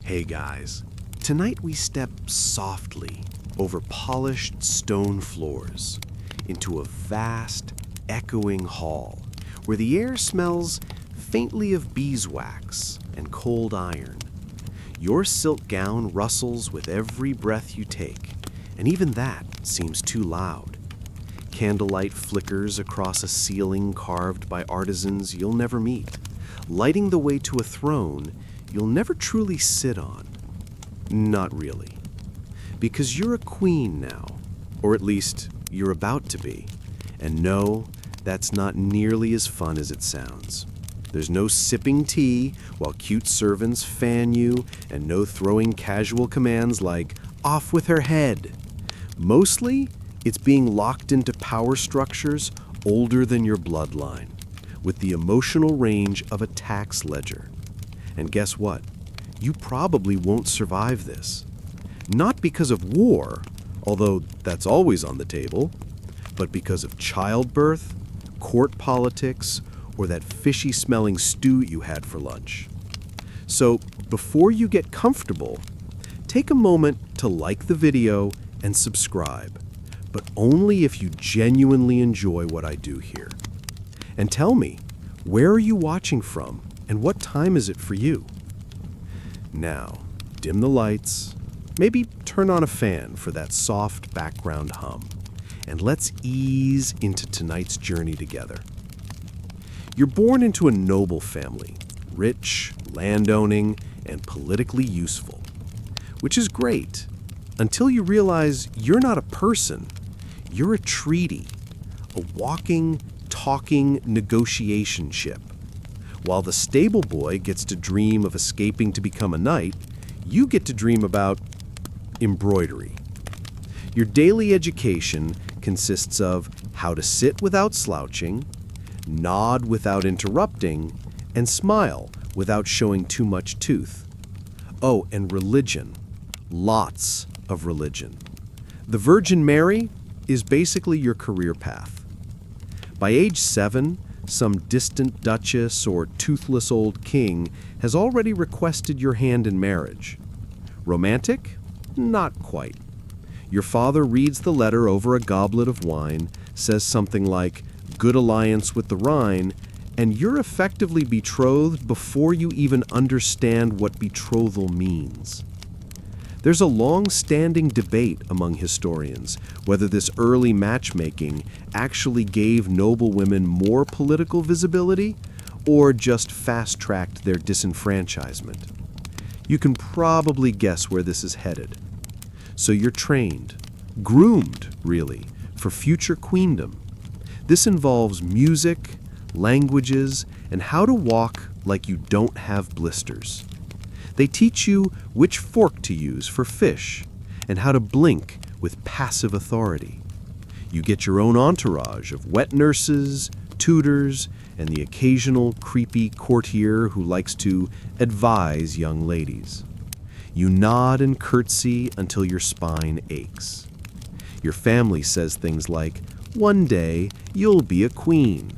Hey guys, tonight we step softly over polished stone floors into a vast, echoing hall where the air smells faintly of beeswax and cold iron. Your silk gown rustles with every breath you take, and even that seems too loud. Candlelight flickers across a ceiling carved by artisans you'll never meet, lighting the way to a throne you'll never truly sit on. Not really. Because you're a queen now, or at least you're about to be. And no, that's not nearly as fun as it sounds. There's no sipping tea while cute servants fan you, and no throwing casual commands like, "Off with her head." Mostly, it's being locked into power structures older than your bloodline, with the emotional range of a tax ledger. And guess what? You probably won't survive this. Not because of war, although that's always on the table, but because of childbirth, court politics, or that fishy-smelling stew you had for lunch. So before you get comfortable, take a moment to like the video and subscribe, but only if you genuinely enjoy what I do here. And tell me, where are you watching from, and what time is it for you? Now, dim the lights, maybe turn on a fan for that soft background hum, and let's ease into tonight's journey together. You're born into a noble family, rich, landowning, and politically useful, which is great until you realize you're not a person, you're a treaty, a walking, talking negotiation ship. While the stable boy gets to dream of escaping to become a knight, you get to dream about embroidery. Your daily education consists of how to sit without slouching, nod without interrupting, and smile without showing too much tooth. Oh, and religion. Lots of religion. The Virgin Mary is basically your career path. By age 7, some distant duchess or toothless old king has already requested your hand in marriage. Romantic? Not quite. Your father reads the letter over a goblet of wine, says something like, "Good alliance with the Rhine," and you're effectively betrothed before you even understand what betrothal means. There's a long-standing debate among historians whether this early matchmaking actually gave noble women more political visibility or just fast-tracked their disenfranchisement. You can probably guess where this is headed. So you're trained, groomed, really, for future queendom. This involves music, languages, and how to walk like you don't have blisters. They teach you which fork to use for fish and how to blink with passive authority. You get your own entourage of wet nurses, tutors, and the occasional creepy courtier who likes to advise young ladies. You nod and curtsy until your spine aches. Your family says things like, "One day you'll be a queen,"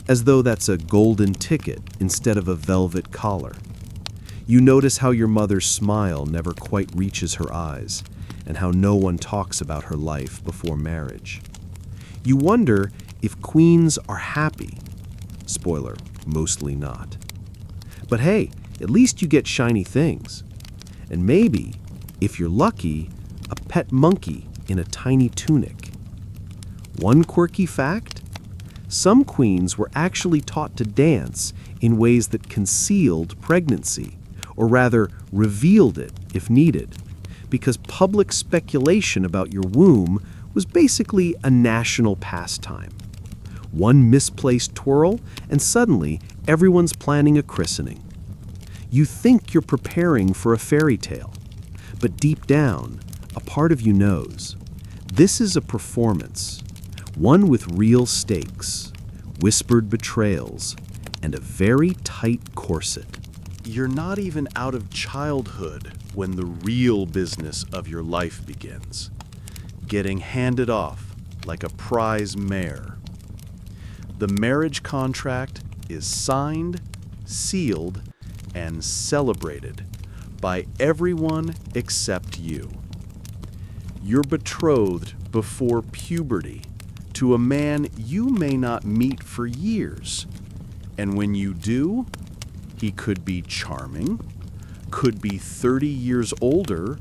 as though that's a golden ticket instead of a velvet collar. You notice how your mother's smile never quite reaches her eyes, and how no one talks about her life before marriage. You wonder if queens are happy. Spoiler, mostly not. But hey, at least you get shiny things. And maybe, if you're lucky, a pet monkey in a tiny tunic. One quirky fact? Some queens were actually taught to dance in ways that concealed pregnancy, or rather revealed it if needed, because public speculation about your womb was basically a national pastime. One misplaced twirl, and suddenly everyone's planning a christening. You think you're preparing for a fairy tale, but deep down, a part of you knows. This is a performance, one with real stakes, whispered betrayals, and a very tight corset. You're not even out of childhood when the real business of your life begins. Getting handed off like a prize mare. The marriage contract is signed, sealed, and celebrated by everyone except you. You're betrothed before puberty to a man you may not meet for years. And when you do, he could be charming, could be 30 years older,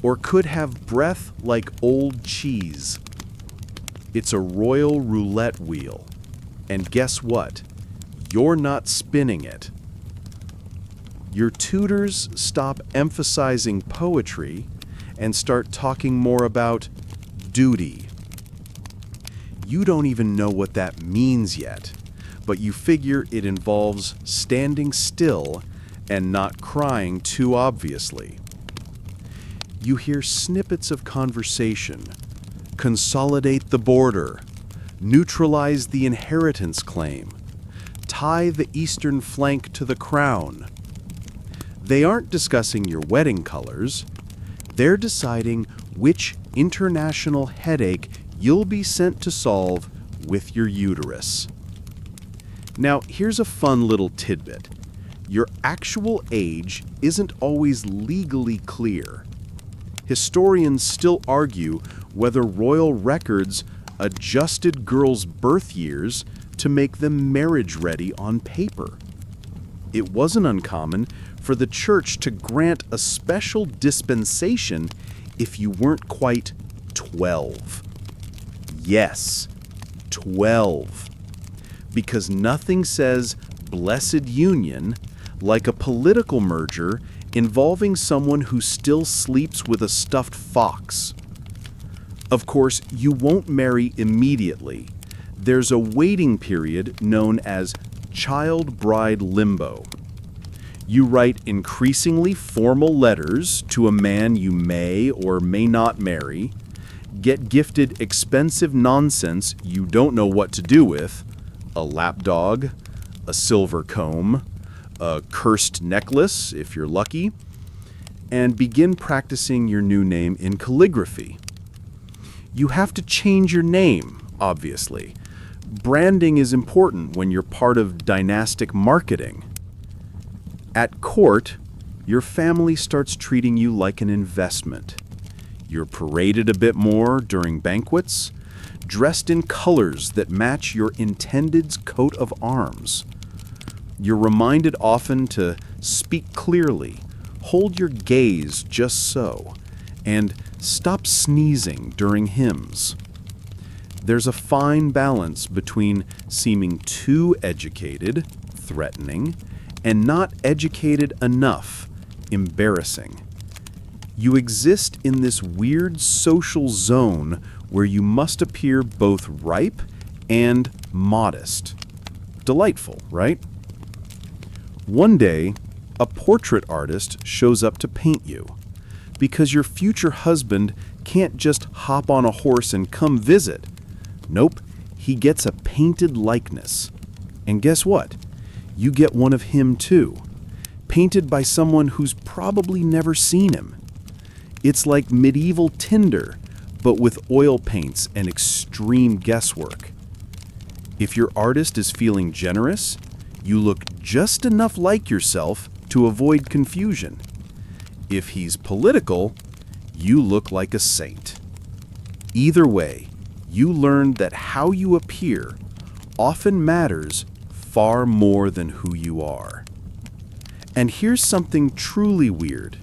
or could have breath like old cheese. It's a royal roulette wheel. And guess what? You're not spinning it. Your tutors stop emphasizing poetry and start talking more about duty. You don't even know what that means yet, but you figure it involves standing still and not crying too obviously. You hear snippets of conversation, consolidate the border, neutralize the inheritance claim, tie the eastern flank to the crown. They aren't discussing your wedding colors. They're deciding which international headache you'll be sent to solve with your uterus. Now, here's a fun little tidbit. Your actual age isn't always legally clear. Historians still argue whether royal records adjusted girls' birth years to make them marriage-ready on paper. It wasn't uncommon for the church to grant a special dispensation if you weren't quite 12. Yes, 12. Because nothing says blessed union like a political merger involving someone who still sleeps with a stuffed fox. Of course, you won't marry immediately. There's a waiting period known as child-bride limbo. You write increasingly formal letters to a man you may or may not marry, get gifted expensive nonsense you don't know what to do with, a lapdog, a silver comb, a cursed necklace if you're lucky, and begin practicing your new name in calligraphy. You have to change your name, obviously. Branding is important when you're part of dynastic marketing. At court, your family starts treating you like an investment. You're paraded a bit more during banquets, dressed in colors that match your intended's coat of arms. You're reminded often to speak clearly, hold your gaze just so, and stop sneezing during hymns. There's a fine balance between seeming too educated, threatening, and not educated enough, embarrassing. You exist in this weird social zone where you must appear both ripe and modest. Delightful, right? One day, a portrait artist shows up to paint you because your future husband can't just hop on a horse and come visit. Nope, he gets a painted likeness. And guess what? You get one of him too, painted by someone who's probably never seen him. It's like medieval Tinder, but with oil paints and extreme guesswork. If your artist is feeling generous, you look just enough like yourself to avoid confusion. If he's political, you look like a saint. Either way, you learn that how you appear often matters far more than who you are. And here's something truly weird.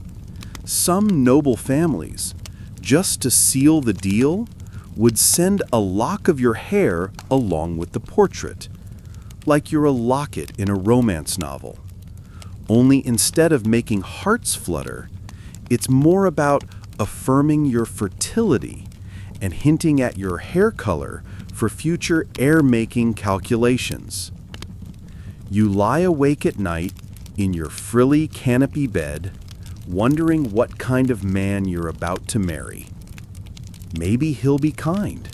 Some noble families, just to seal the deal, would send a lock of your hair along with the portrait, like you're a locket in a romance novel. Only instead of making hearts flutter, it's more about affirming your fertility and hinting at your hair color for future heir-making calculations. You lie awake at night in your frilly canopy bed, wondering what kind of man you're about to marry. Maybe he'll be kind.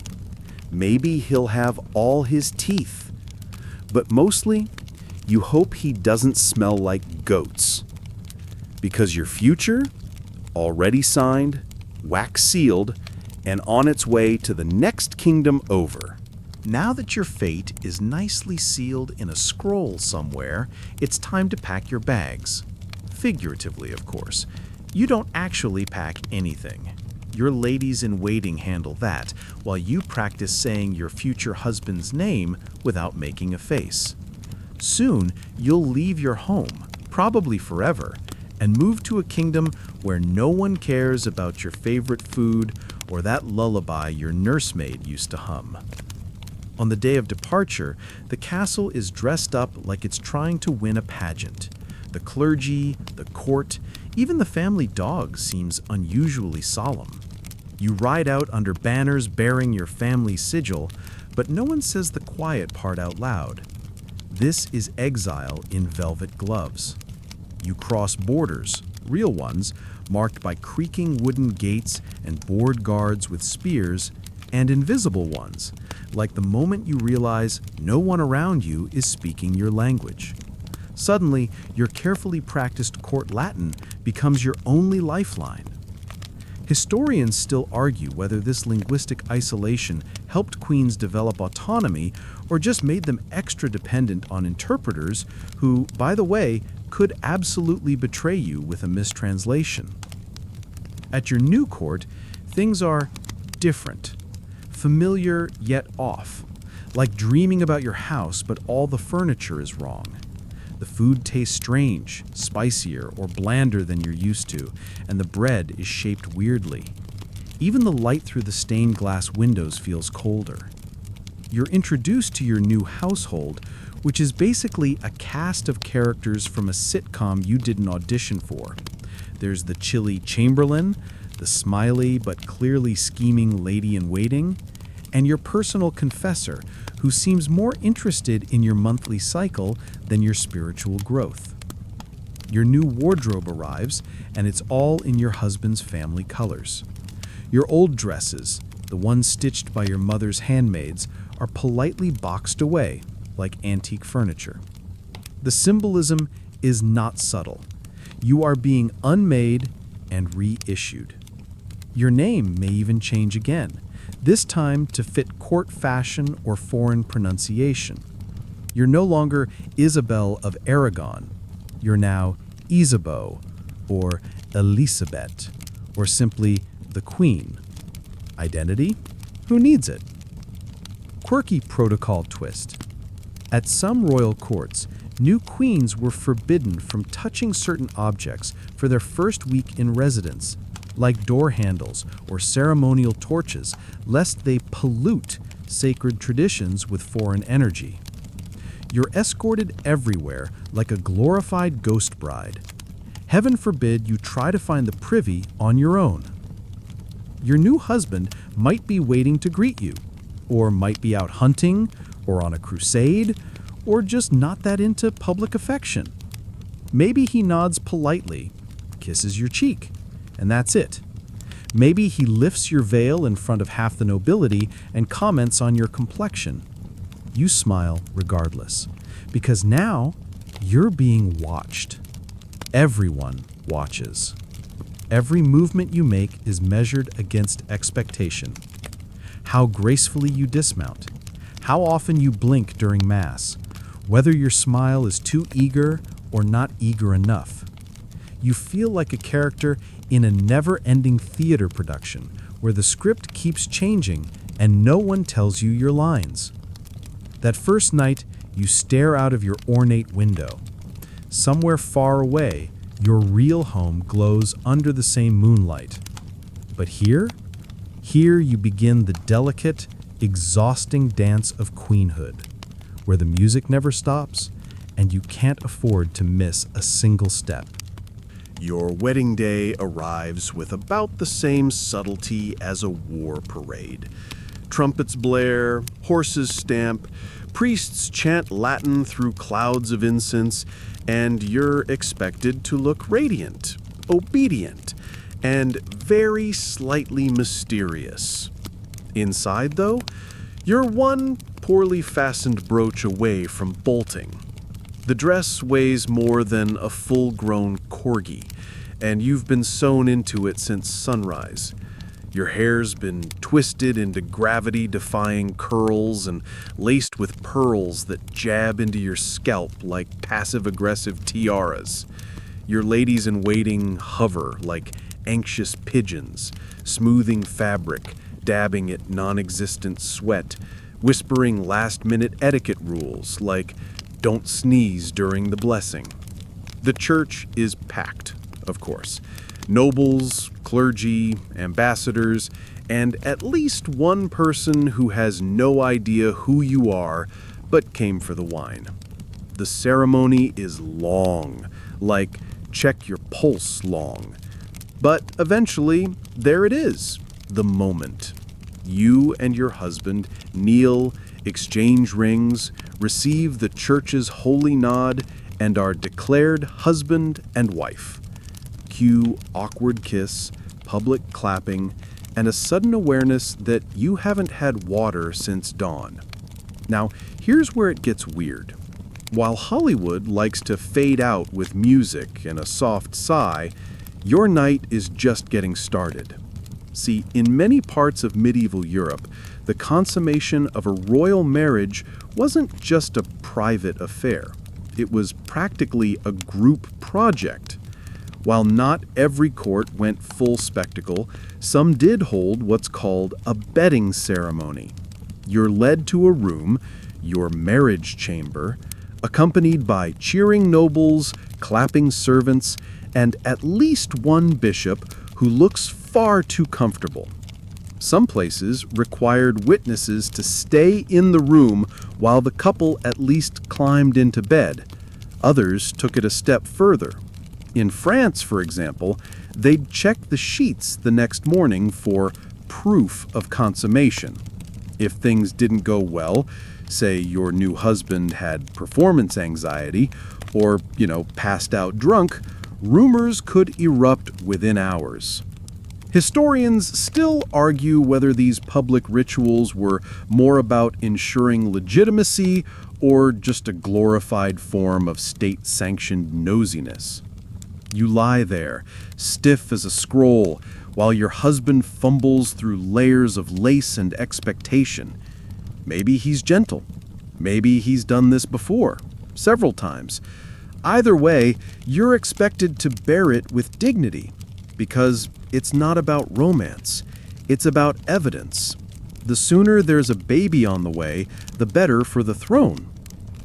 Maybe he'll have all his teeth. But mostly, you hope he doesn't smell like goats. Because your future, already signed, wax sealed, and on its way to the next kingdom over. Now that your fate is nicely sealed in a scroll somewhere, it's time to pack your bags. Figuratively, of course. You don't actually pack anything. Your ladies-in-waiting handle that, while you practice saying your future husband's name without making a face. Soon, you'll leave your home, probably forever, and move to a kingdom where no one cares about your favorite food or that lullaby your nursemaid used to hum. On the day of departure, the castle is dressed up like it's trying to win a pageant. The clergy, the court, even the family dog seems unusually solemn. You ride out under banners bearing your family's sigil, but no one says the quiet part out loud. This is exile in velvet gloves. You cross borders, real ones, marked by creaking wooden gates and board guards with spears, and invisible ones, like the moment you realize no one around you is speaking your language. Suddenly, your carefully practiced court Latin becomes your only lifeline. Historians still argue whether this linguistic isolation helped queens develop autonomy or just made them extra dependent on interpreters who, by the way, could absolutely betray you with a mistranslation. At your new court, things are different, familiar yet off, like dreaming about your house but all the furniture is wrong. The food tastes strange, spicier, or blander than you're used to, and the bread is shaped weirdly. Even the light through the stained glass windows feels colder. You're introduced to your new household, which is basically a cast of characters from a sitcom you didn't audition for. There's the chilly chamberlain, the smiley but clearly scheming lady-in-waiting, and your personal confessor, who seems more interested in your monthly cycle than your spiritual growth. Your new wardrobe arrives, and it's all in your husband's family colors. Your old dresses, the ones stitched by your mother's handmaids, are politely boxed away, like antique furniture. The symbolism is not subtle. You are being unmade and reissued. Your name may even change again, this time to fit court fashion or foreign pronunciation. You're no longer Isabel of Aragon. You're now Isabeau, or Elisabeth, or simply the Queen. Identity? Who needs it? Quirky protocol twist. At some royal courts, new queens were forbidden from touching certain objects for their first week in residence, like door handles or ceremonial torches, lest they pollute sacred traditions with foreign energy. You're escorted everywhere like a glorified ghost bride. Heaven forbid you try to find the privy on your own. Your new husband might be waiting to greet you, or might be out hunting, or on a crusade, or just not that into public affection. Maybe he nods politely, kisses your cheek, and that's it. Maybe he lifts your veil in front of half the nobility and comments on your complexion. You smile regardless, because now you're being watched. Everyone watches. Every movement you make is measured against expectation. How gracefully you dismount, how often you blink during Mass, whether your smile is too eager or not eager enough. You feel like a character in a never-ending theater production where the script keeps changing and no one tells you your lines. That first night, you stare out of your ornate window. Somewhere far away, your real home glows under the same moonlight. But here you begin the delicate, exhausting dance of queenhood, where the music never stops and you can't afford to miss a single step. Your wedding day arrives with about the same subtlety as a war parade. Trumpets blare, horses stamp, priests chant Latin through clouds of incense, and you're expected to look radiant, obedient, and very slightly mysterious. Inside, though, you're one poorly fastened brooch away from bolting. The dress weighs more than a full-grown corgi, and you've been sewn into it since sunrise. Your hair's been twisted into gravity-defying curls and laced with pearls that jab into your scalp like passive-aggressive tiaras. Your ladies-in-waiting hover like anxious pigeons, smoothing fabric, dabbing at non-existent sweat, whispering last-minute etiquette rules like don't sneeze during the blessing. The church is packed, of course. Nobles, clergy, ambassadors, and at least one person who has no idea who you are but came for the wine. The ceremony is long, like check your pulse long. But eventually, there it is, the moment. You and your husband kneel, exchange rings, receive the church's holy nod, and are declared husband and wife. Cue awkward kiss, public clapping, and a sudden awareness that you haven't had water since dawn. Now, here's where it gets weird. While Hollywood likes to fade out with music and a soft sigh, your night is just getting started. See, in many parts of medieval Europe, the consummation of a royal marriage wasn't just a private affair. It was practically a group project. While not every court went full spectacle, some did hold what's called a bedding ceremony. You're led to a room, your marriage chamber, accompanied by cheering nobles, clapping servants, and at least one bishop who looks far too comfortable. Some places required witnesses to stay in the room while the couple at least climbed into bed. Others took it a step further. In France, for example, they'd check the sheets the next morning for proof of consummation. If things didn't go well, say your new husband had performance anxiety or, passed out drunk, rumors could erupt within hours. Historians still argue whether these public rituals were more about ensuring legitimacy or just a glorified form of state-sanctioned nosiness. You lie there, stiff as a scroll, while your husband fumbles through layers of lace and expectation. Maybe he's gentle. Maybe he's done this before, several times. Either way, you're expected to bear it with dignity, because it's not about romance. It's about evidence. The sooner there's a baby on the way, the better for the throne.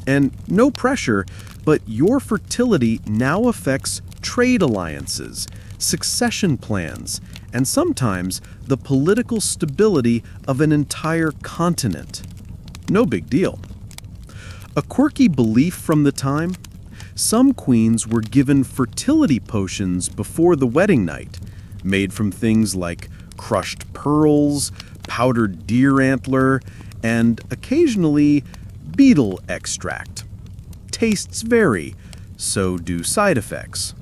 And no pressure, but your fertility now affects trade alliances, succession plans, and sometimes the political stability of an entire continent. No big deal. A quirky belief from the time? Some queens were given fertility potions before the wedding night, made from things like crushed pearls, powdered deer antler, and occasionally beetle extract. Tastes vary, so do side effects.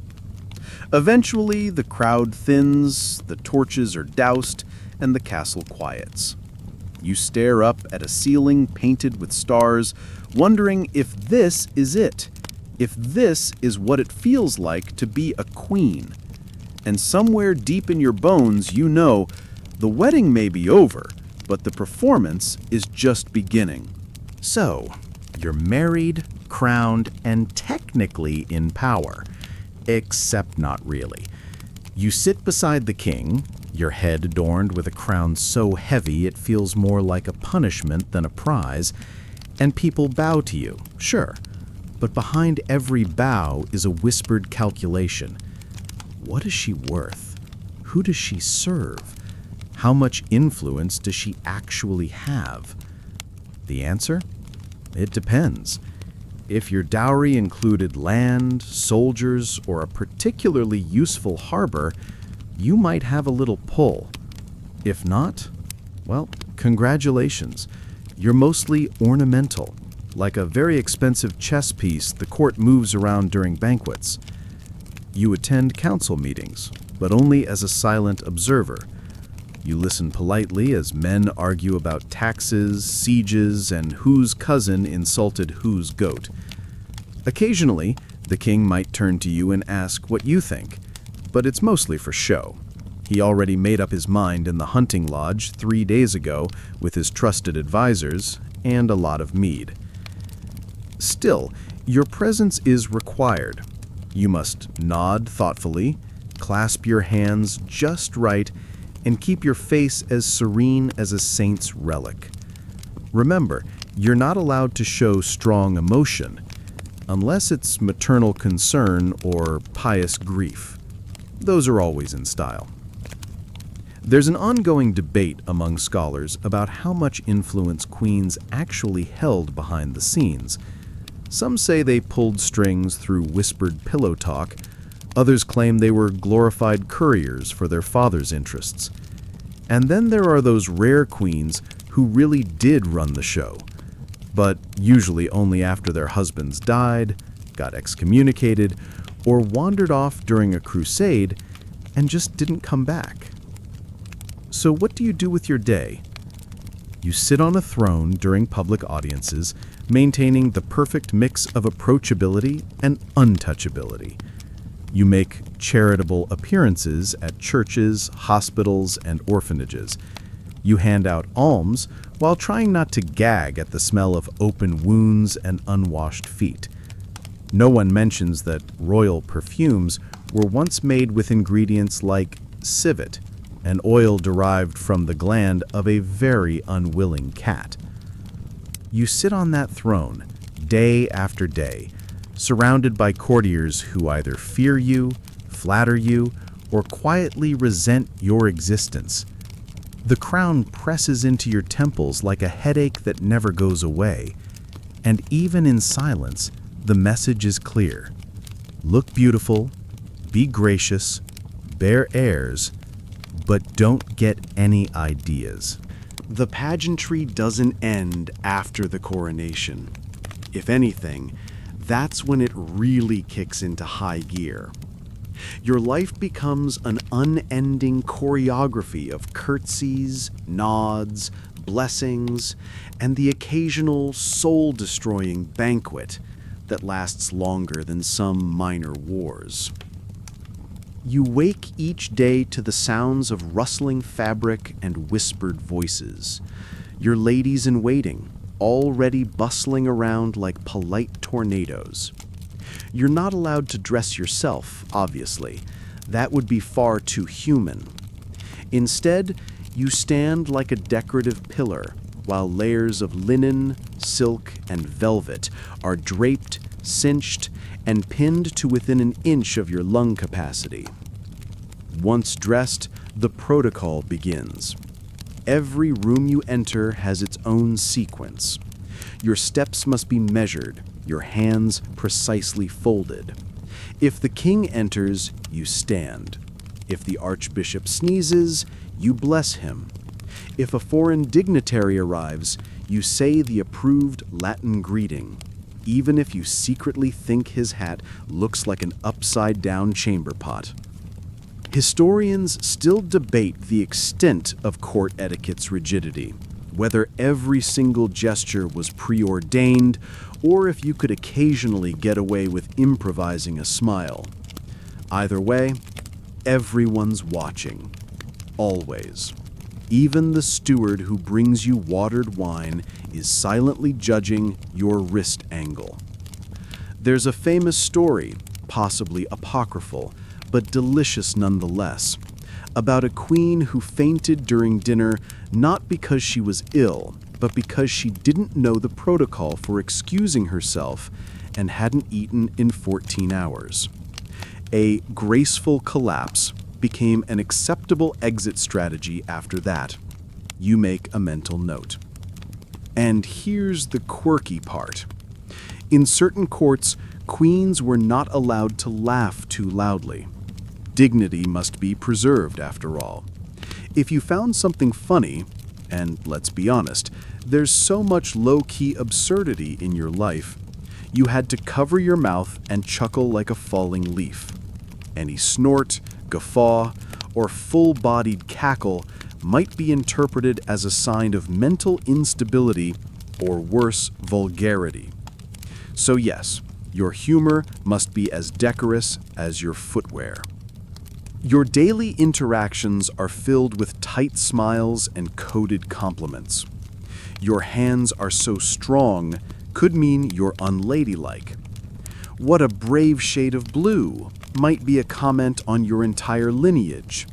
Eventually, the crowd thins, the torches are doused, and the castle quiets. You stare up at a ceiling painted with stars, wondering if this is it, if this is what it feels like to be a queen. And somewhere deep in your bones, you know the wedding may be over, but the performance is just beginning. So, you're married, crowned, and technically in power. Except not really. You sit beside the king, your head adorned with a crown so heavy it feels more like a punishment than a prize, and people bow to you, sure. But behind every bow is a whispered calculation. What is she worth? Who does she serve? How much influence does she actually have? The answer? It depends. If your dowry included land, soldiers, or a particularly useful harbor, you might have a little pull. If not, well, congratulations. You're mostly ornamental, like a very expensive chess piece the court moves around during banquets. You attend council meetings, but only as a silent observer. You listen politely as men argue about taxes, sieges, and whose cousin insulted whose goat. Occasionally, the king might turn to you and ask what you think, but it's mostly for show. He already made up his mind in the hunting lodge 3 days ago with his trusted advisors and a lot of mead. Still, your presence is required. You must nod thoughtfully, clasp your hands just right, and keep your face as serene as a saint's relic. Remember, you're not allowed to show strong emotion, unless it's maternal concern or pious grief. Those are always in style. There's an ongoing debate among scholars about how much influence queens actually held behind the scenes. Some say they pulled strings through whispered pillow talk. Others claim they were glorified couriers for their father's interests. And then there are those rare queens who really did run the show, but usually only after their husbands died, got excommunicated, or wandered off during a crusade and just didn't come back. So what do you do with your day? You sit on a throne during public audiences, maintaining the perfect mix of approachability and untouchability. You make charitable appearances at churches, hospitals, and orphanages. You hand out alms while trying not to gag at the smell of open wounds and unwashed feet. No one mentions that royal perfumes were once made with ingredients like civet, an oil derived from the gland of a very unwilling cat. You sit on that throne day after day, surrounded by courtiers who either fear you, flatter you, or quietly resent your existence. The crown presses into your temples like a headache that never goes away, and even in silence, the message is clear. Look beautiful, be gracious, bear heirs, but don't get any ideas. The pageantry doesn't end after the coronation. If anything, that's when it really kicks into high gear. Your life becomes an unending choreography of curtsies, nods, blessings, and the occasional soul-destroying banquet that lasts longer than some minor wars. You wake each day to the sounds of rustling fabric and whispered voices. Your ladies in waiting, already bustling around like polite tornadoes. You're not allowed to dress yourself, obviously. That would be far too human. Instead, you stand like a decorative pillar, while layers of linen, silk, and velvet are draped, cinched, and pinned to within an inch of your lung capacity. Once dressed, the protocol begins. Every room you enter has its own sequence. Your steps must be measured, your hands precisely folded. If the king enters, you stand. If the archbishop sneezes, you bless him. If a foreign dignitary arrives, you say the approved Latin greeting, even if you secretly think his hat looks like an upside-down chamber pot. Historians still debate the extent of court etiquette's rigidity, whether every single gesture was preordained or if you could occasionally get away with improvising a smile. Either way, everyone's watching. Always. Even the steward who brings you watered wine is silently judging your wrist angle. There's a famous story, possibly apocryphal, but delicious nonetheless, about a queen who fainted during dinner not because she was ill, but because she didn't know the protocol for excusing herself and hadn't eaten in 14 hours. A graceful collapse became an acceptable exit strategy after that. You make a mental note. And here's the quirky part. In certain courts, queens were not allowed to laugh too loudly. Dignity must be preserved, after all. If you found something funny, and let's be honest, there's so much low-key absurdity in your life, you had to cover your mouth and chuckle like a falling leaf. Any snort, guffaw, or full-bodied cackle might be interpreted as a sign of mental instability or worse, vulgarity. So yes, your humor must be as decorous as your footwear. Your daily interactions are filled with tight smiles and coded compliments. Your hands are so strong could mean you're unladylike. "What a brave shade of blue" might be a comment on your entire lineage.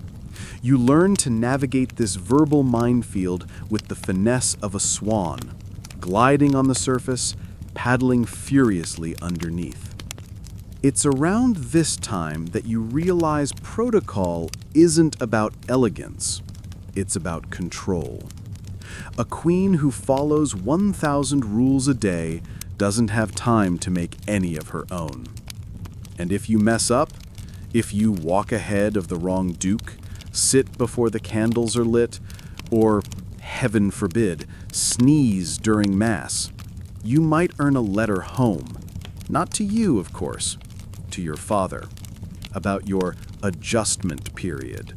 You learn to navigate this verbal minefield with the finesse of a swan, gliding on the surface, paddling furiously underneath. It's around this time that you realize protocol isn't about elegance, it's about control. A queen who follows 1,000 rules a day doesn't have time to make any of her own. And if you mess up, if you walk ahead of the wrong duke, sit before the candles are lit, or, heaven forbid, sneeze during Mass, you might earn a letter home. Not to you, of course, to your father, about your adjustment period.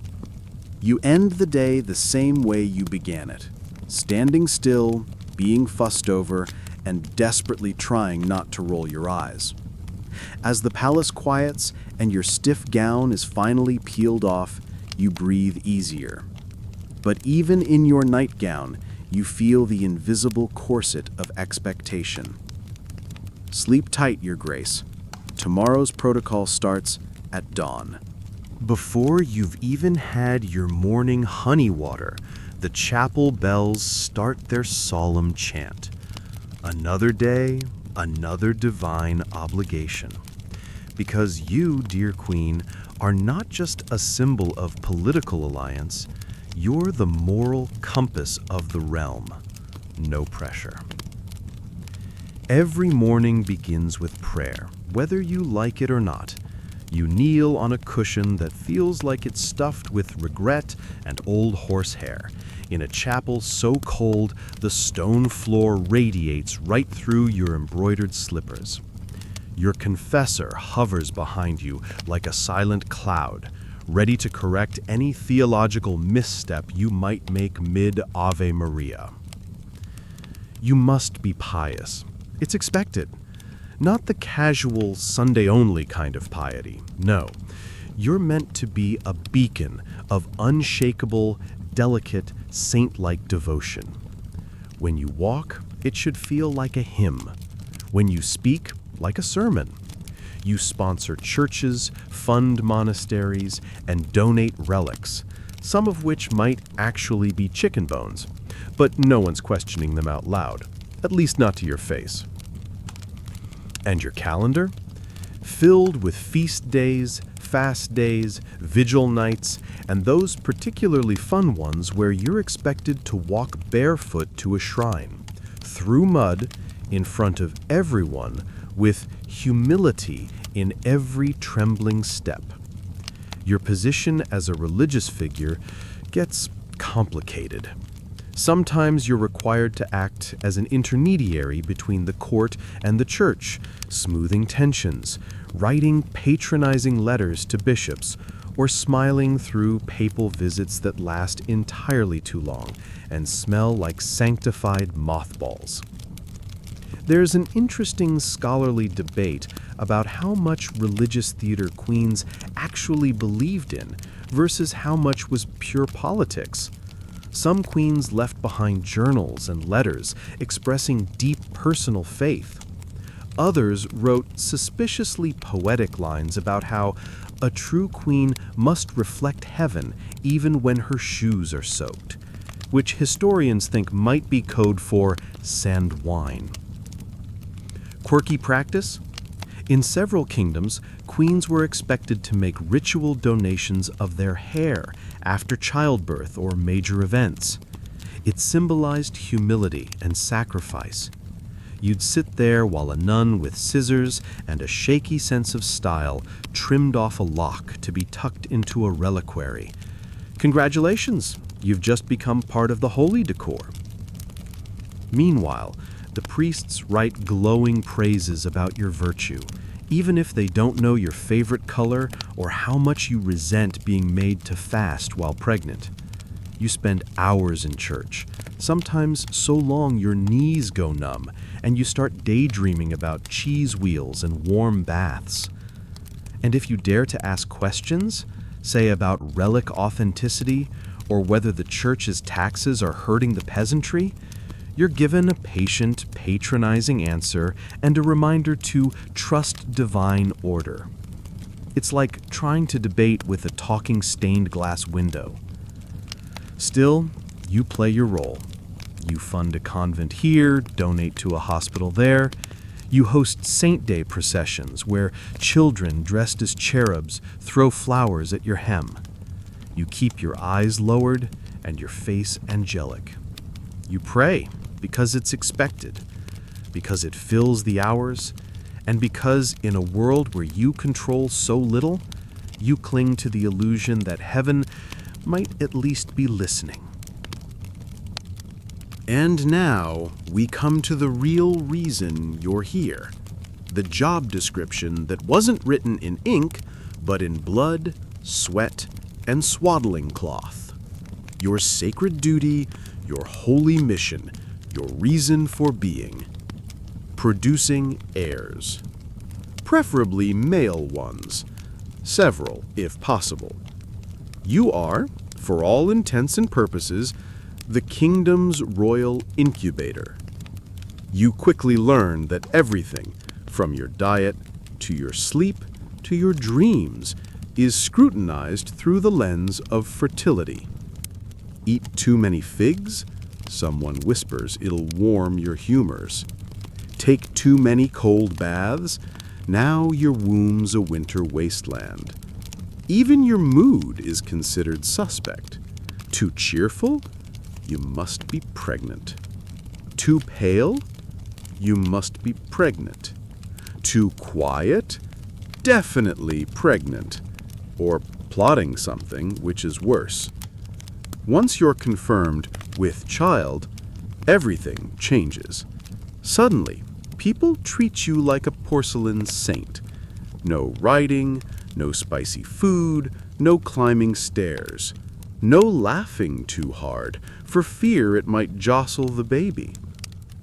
You end the day the same way you began it, standing still, being fussed over, and desperately trying not to roll your eyes. As the palace quiets and your stiff gown is finally peeled off, you breathe easier. But even in your nightgown, you feel the invisible corset of expectation. Sleep tight, Your Grace. Tomorrow's protocol starts at dawn. Before you've even had your morning honey water, the chapel bells start their solemn chant. Another day, another divine obligation. Because you, dear Queen, are not just a symbol of political alliance, you're the moral compass of the realm. No pressure. Every morning begins with prayer, whether you like it or not. You kneel on a cushion that feels like it's stuffed with regret and old horsehair, in a chapel so cold the stone floor radiates right through your embroidered slippers. Your confessor hovers behind you like a silent cloud, ready to correct any theological misstep you might make mid-Ave Maria. You must be pious. It's expected. Not the casual, Sunday-only kind of piety. No, you're meant to be a beacon of unshakable, delicate, saint-like devotion. When you walk, it should feel like a hymn. When you speak, like a sermon. You sponsor churches, fund monasteries, and donate relics, some of which might actually be chicken bones, but no one's questioning them out loud, at least not to your face. And your calendar? Filled with feast days, fast days, vigil nights, and those particularly fun ones where you're expected to walk barefoot to a shrine, through mud, in front of everyone, with humility in every trembling step. Your position as a religious figure gets complicated. Sometimes you're required to act as an intermediary between the court and the church, smoothing tensions, writing patronizing letters to bishops, or smiling through papal visits that last entirely too long and smell like sanctified mothballs. There's an interesting scholarly debate about how much religious theater queens actually believed in versus how much was pure politics. Some queens left behind journals and letters expressing deep personal faith. Others wrote suspiciously poetic lines about how a true queen must reflect heaven even when her shoes are soaked, which historians think might be code for sand wine. Quirky practice? In several kingdoms, queens were expected to make ritual donations of their hair after childbirth or major events. It symbolized humility and sacrifice. You'd sit there while a nun with scissors and a shaky sense of style trimmed off a lock to be tucked into a reliquary. Congratulations, you've just become part of the holy decor. Meanwhile, the priests write glowing praises about your virtue, even if they don't know your favorite color or how much you resent being made to fast while pregnant. You spend hours in church, sometimes so long your knees go numb, and you start daydreaming about cheese wheels and warm baths. And if you dare to ask questions, say about relic authenticity or whether the church's taxes are hurting the peasantry, You're given a patient, patronizing answer and a reminder to trust divine order. It's like trying to debate with a talking stained glass window. Still, you play your role. You fund a convent here, donate to a hospital there. You host Saint Day processions where children dressed as cherubs throw flowers at your hem. You keep your eyes lowered and your face angelic. You pray because it's expected, because it fills the hours, and because in a world where you control so little, you cling to the illusion that heaven might at least be listening. And now we come to the real reason you're here. The job description that wasn't written in ink, but in blood, sweat, and swaddling cloth. Your sacred duty, your holy mission, your reason for being. Producing heirs. Preferably male ones. Several, if possible. You are, for all intents and purposes, the kingdom's royal incubator. You quickly learn that everything, from your diet to your sleep to your dreams, is scrutinized through the lens of fertility. Eat too many figs? Someone whispers it'll warm your humors. Take too many cold baths? Now your womb's a winter wasteland. Even your mood is considered suspect. Too cheerful? You must be pregnant. Too pale? You must be pregnant. Too quiet? Definitely pregnant. Or plotting something, which is worse. Once you're confirmed with child, everything changes. Suddenly, people treat you like a porcelain saint. No writing, no spicy food, no climbing stairs. No laughing too hard, for fear it might jostle the baby.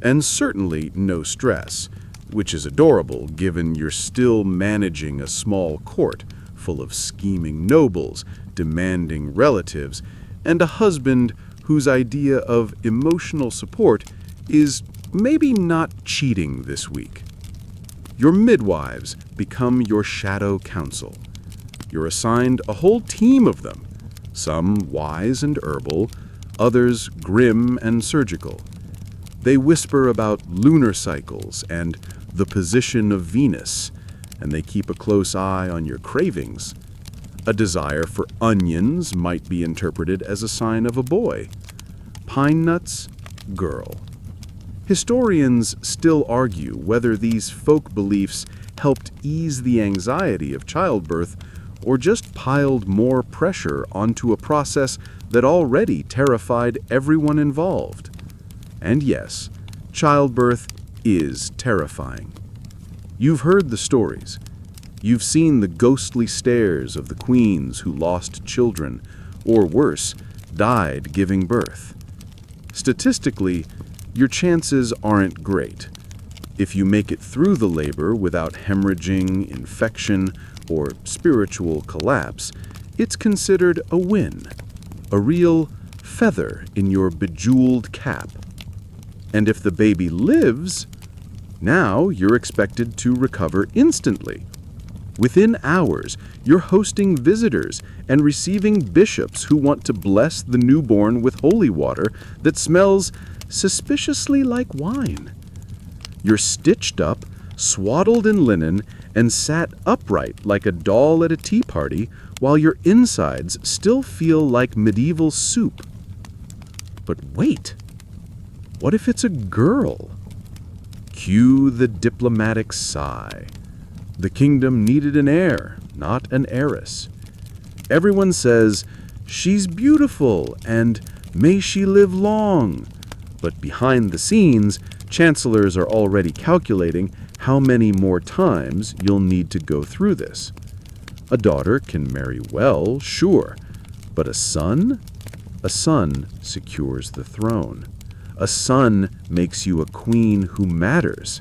And certainly no stress, which is adorable given you're still managing a small court full of scheming nobles, demanding relatives, and a husband whose idea of emotional support is maybe not cheating this week. Your midwives become your shadow counsel. You're assigned a whole team of them, some wise and herbal, others grim and surgical. They whisper about lunar cycles and the position of Venus, and they keep a close eye on your cravings. A desire for onions might be interpreted as a sign of a boy. Pine nuts, girl. Historians still argue whether these folk beliefs helped ease the anxiety of childbirth or just piled more pressure onto a process that already terrified everyone involved. And yes, childbirth is terrifying. You've heard the stories. You've seen the ghostly stares of the queens who lost children, or worse, died giving birth. Statistically, your chances aren't great. If you make it through the labor without hemorrhaging, infection, or spiritual collapse, it's considered a win, a real feather in your bejeweled cap. And if the baby lives, now you're expected to recover instantly. Within hours, you're hosting visitors and receiving bishops who want to bless the newborn with holy water that smells suspiciously like wine. You're stitched up, swaddled in linen, and sat upright like a doll at a tea party while your insides still feel like medieval soup. But wait, what if it's a girl? Cue the diplomatic sigh. The kingdom needed an heir, not an heiress. Everyone says, "She's beautiful," and "May she live long." But behind the scenes, chancellors are already calculating how many more times you'll need to go through this. A daughter can marry well, sure, but a son? A son secures the throne. A son makes you a queen who matters.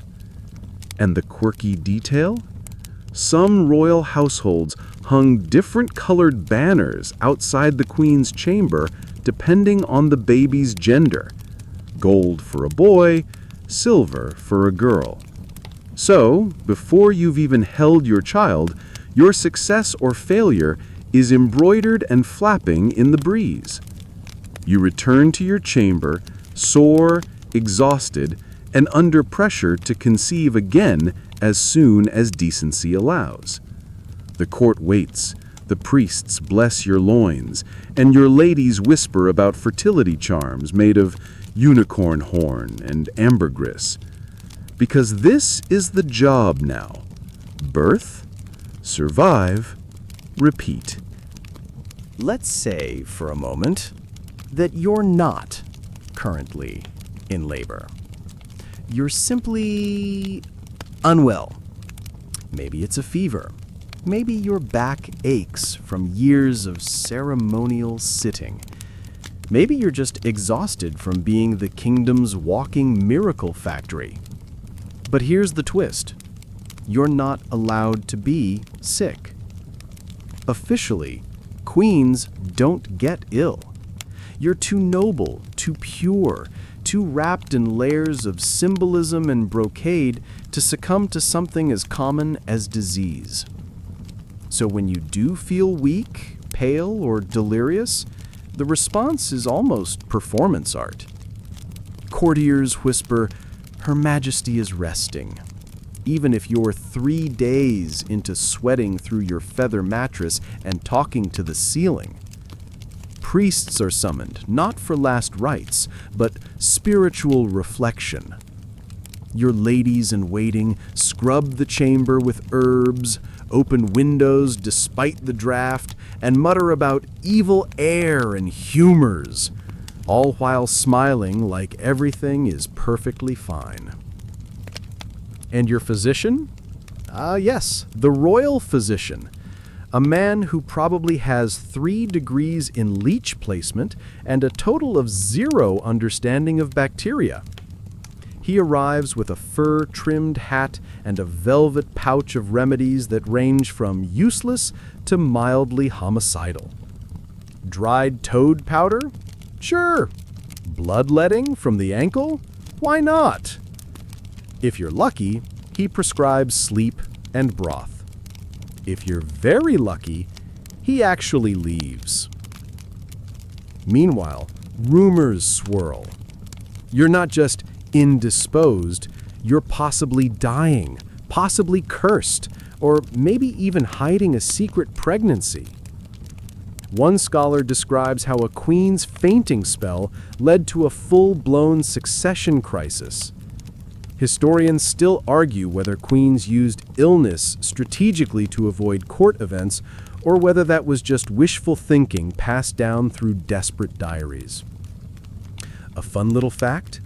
And the quirky detail? Some royal households hung different colored banners outside the queen's chamber depending on the baby's gender. gold for a boy, silver for a girl. So, before you've even held your child, your success or failure is embroidered and flapping in the breeze. You return to your chamber, sore, exhausted, and under pressure to conceive again as soon as decency allows. The court waits, the priests bless your loins, and your ladies whisper about fertility charms made of unicorn horn and ambergris. Because this is the job now. Birth, survive, repeat. Let's say, for a moment, that you're not currently in labor. You're simply unwell. Maybe it's a fever. Maybe your back aches from years of ceremonial sitting. Maybe you're just exhausted from being the kingdom's walking miracle factory. But here's the twist. You're not allowed to be sick. Officially, queens don't get ill. You're too noble, too pure, too wrapped in layers of symbolism and brocade to succumb to something as common as disease. So when you do feel weak, pale, or delirious, the response is almost performance art. Courtiers whisper, "Her Majesty is resting," even if you're 3 days into sweating through your feather mattress and talking to the ceiling. Priests are summoned, not for last rites, but spiritual reflection. Your ladies in waiting scrub the chamber with herbs, open windows despite the draft, and mutter about evil air and humors, all while smiling like everything is perfectly fine. And your physician? Yes, the royal physician. A man who probably has 3 degrees in leech placement and a total of 0 understanding of bacteria. He arrives with a fur-trimmed hat and a velvet pouch of remedies that range from useless to mildly homicidal. Dried toad powder? Sure. Bloodletting from the ankle? Why not? If you're lucky, he prescribes sleep and broth. If you're very lucky, he actually leaves. Meanwhile, rumors swirl. You're not just indisposed, you're possibly dying, possibly cursed, or maybe even hiding a secret pregnancy. One scholar describes how a queen's fainting spell led to a full-blown succession crisis. Historians still argue whether queens used illness strategically to avoid court events, or whether that was just wishful thinking passed down through desperate diaries. A fun little fact?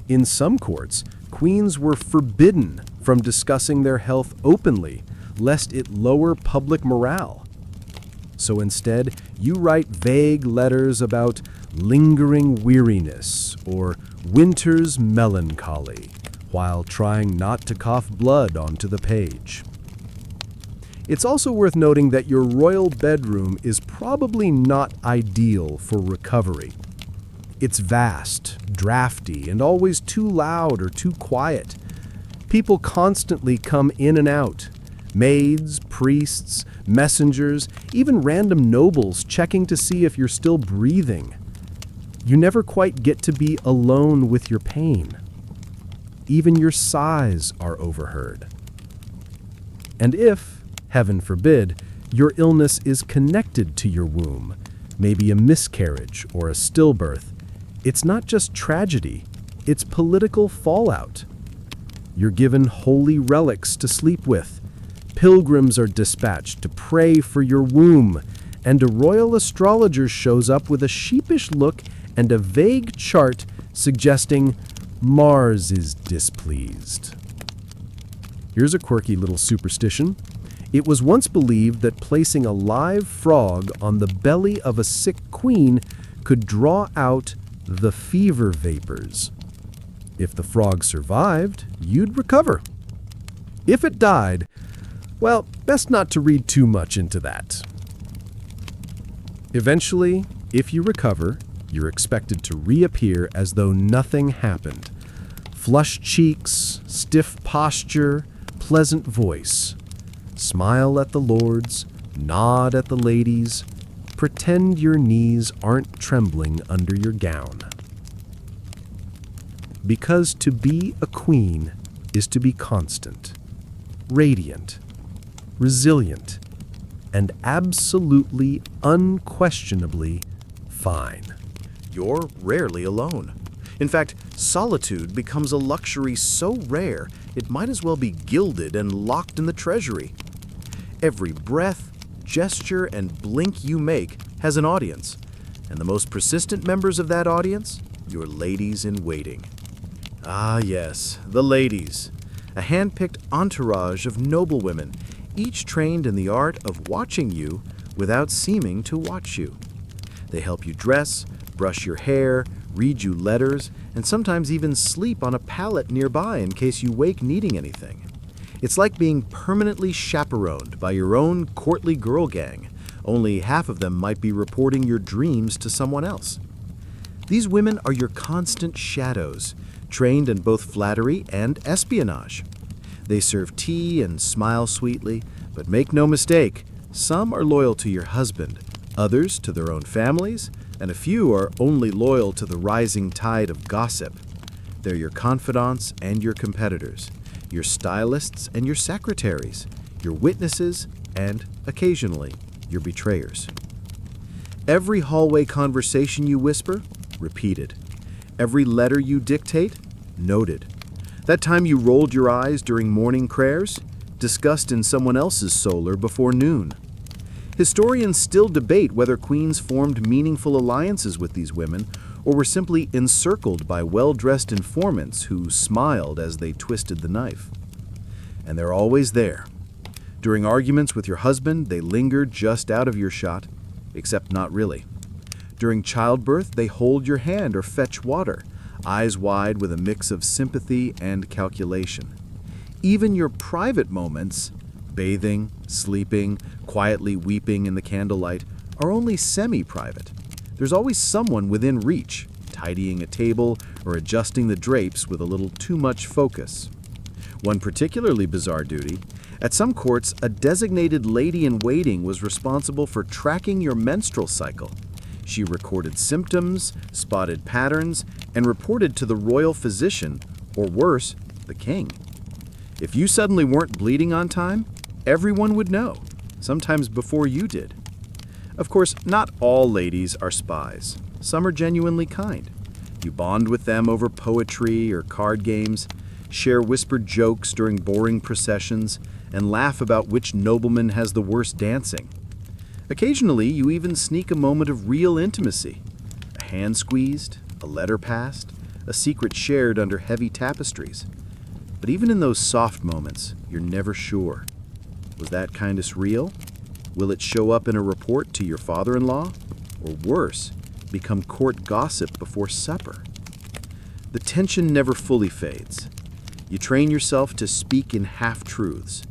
In some courts, queens were forbidden from discussing their health openly, lest it lower public morale. So instead, you write vague letters about lingering weariness or winter's melancholy, while trying not to cough blood onto the page. It's also worth noting that your royal bedroom is probably not ideal for recovery. It's vast, drafty, and always too loud or too quiet. People constantly come in and out. Maids, priests, messengers, even random nobles checking to see if you're still breathing. You never quite get to be alone with your pain. Even your sighs are overheard. And if, heaven forbid, your illness is connected to your womb, maybe a miscarriage or a stillbirth, it's not just tragedy, it's political fallout. You're given holy relics to sleep with. Pilgrims are dispatched to pray for your womb, and a royal astrologer shows up with a sheepish look and a vague chart suggesting Mars is displeased. Here's a quirky little superstition. It was once believed that placing a live frog on the belly of a sick queen could draw out the fever vapors. If the frog survived, you'd recover. If it died, well, best not to read too much into that. Eventually, if you recover, You're expected to reappear as though nothing happened. Flushed cheeks, stiff posture, pleasant voice. Smile at the lords, nod at the ladies, pretend your knees aren't trembling under your gown. Because to be a queen is to be constant, radiant, resilient, and absolutely, unquestionably fine. You're rarely alone. In fact, solitude becomes a luxury so rare it might as well be gilded and locked in the treasury. Every breath, gesture, and blink you make has an audience, and the most persistent members of that audience, your ladies in waiting. Ah yes, the ladies, a hand-picked entourage of noblewomen, each trained in the art of watching you without seeming to watch you. They help you dress, brush your hair, read you letters, and sometimes even sleep on a pallet nearby in case you wake needing anything. It's like being permanently chaperoned by your own courtly girl gang, only half of them might be reporting your dreams to someone else. These women are your constant shadows, trained in both flattery and espionage. They serve tea and smile sweetly, but make no mistake, some are loyal to your husband, others to their own families, and a few are only loyal to the rising tide of gossip. They're your confidants and your competitors, your stylists and your secretaries, your witnesses and, occasionally, your betrayers. Every hallway conversation you whisper, repeated. Every letter you dictate, noted. That time you rolled your eyes during morning prayers, discussed in someone else's solar before noon. Historians still debate whether queens formed meaningful alliances with these women or were simply encircled by well-dressed informants who smiled as they twisted the knife. And they're always there. During arguments with your husband, they linger just out of your shot, except not really. During childbirth, they hold your hand or fetch water, eyes wide with a mix of sympathy and calculation. Even your private moments, bathing, sleeping, quietly weeping in the candlelight, are only semi-private. There's always someone within reach, tidying a table or adjusting the drapes with a little too much focus. One particularly bizarre duty, at some courts, a designated lady-in-waiting was responsible for tracking your menstrual cycle. She recorded symptoms, spotted patterns, and reported to the royal physician, or worse, the king. If you suddenly weren't bleeding on time, everyone would know, sometimes before you did. Of course, not all ladies are spies. Some are genuinely kind. You bond with them over poetry or card games, share whispered jokes during boring processions, and laugh about which nobleman has the worst dancing. Occasionally, you even sneak a moment of real intimacy. A hand squeezed, a letter passed, a secret shared under heavy tapestries. But even in those soft moments, you're never sure. Was that kindness real? Will it show up in a report to your father-in-law? Or worse, become court gossip before supper? The tension never fully fades. You train yourself to speak in half-truths,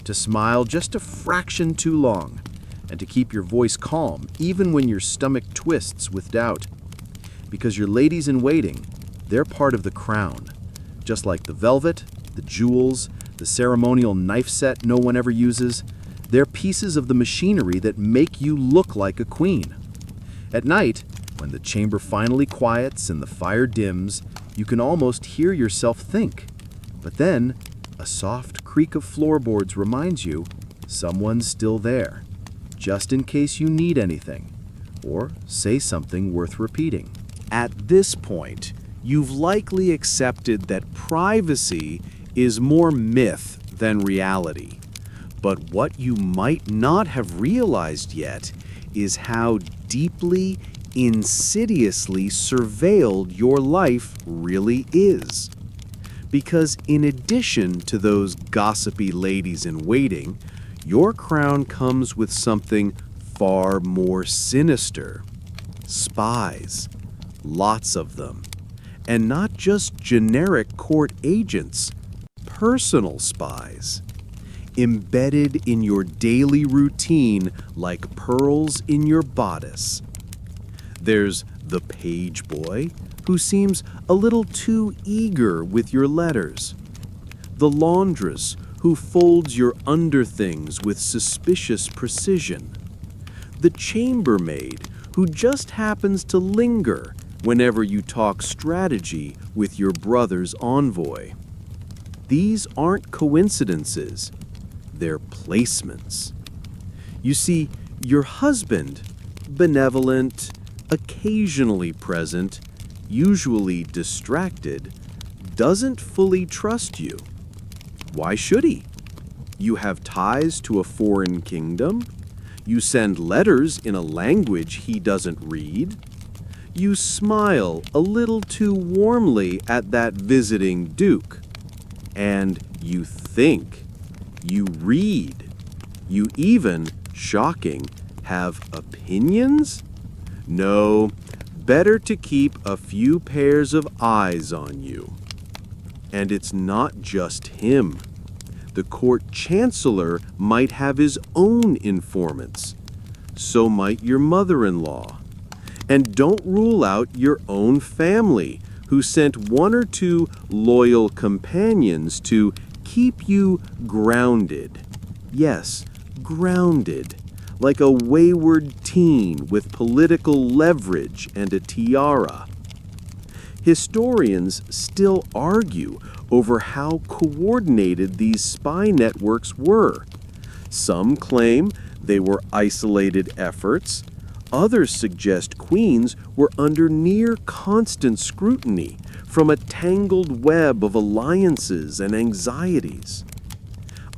to smile just a fraction too long, and to keep your voice calm even when your stomach twists with doubt. Because your ladies-in-waiting, they're part of the crown. Just like the velvet, the jewels, the ceremonial knife set no one ever uses, they're pieces of the machinery that make you look like a queen. At night, when the chamber finally quiets and the fire dims, you can almost hear yourself think. But then, a soft creak of floorboards reminds you someone's still there, just in case you need anything, or say something worth repeating. At this point, you've likely accepted that privacy is more myth than reality. But what you might not have realized yet is how deeply, insidiously surveilled your life really is. Because in addition to those gossipy ladies-in-waiting, your crown comes with something far more sinister. Spies. Lots of them. And not just generic court agents, personal spies. Embedded in your daily routine like pearls in your bodice. There's the page boy, who seems a little too eager with your letters. The laundress, who folds your underthings with suspicious precision. The chambermaid, who just happens to linger whenever you talk strategy with your brother's envoy. These aren't coincidences, they're placements. You see, your husband, benevolent, occasionally present, usually distracted, doesn't fully trust you. Why should he? You have ties to a foreign kingdom. You send letters in a language he doesn't read. You smile a little too warmly at that visiting duke. And you think. You read. You even, shocking, have opinions? No, better to keep a few pairs of eyes on you. And it's not just him. The court chancellor might have his own informants. So might your mother-in-law. And don't rule out your own family, who sent one or two loyal companions to keep you grounded. Yes, grounded, like a wayward teen with political leverage and a tiara. Historians still argue over how coordinated these spy networks were. Some claim they were isolated efforts. Others suggest queens were under near constant scrutiny from a tangled web of alliances and anxieties.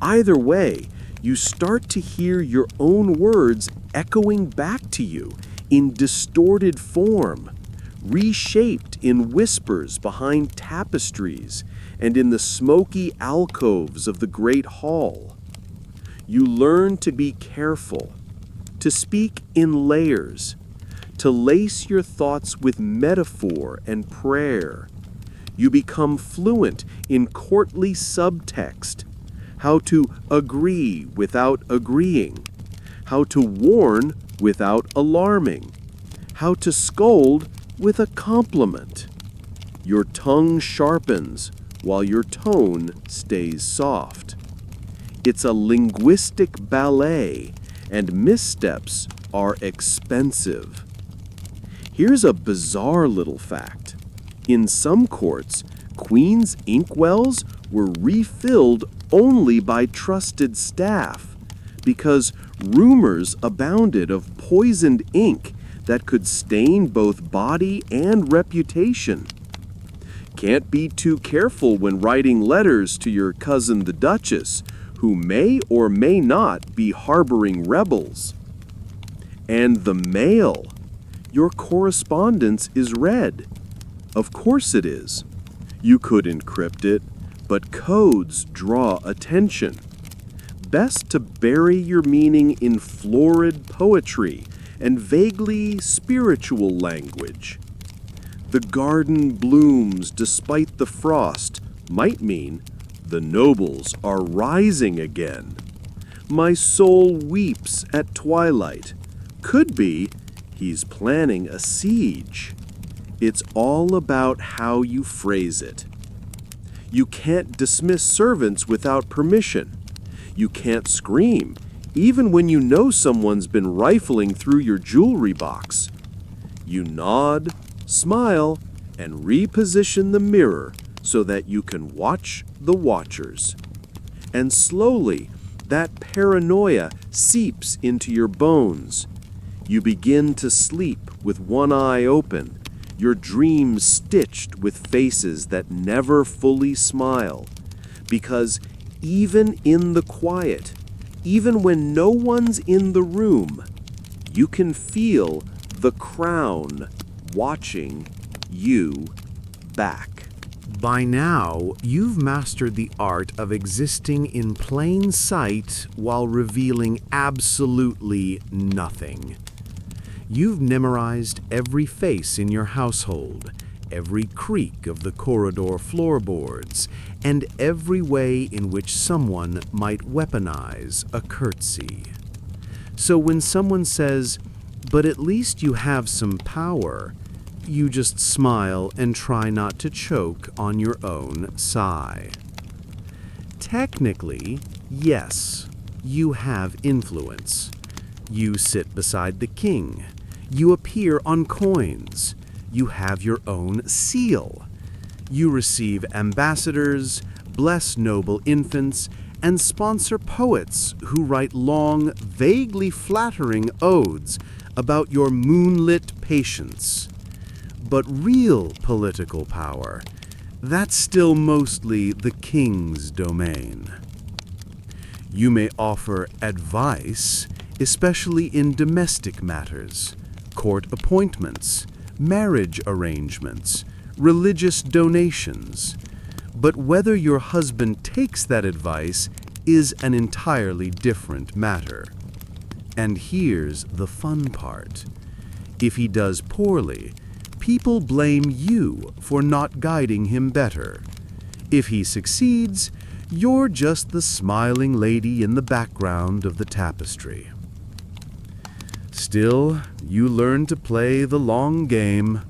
Either way, you start to hear your own words echoing back to you in distorted form, reshaped in whispers behind tapestries and in the smoky alcoves of the great hall. You learn to be careful, to speak in layers, to lace your thoughts with metaphor and prayer. You become fluent in courtly subtext, how to agree without agreeing, how to warn without alarming, how to scold with a compliment. Your tongue sharpens while your tone stays soft. It's a linguistic ballet, and missteps are expensive. Here's a bizarre little fact. In some courts, queens' inkwells were refilled only by trusted staff because rumors abounded of poisoned ink that could stain both body and reputation. Can't be too careful when writing letters to your cousin the Duchess, who may or may not be harboring rebels. And the mail. Your correspondence is read. Of course it is. You could encrypt it, but codes draw attention. Best to bury your meaning in florid poetry and vaguely spiritual language. The garden blooms despite the frost might mean the nobles are rising again. My soul weeps at twilight could be he's planning a siege. It's all about how you phrase it. You can't dismiss servants without permission. You can't scream, even when you know someone's been rifling through your jewelry box. You nod, smile, and reposition the mirror so that you can watch the watchers. And slowly, that paranoia seeps into your bones. You begin to sleep with one eye open, your dreams stitched with faces that never fully smile. Because even in the quiet, even when no one's in the room, you can feel the crown watching you back. By now, you've mastered the art of existing in plain sight while revealing absolutely nothing. You've memorized every face in your household, every creak of the corridor floorboards, and every way in which someone might weaponize a curtsy. So when someone says, But at least you have some power. You just smile and try not to choke on your own sigh. Technically, yes, you have influence. You sit beside the king. You appear on coins. You have your own seal. You receive ambassadors, bless noble infants, and sponsor poets who write long, vaguely flattering odes about your moonlit patience. But real political power, that's still mostly the king's domain. You may offer advice, especially in domestic matters, court appointments, marriage arrangements, religious donations. But whether your husband takes that advice is an entirely different matter. And here's the fun part. If he does poorly, people blame you for not guiding him better. If he succeeds, you're just the smiling lady in the background of the tapestry. Still, you learn to play the long game.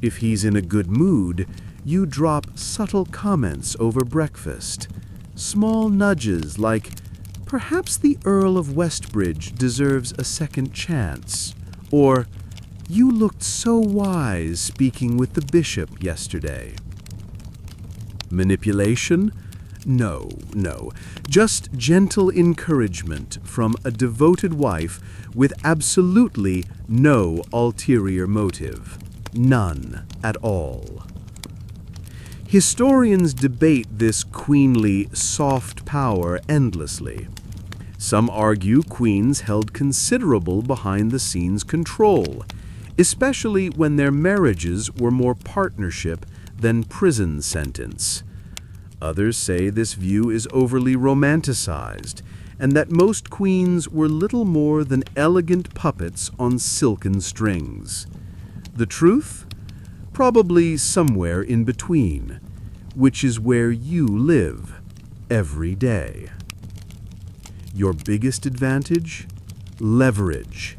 If he's in a good mood, you drop subtle comments over breakfast, small nudges like, perhaps the Earl of Westbridge deserves a second chance, or you looked so wise speaking with the bishop yesterday. Manipulation? No, just gentle encouragement from a devoted wife with absolutely no ulterior motive. None at all. Historians debate this queenly, soft power endlessly. Some argue queens held considerable behind-the-scenes control, especially when their marriages were more partnership than prison sentence. Others say this view is overly romanticized, and that most queens were little more than elegant puppets on silken strings. The truth? Probably somewhere in between, which is where you live every day. Your biggest advantage? Leverage.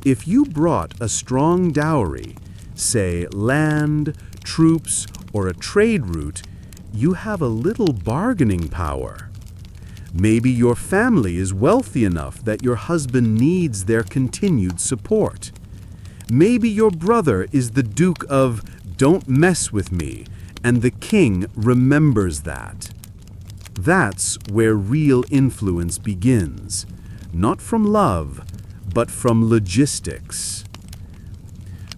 If you brought a strong dowry, say land, troops, or a trade route, you have a little bargaining power. Maybe your family is wealthy enough that your husband needs their continued support. Maybe your brother is the Duke of "Don't mess with me," and the king remembers that. That's where real influence begins, not from love, but from logistics.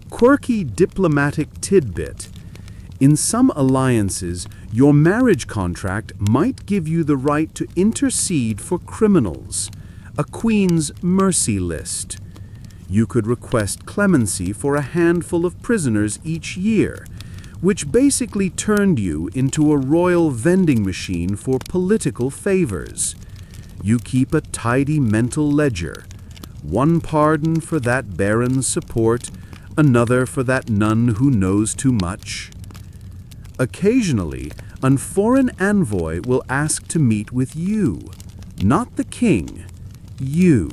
Quirky diplomatic tidbit. In some alliances, your marriage contract might give you the right to intercede for criminals, a queen's mercy list. You could request clemency for a handful of prisoners each year, which basically turned you into a royal vending machine for political favors. You keep a tidy mental ledger. One pardon for that baron's support, another for that nun who knows too much. Occasionally, a foreign envoy will ask to meet with you, not the king, you,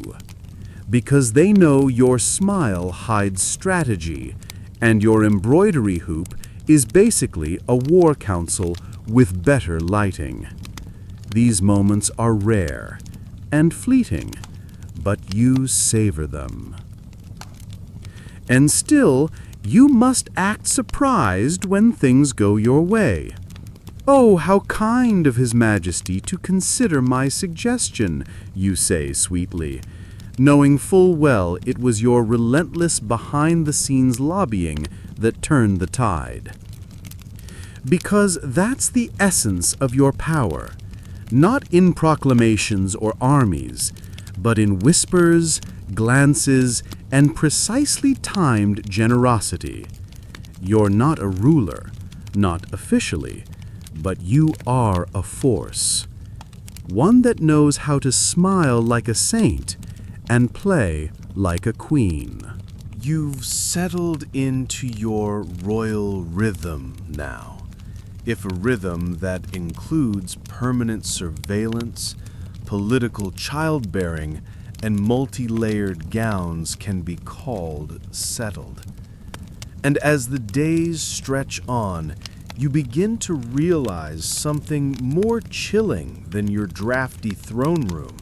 because they know your smile hides strategy, and your embroidery hoop is basically a war council with better lighting. These moments are rare and fleeting, but you savor them. And still, you must act surprised when things go your way. "Oh, how kind of His Majesty to consider my suggestion," you say sweetly, knowing full well it was your relentless behind-the-scenes lobbying that turned the tide. Because that's the essence of your power, not in proclamations or armies, but in whispers, glances, and precisely timed generosity. You're not a ruler, not officially, but you are a force. One that knows how to smile like a saint and play like a queen. You've settled into your royal rhythm now. If a rhythm that includes permanent surveillance, political childbearing, and multi-layered gowns can be called settled. And as the days stretch on, you begin to realize something more chilling than your drafty throne room.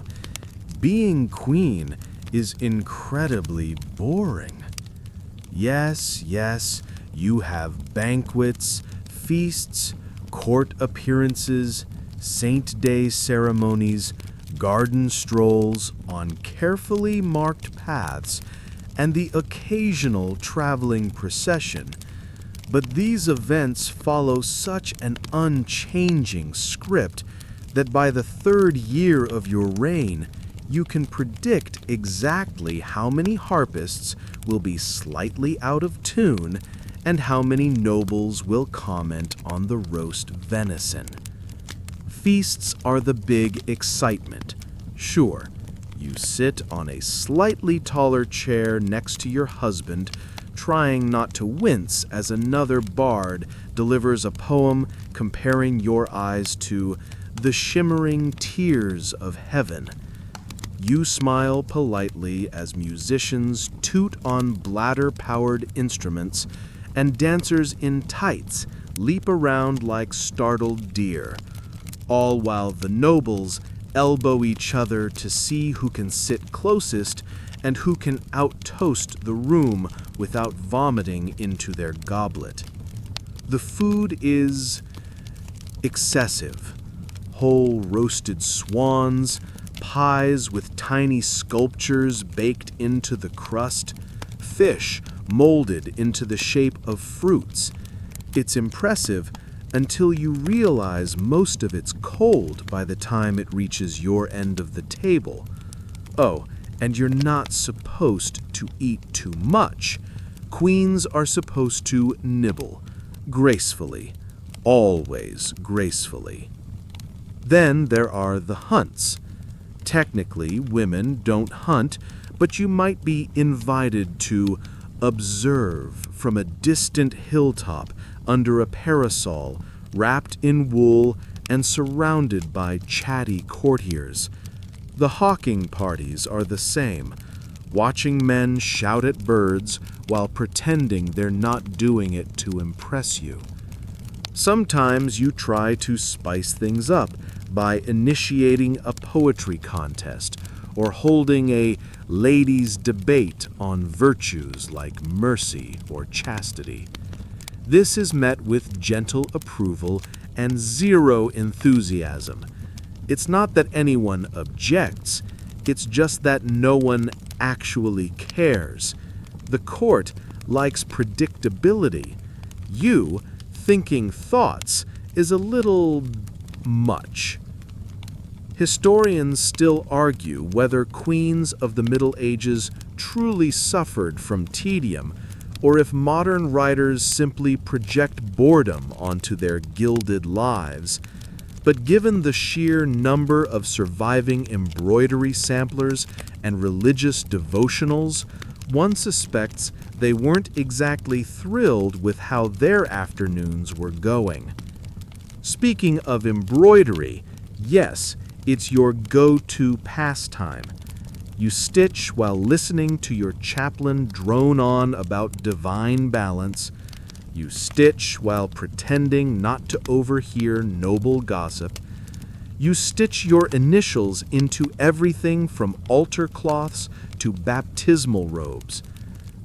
Being queen is incredibly boring. Yes, you have banquets, feasts, court appearances, saint day ceremonies, garden strolls on carefully marked paths, and the occasional traveling procession. But these events follow such an unchanging script that by the 3rd year of your reign, you can predict exactly how many harpists will be slightly out of tune and how many nobles will comment on the roast venison. Feasts are the big excitement. Sure, you sit on a slightly taller chair next to your husband, trying not to wince as another bard delivers a poem comparing your eyes to the shimmering tears of heaven. You smile politely as musicians toot on bladder-powered instruments and dancers in tights leap around like startled deer, all while the nobles elbow each other to see who can sit closest and who can out-toast the room without vomiting into their goblet. The food is excessive. Whole roasted swans, pies with tiny sculptures baked into the crust, fish molded into the shape of fruits. It's impressive until you realize most of it's cold by the time it reaches your end of the table. Oh, and you're not supposed to eat too much. Queens are supposed to nibble, gracefully, always gracefully. Then there are the hunts. Technically, women don't hunt, but you might be invited to observe from a distant hilltop under a parasol, wrapped in wool and surrounded by chatty courtiers. The hawking parties are the same, watching men shout at birds while pretending they're not doing it to impress you. Sometimes you try to spice things up by initiating a poetry contest or holding a ladies' debate on virtues like mercy or chastity. This is met with gentle approval and zero enthusiasm. It's not that anyone objects, it's just that no one actually cares. The court likes predictability. You, thinking thoughts, is a little much. Historians still argue whether queens of the Middle Ages truly suffered from tedium, or if modern writers simply project boredom onto their gilded lives. But given the sheer number of surviving embroidery samplers and religious devotionals, one suspects they weren't exactly thrilled with how their afternoons were going. Speaking of embroidery, yes, it's your go-to pastime. You stitch while listening to your chaplain drone on about divine balance. You stitch while pretending not to overhear noble gossip. You stitch your initials into everything from altar cloths to baptismal robes.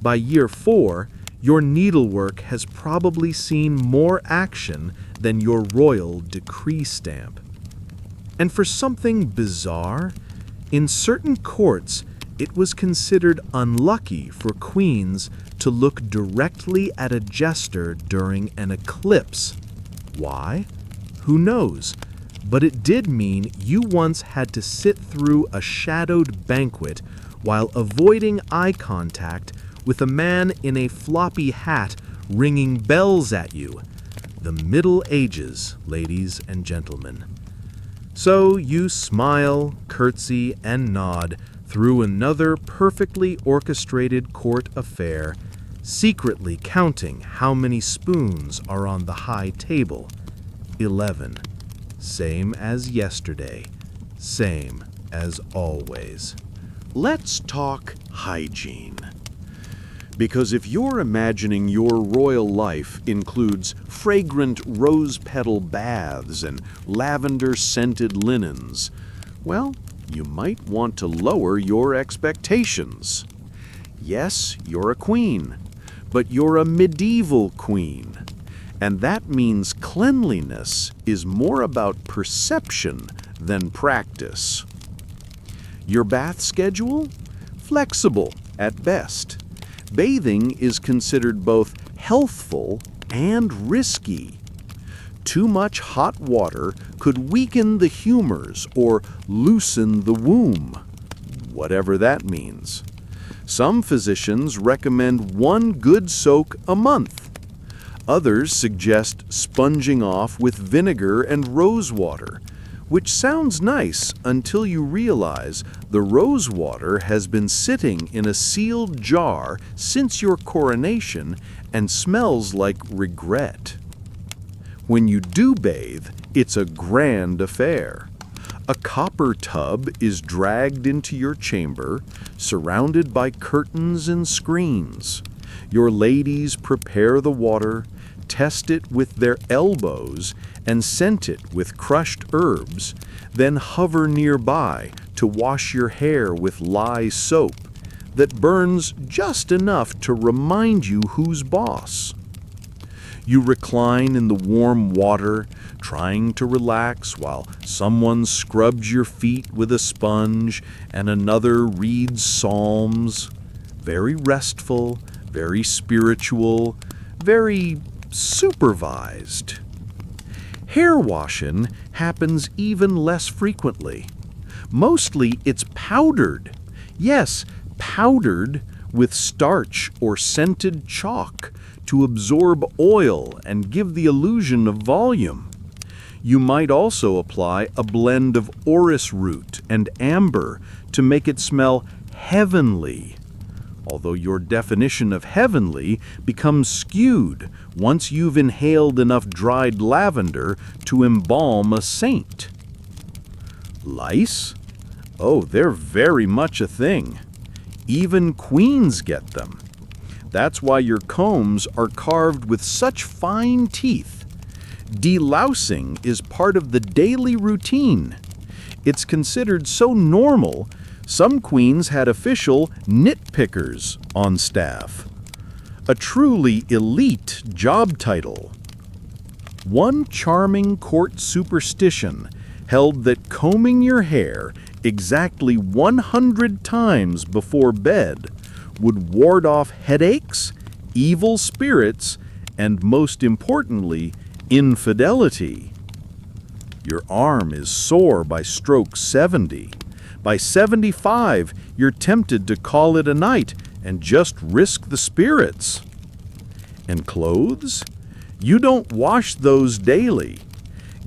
By year 4, your needlework has probably seen more action than your royal decree stamp. And for something bizarre, in certain courts, it was considered unlucky for queens to look directly at a jester during an eclipse. Why? Who knows? But it did mean you once had to sit through a shadowed banquet while avoiding eye contact with a man in a floppy hat ringing bells at you. The Middle Ages, ladies and gentlemen. So you smile, curtsy, and nod through another perfectly orchestrated court affair, secretly counting how many spoons are on the high table. 11. Same as yesterday. Same as always. let's talk hygiene. Because if you're imagining your royal life includes fragrant rose petal baths and lavender-scented linens, well, you might want to lower your expectations. Yes, you're a queen, but you're a medieval queen. And that means cleanliness is more about perception than practice. Your bath schedule? Flexible at best. Bathing is considered both healthful and risky. Too much hot water could weaken the humors or loosen the womb, whatever that means. Some physicians recommend one good soak a month. Others suggest sponging off with vinegar and rose water, which sounds nice until you realize the rose water has been sitting in a sealed jar since your coronation and smells like regret. When you do bathe, it's a grand affair. A copper tub is dragged into your chamber, surrounded by curtains and screens. Your ladies prepare the water, test it with their elbows, and scent it with crushed herbs, then hover nearby to wash your hair with lye soap that burns just enough to remind you who's boss. You recline in the warm water, trying to relax while someone scrubs your feet with a sponge and another reads psalms. Very restful, very spiritual, very supervised. Hair washing happens even less frequently. Mostly it's powdered. Yes, powdered with starch or scented chalk to absorb oil and give the illusion of volume. You might also apply a blend of orris root and amber to make it smell heavenly, although your definition of heavenly becomes skewed once you've inhaled enough dried lavender to embalm a saint. Lice? Oh, they're very much a thing. Even queens get them. That's why your combs are carved with such fine teeth. Delousing is part of the daily routine. It's considered so normal, some queens had official nitpickers on staff. A truly elite job title. One charming court superstition held that combing your hair exactly 100 times before bed would ward off headaches, evil spirits, and most importantly, infidelity. Your arm is sore by stroke 70. By 75, you're tempted to call it a night and just risk the spirits. And clothes? You don't wash those daily.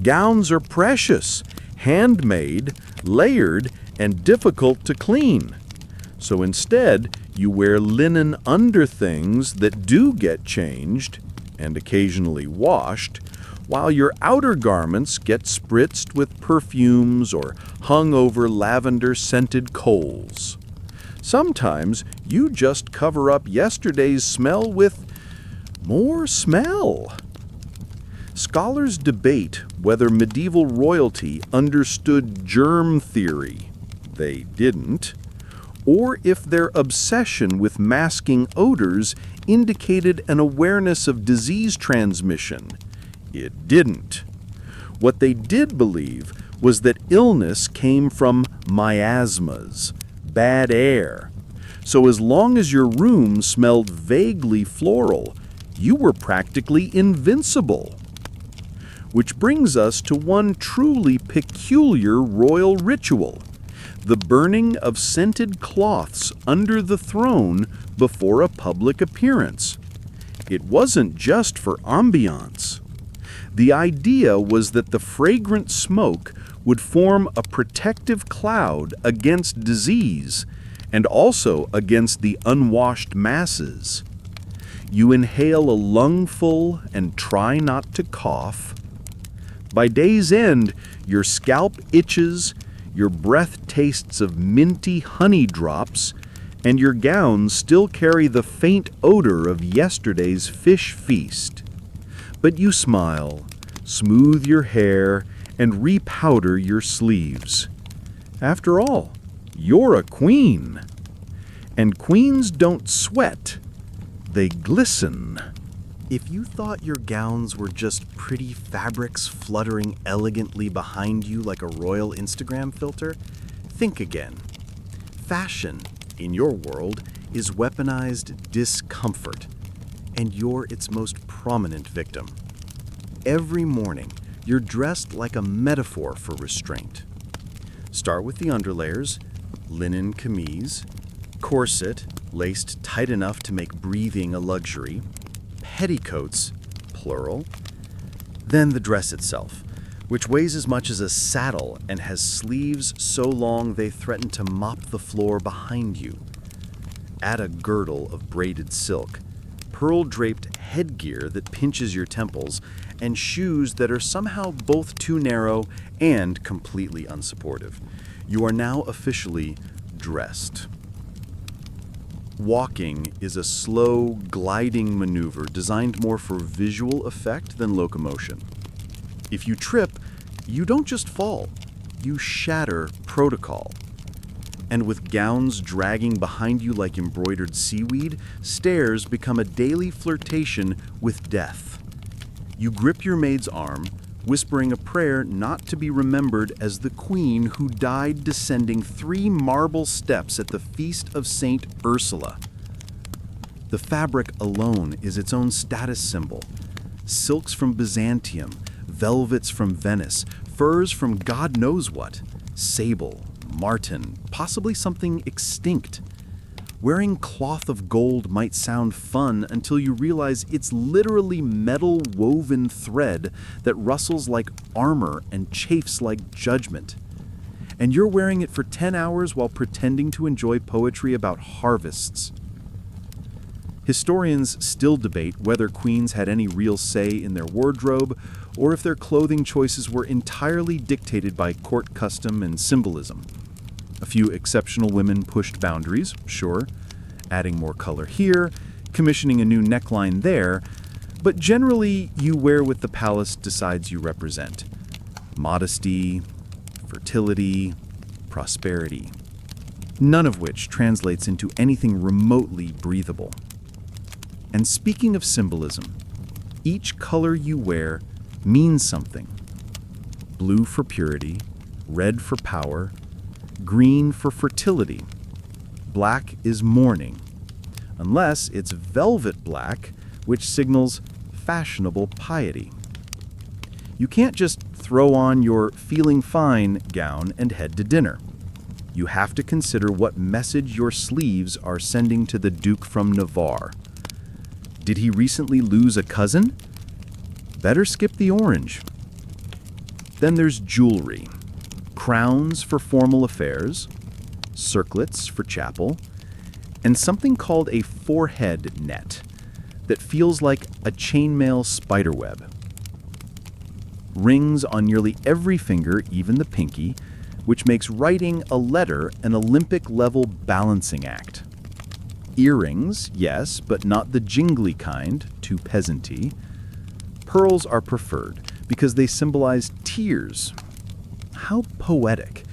Gowns are precious, handmade, layered, and difficult to clean. So instead, you wear linen underthings that do get changed and occasionally washed, while your outer garments get spritzed with perfumes or hung over lavender-scented coals. Sometimes you just cover up yesterday's smell with more smell. Scholars debate whether medieval royalty understood germ theory. They didn't. Or if their obsession with masking odors indicated an awareness of disease transmission. It didn't. What they did believe was that illness came from miasmas, bad air. So as long as your room smelled vaguely floral, you were practically invincible. Which brings us to one truly peculiar royal ritual: the burning of scented cloths under the throne before a public appearance. It wasn't just for ambiance. The idea was that the fragrant smoke would form a protective cloud against disease and also against the unwashed masses. You inhale a lungful and try not to cough. By day's end, your scalp itches, your breath tastes of minty honey drops, and your gowns still carry the faint odor of yesterday's fish feast. But you smile, smooth your hair, and repowder your sleeves. After all, you're a queen. And queens don't sweat, they glisten. If you thought your gowns were just pretty fabrics fluttering elegantly behind you like a royal Instagram filter, think again. Fashion, in your world, is weaponized discomfort, and you're its most prominent victim. Every morning, you're dressed like a metaphor for restraint. Start with the underlayers, linen camise, corset, laced tight enough to make breathing a luxury, petticoats, plural, then the dress itself, which weighs as much as a saddle and has sleeves so long they threaten to mop the floor behind you. Add a girdle of braided silk, pearl-draped headgear that pinches your temples, and shoes that are somehow both too narrow and completely unsupportive. You are now officially dressed. Walking is a slow, gliding maneuver designed more for visual effect than locomotion. If you trip, you don't just fall, you shatter protocol. And with gowns dragging behind you like embroidered seaweed, stairs become a daily flirtation with death. You grip your maid's arm, whispering a prayer not to be remembered as the queen who died descending 3 marble steps at the feast of Saint Ursula. The fabric alone is its own status symbol. Silks from Byzantium, velvets from Venice, furs from God knows what, sable, marten, possibly something extinct. Wearing cloth of gold might sound fun until you realize it's literally metal woven thread that rustles like armor and chafes like judgment. And you're wearing it for 10 hours while pretending to enjoy poetry about harvests. Historians still debate whether queens had any real say in their wardrobe or if their clothing choices were entirely dictated by court custom and symbolism. A few exceptional women pushed boundaries, sure, adding more color here, commissioning a new neckline there, but generally you wear what the palace decides you represent. Modesty, fertility, prosperity. None of which translates into anything remotely breathable. And speaking of symbolism, each color you wear means something. Blue for purity, red for power, green for fertility. Black is mourning, unless it's velvet black, which signals fashionable piety. You can't just throw on your feeling fine gown and head to dinner. You have to consider what message your sleeves are sending to the Duke from Navarre. Did he recently lose a cousin? Better skip the orange. Then there's jewelry. Crowns for formal affairs, circlets for chapel, and something called a forehead net that feels like a chainmail spiderweb. Rings on nearly every finger, even the pinky, which makes writing a letter an Olympic-level balancing act. Earrings, yes, but not the jingly kind, too peasanty. Pearls are preferred because they symbolize tears. How poetic,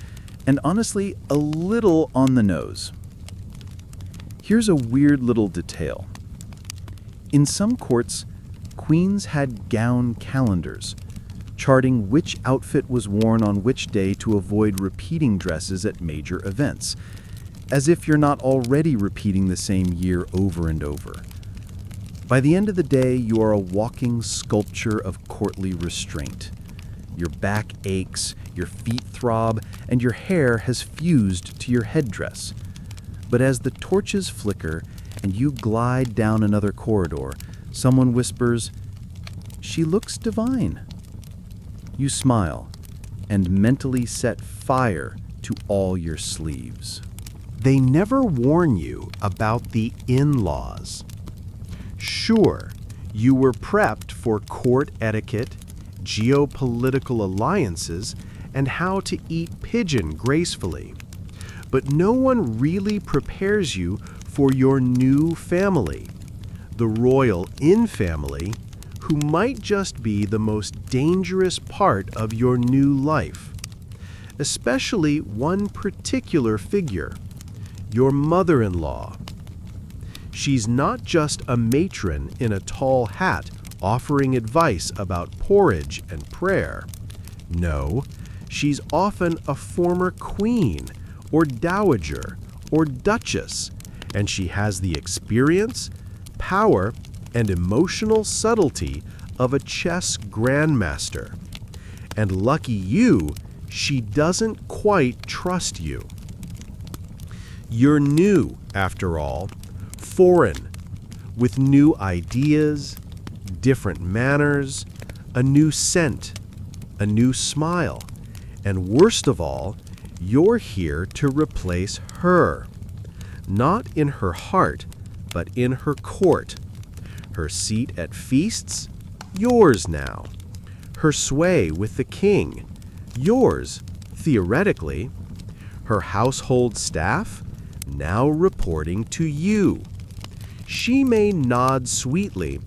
and honestly, a little on the nose. Here's a weird little detail. In some courts, queens had gown calendars, charting which outfit was worn on which day to avoid repeating dresses at major events, as if you're not already repeating the same year over and over. By the end of the day, you are a walking sculpture of courtly restraint. Your back aches, your feet throb, and your hair has fused to your headdress. But as the torches flicker and you glide down another corridor, someone whispers, "She looks divine." You smile and mentally set fire to all your sleeves. They never warn you about the in-laws. Sure, you were prepped for court etiquette, geopolitical alliances, and how to eat pigeon gracefully. But no one really prepares you for your new family, the royal in-family, who might just be the most dangerous part of your new life. Especially one particular figure, your mother-in-law. She's not just a matron in a tall hat offering advice about porridge and prayer. No, she's often a former queen or dowager or duchess, and she has the experience, power, and emotional subtlety of a chess grandmaster. And lucky you, she doesn't quite trust you. You're new, after all, foreign, with new ideas, different manners, a new scent, a new smile, and worst of all, you're here to replace her. Not in her heart, but in her court. Her seat at feasts, yours now. Her sway with the king, yours, theoretically. Her household staff, now reporting to you. She may nod sweetly,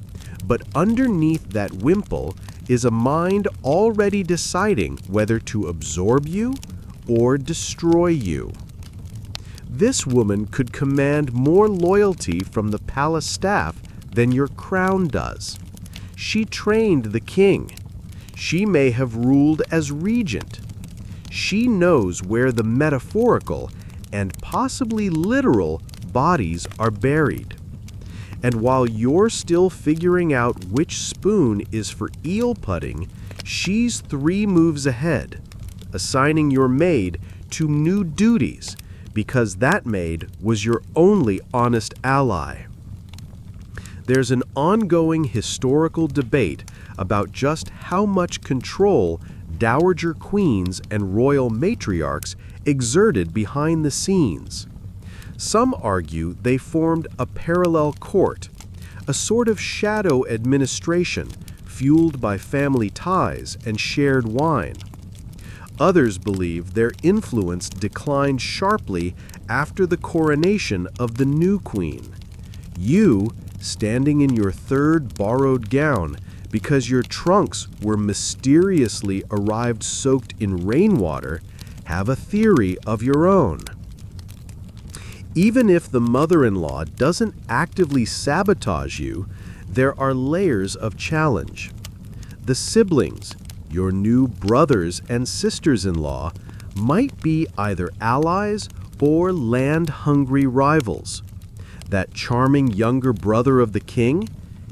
but underneath that wimple is a mind already deciding whether to absorb you or destroy you. This woman could command more loyalty from the palace staff than your crown does. She trained the king. She may have ruled as regent. She knows where the metaphorical and possibly literal bodies are buried. And while you're still figuring out which spoon is for eel putting, she's 3 moves ahead, assigning your maid to new duties because that maid was your only honest ally. There's an ongoing historical debate about just how much control dowager queens and royal matriarchs exerted behind the scenes. Some argue they formed a parallel court, a sort of shadow administration fueled by family ties and shared wine. Others believe their influence declined sharply after the coronation of the new queen. You, standing in your 3rd borrowed gown because your trunks were mysteriously arrived soaked in rainwater, have a theory of your own. Even if the mother-in-law doesn't actively sabotage you, there are layers of challenge. The siblings, your new brothers and sisters-in-law, might be either allies or land-hungry rivals. That charming younger brother of the king,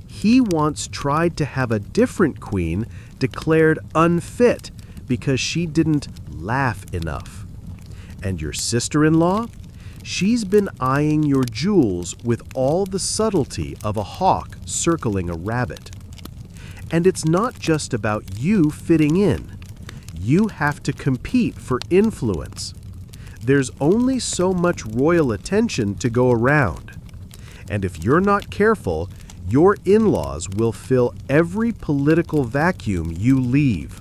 he once tried to have a different queen declared unfit because she didn't laugh enough. And your sister-in-law? She's been eyeing your jewels with all the subtlety of a hawk circling a rabbit. And it's not just about you fitting in. You have to compete for influence. There's only so much royal attention to go around. And if you're not careful, your in-laws will fill every political vacuum you leave.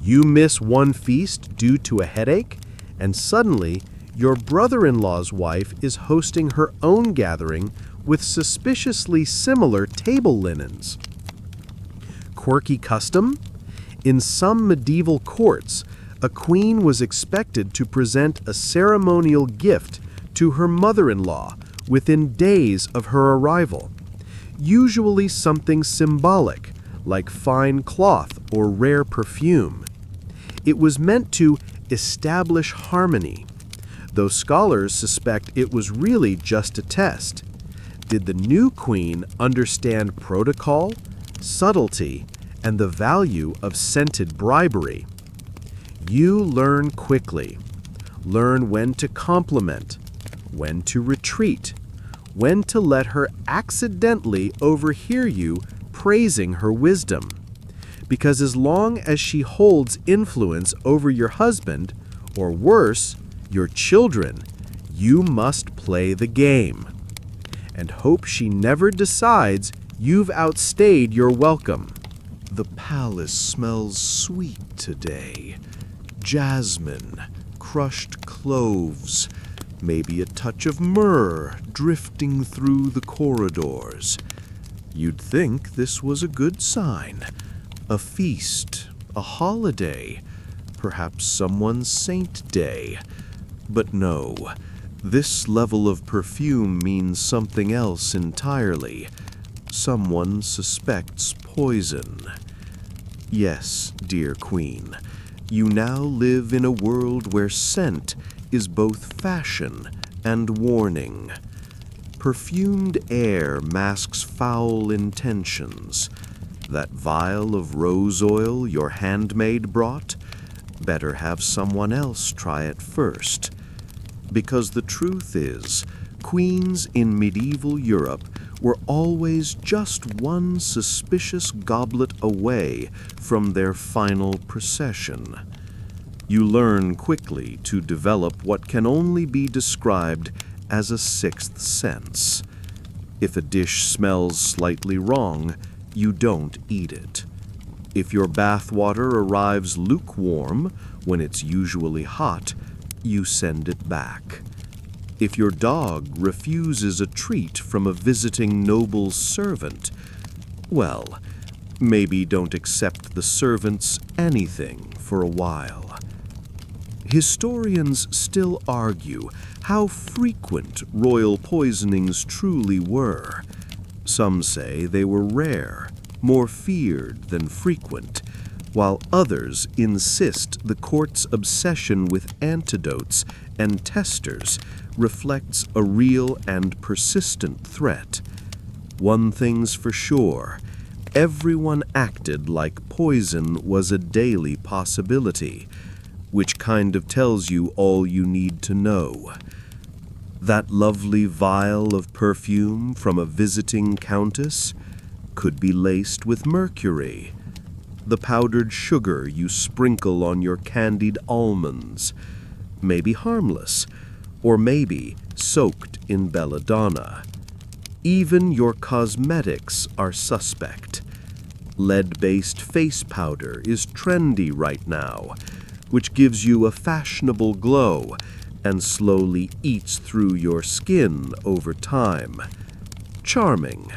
You miss one feast due to a headache, and suddenly your brother-in-law's wife is hosting her own gathering with suspiciously similar table linens. Quirky custom? In some medieval courts, a queen was expected to present a ceremonial gift to her mother-in-law within days of her arrival, usually something symbolic, like fine cloth or rare perfume. It was meant to establish harmony, though scholars suspect it was really just a test. Did the new queen understand protocol, subtlety, and the value of scented bribery? You learn quickly. Learn when to compliment, when to retreat, when to let her accidentally overhear you praising her wisdom. Because as long as she holds influence over your husband, or worse, your children, you must play the game. And hope she never decides you've outstayed your welcome. The palace smells sweet today. jasmine, crushed cloves, maybe a touch of myrrh drifting through the corridors. You'd think this was a good sign. A feast, a holiday, perhaps someone's saint day. But no, this level of perfume means something else entirely. Someone suspects poison. Yes, dear Queen, you now live in a world where scent is both fashion and warning. Perfumed air masks foul intentions. That vial of rose oil your handmaid brought? Better have someone else try it first. Because the truth is, queens in medieval Europe were always just one suspicious goblet away from their final procession. You learn quickly to develop what can only be described as a sixth sense. If a dish smells slightly wrong, you don't eat it. If your bath water arrives lukewarm when it's usually hot, you send it back. If your dog refuses a treat from a visiting noble's servant, well, maybe don't accept the servant's anything for a while. Historians still argue how frequent royal poisonings truly were. Some say they were rare, more feared than frequent, while others insist the court's obsession with antidotes and testers reflects a real and persistent threat. One thing's for sure, everyone acted like poison was a daily possibility, which kind of tells you all you need to know. That lovely vial of perfume from a visiting countess could be laced with mercury. The powdered sugar you sprinkle on your candied almonds may be harmless, or maybe soaked in belladonna. Even your cosmetics are suspect. Lead-based face powder is trendy right now, which gives you a fashionable glow and slowly eats through your skin over time. Charming.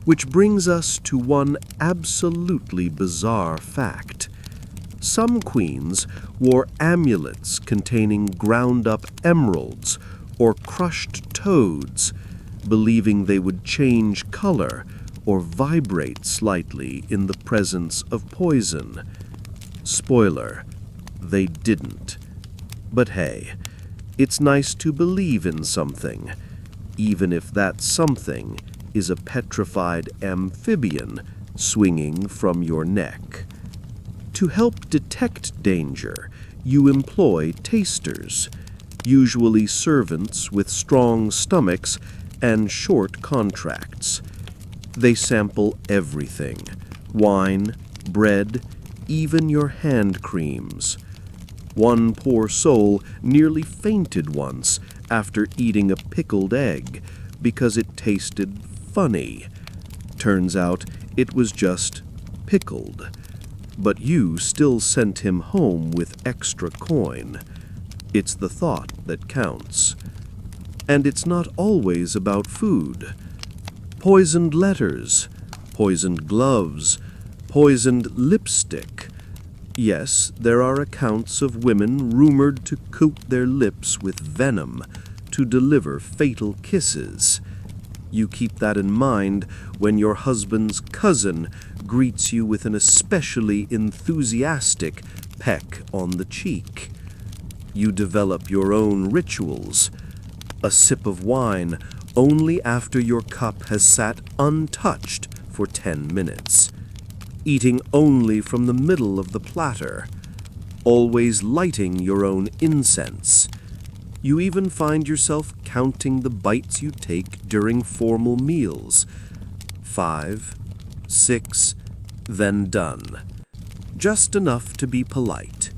Which brings us to one absolutely bizarre fact. Some queens wore amulets containing ground-up emeralds or crushed toads, believing they would change color or vibrate slightly in the presence of poison. Spoiler, they didn't. But hey, it's nice to believe in something, even if that something is a petrified amphibian swinging from your neck. To help detect danger, you employ tasters, usually servants with strong stomachs and short contracts. They sample everything: wine, bread, even your hand creams. One poor soul nearly fainted once after eating a pickled egg because it tasted funny. Turns out it was just pickled. But you still sent him home with extra coin. It's the thought that counts. And it's not always about food. Poisoned letters, poisoned gloves, poisoned lipstick. Yes, there are accounts of women rumored to coat their lips with venom to deliver fatal kisses. You keep that in mind when your husband's cousin greets you with an especially enthusiastic peck on the cheek. You develop your own rituals. A sip of wine only after your cup has sat untouched for 10 minutes. Eating only from the middle of the platter. Always lighting your own incense. You even find yourself counting the bites you take during formal meals. 5, 6, then done. Just enough to be polite,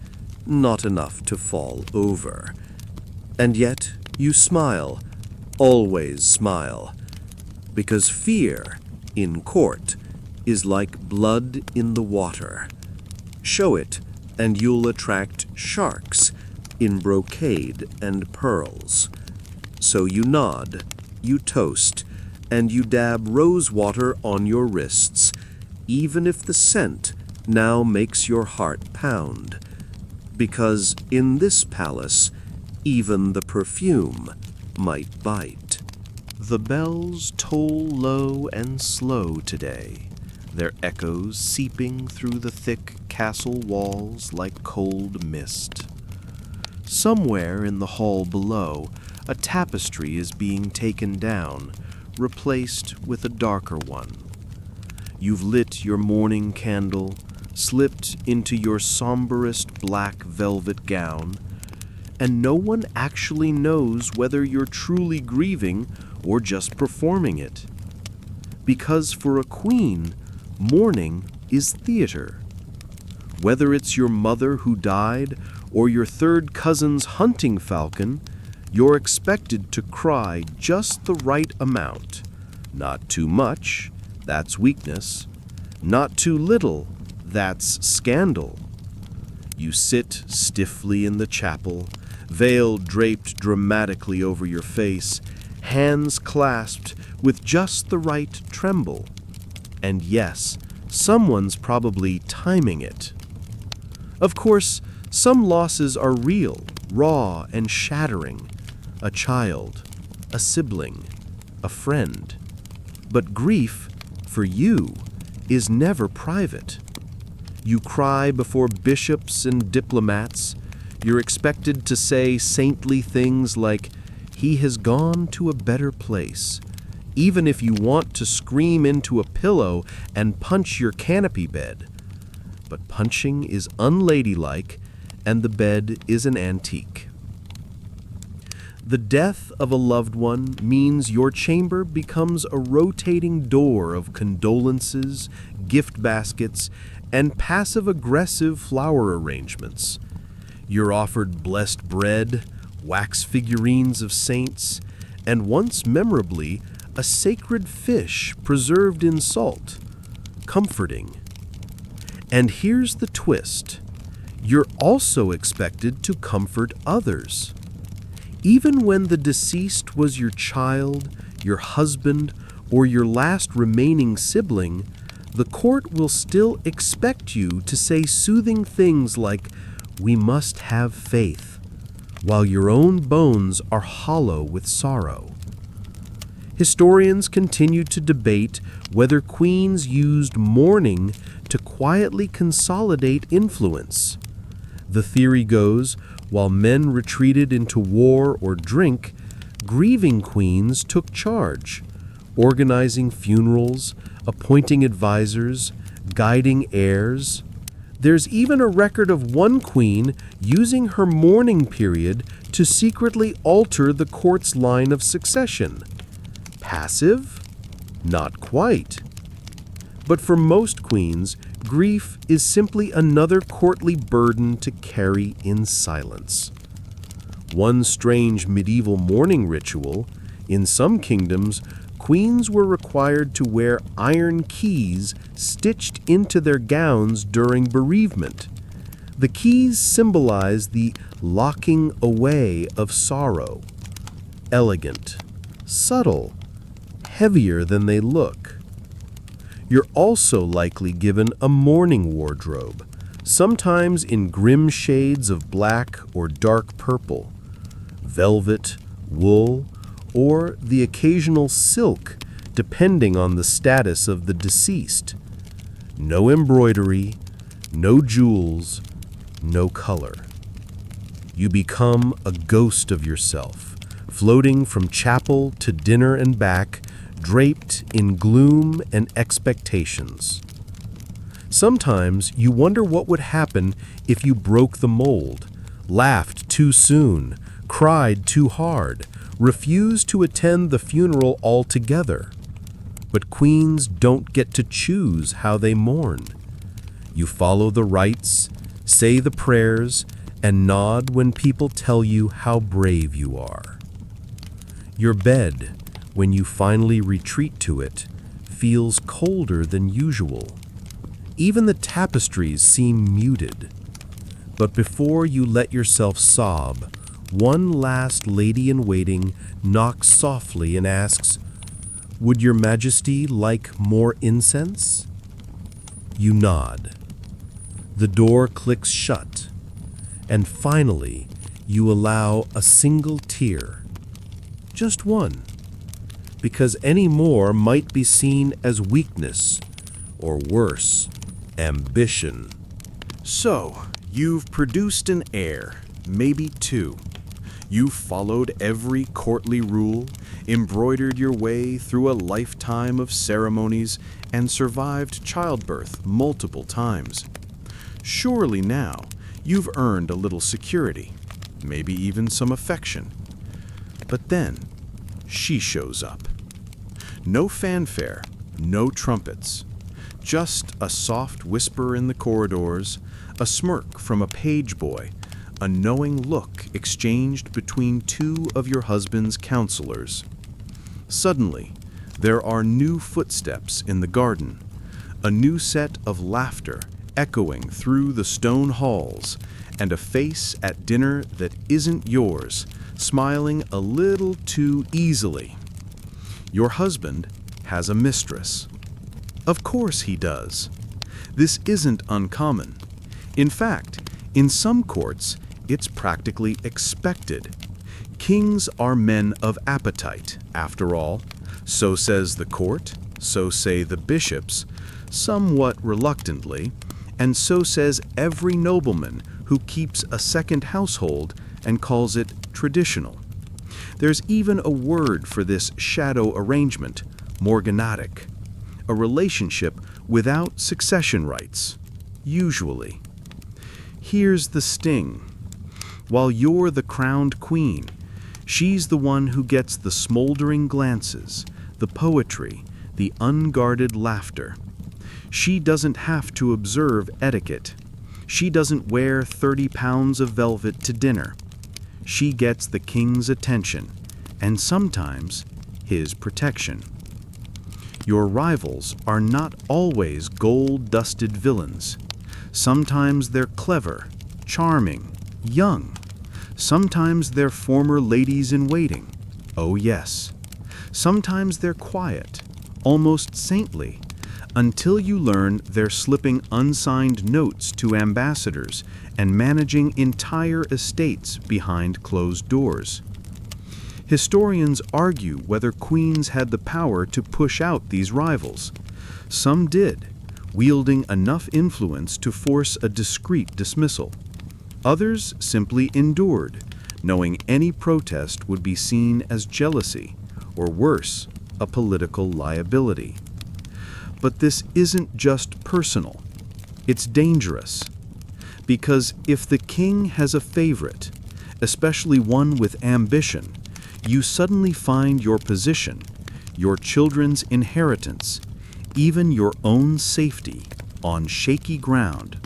not enough to fall over. And yet you smile, always smile, because fear in court is like blood in the water. Show it, and you'll attract sharks in brocade and pearls. So you nod, you toast, and you dab rose water on your wrists, even if the scent now makes your heart pound. Because in this palace, even the perfume might bite. The bells toll low and slow today, their echoes seeping through the thick castle walls like cold mist. Somewhere in the hall below, a tapestry is being taken down, replaced with a darker one. You've lit your morning candle, slipped into your somberest black velvet gown, and no one actually knows whether you're truly grieving or just performing it. Because for a queen, mourning is theater. Whether it's your mother who died or your third cousin's hunting falcon, you're expected to cry just the right amount. Not too much, that's weakness. Not too little, that's scandal. You sit stiffly in the chapel, veil draped dramatically over your face, hands clasped with just the right tremble. And yes, someone's probably timing it. Of course, some losses are real, raw, and shattering. A child, a sibling, a friend. But grief, for you, is never private. You cry before bishops and diplomats. You're expected to say saintly things like, "He has gone to a better place," even if you want to scream into a pillow and punch your canopy bed. But punching is unladylike, and the bed is an antique. The death of a loved one means your chamber becomes a rotating door of condolences, gift baskets, and passive-aggressive flower arrangements. You're offered blessed bread, wax figurines of saints, and once memorably, a sacred fish preserved in salt. Comforting. And here's the twist. You're also expected to comfort others. Even when the deceased was your child, your husband, or your last remaining sibling, the court will still expect you to say soothing things like, "We must have faith," while your own bones are hollow with sorrow. Historians continue to debate whether queens used mourning to quietly consolidate influence. The theory goes, while men retreated into war or drink, grieving queens took charge, organizing funerals, appointing advisors, guiding heirs. There's even a record of one queen using her mourning period to secretly alter the court's line of succession. Passive? Not quite. But for most queens, grief is simply another courtly burden to carry in silence. One strange medieval mourning ritual, in some kingdoms, queens were required to wear iron keys stitched into their gowns during bereavement. The keys symbolize the locking away of sorrow. Elegant, subtle, heavier than they look. You're also likely given a mourning wardrobe, sometimes in grim shades of black or dark purple, velvet, wool, or the occasional silk, depending on the status of the deceased. No embroidery, no jewels, no color. You become a ghost of yourself, floating from chapel to dinner and back, draped in gloom and expectations. Sometimes you wonder what would happen if you broke the mold, laughed too soon, cried too hard, refused to attend the funeral altogether. But queens don't get to choose how they mourn. You follow the rites, say the prayers, and nod when people tell you how brave you are. Your bed, when you finally retreat to it, feels colder than usual. Even the tapestries seem muted. But before you let yourself sob, one last lady-in-waiting knocks softly and asks, "Would your majesty like more incense?" You nod. The door clicks shut, and finally you allow a single tear. Just one, because any more might be seen as weakness, or worse, ambition. So, you've produced an heir, maybe two. You've followed every courtly rule, embroidered your way through a lifetime of ceremonies, and survived childbirth multiple times. Surely now, you've earned a little security, maybe even some affection. But then, she shows up. No fanfare, no trumpets. Just a soft whisper in the corridors, a smirk from a page boy, a knowing look exchanged between two of your husband's counselors. Suddenly, there are new footsteps in the garden, a new set of laughter echoing through the stone halls, and a face at dinner that isn't yours, smiling a little too easily. Your husband has a mistress. Of course he does. This isn't uncommon. In fact, in some courts, it's practically expected. Kings are men of appetite, after all. So says the court, so say the bishops, somewhat reluctantly, and so says every nobleman who keeps a second household and calls it traditional. There's even a word for this shadow arrangement, morganatic, a relationship without succession rights, usually. Here's the sting. While you're the crowned queen, she's the one who gets the smoldering glances, the poetry, the unguarded laughter. She doesn't have to observe etiquette. She doesn't wear 30 pounds of velvet to dinner. She gets the king's attention, and sometimes his protection. Your rivals are not always gold-dusted villains. Sometimes they're clever, charming, young. Sometimes they're former ladies-in-waiting. Oh yes. Sometimes they're quiet, almost saintly, until you learn they're slipping unsigned notes to ambassadors and managing entire estates behind closed doors. Historians argue whether queens had the power to push out these rivals. Some did, wielding enough influence to force a discreet dismissal. Others simply endured, knowing any protest would be seen as jealousy, or worse, a political liability. But this isn't just personal. It's dangerous. Because if the king has a favorite, especially one with ambition, you suddenly find your position, your children's inheritance, even your own safety, on shaky ground.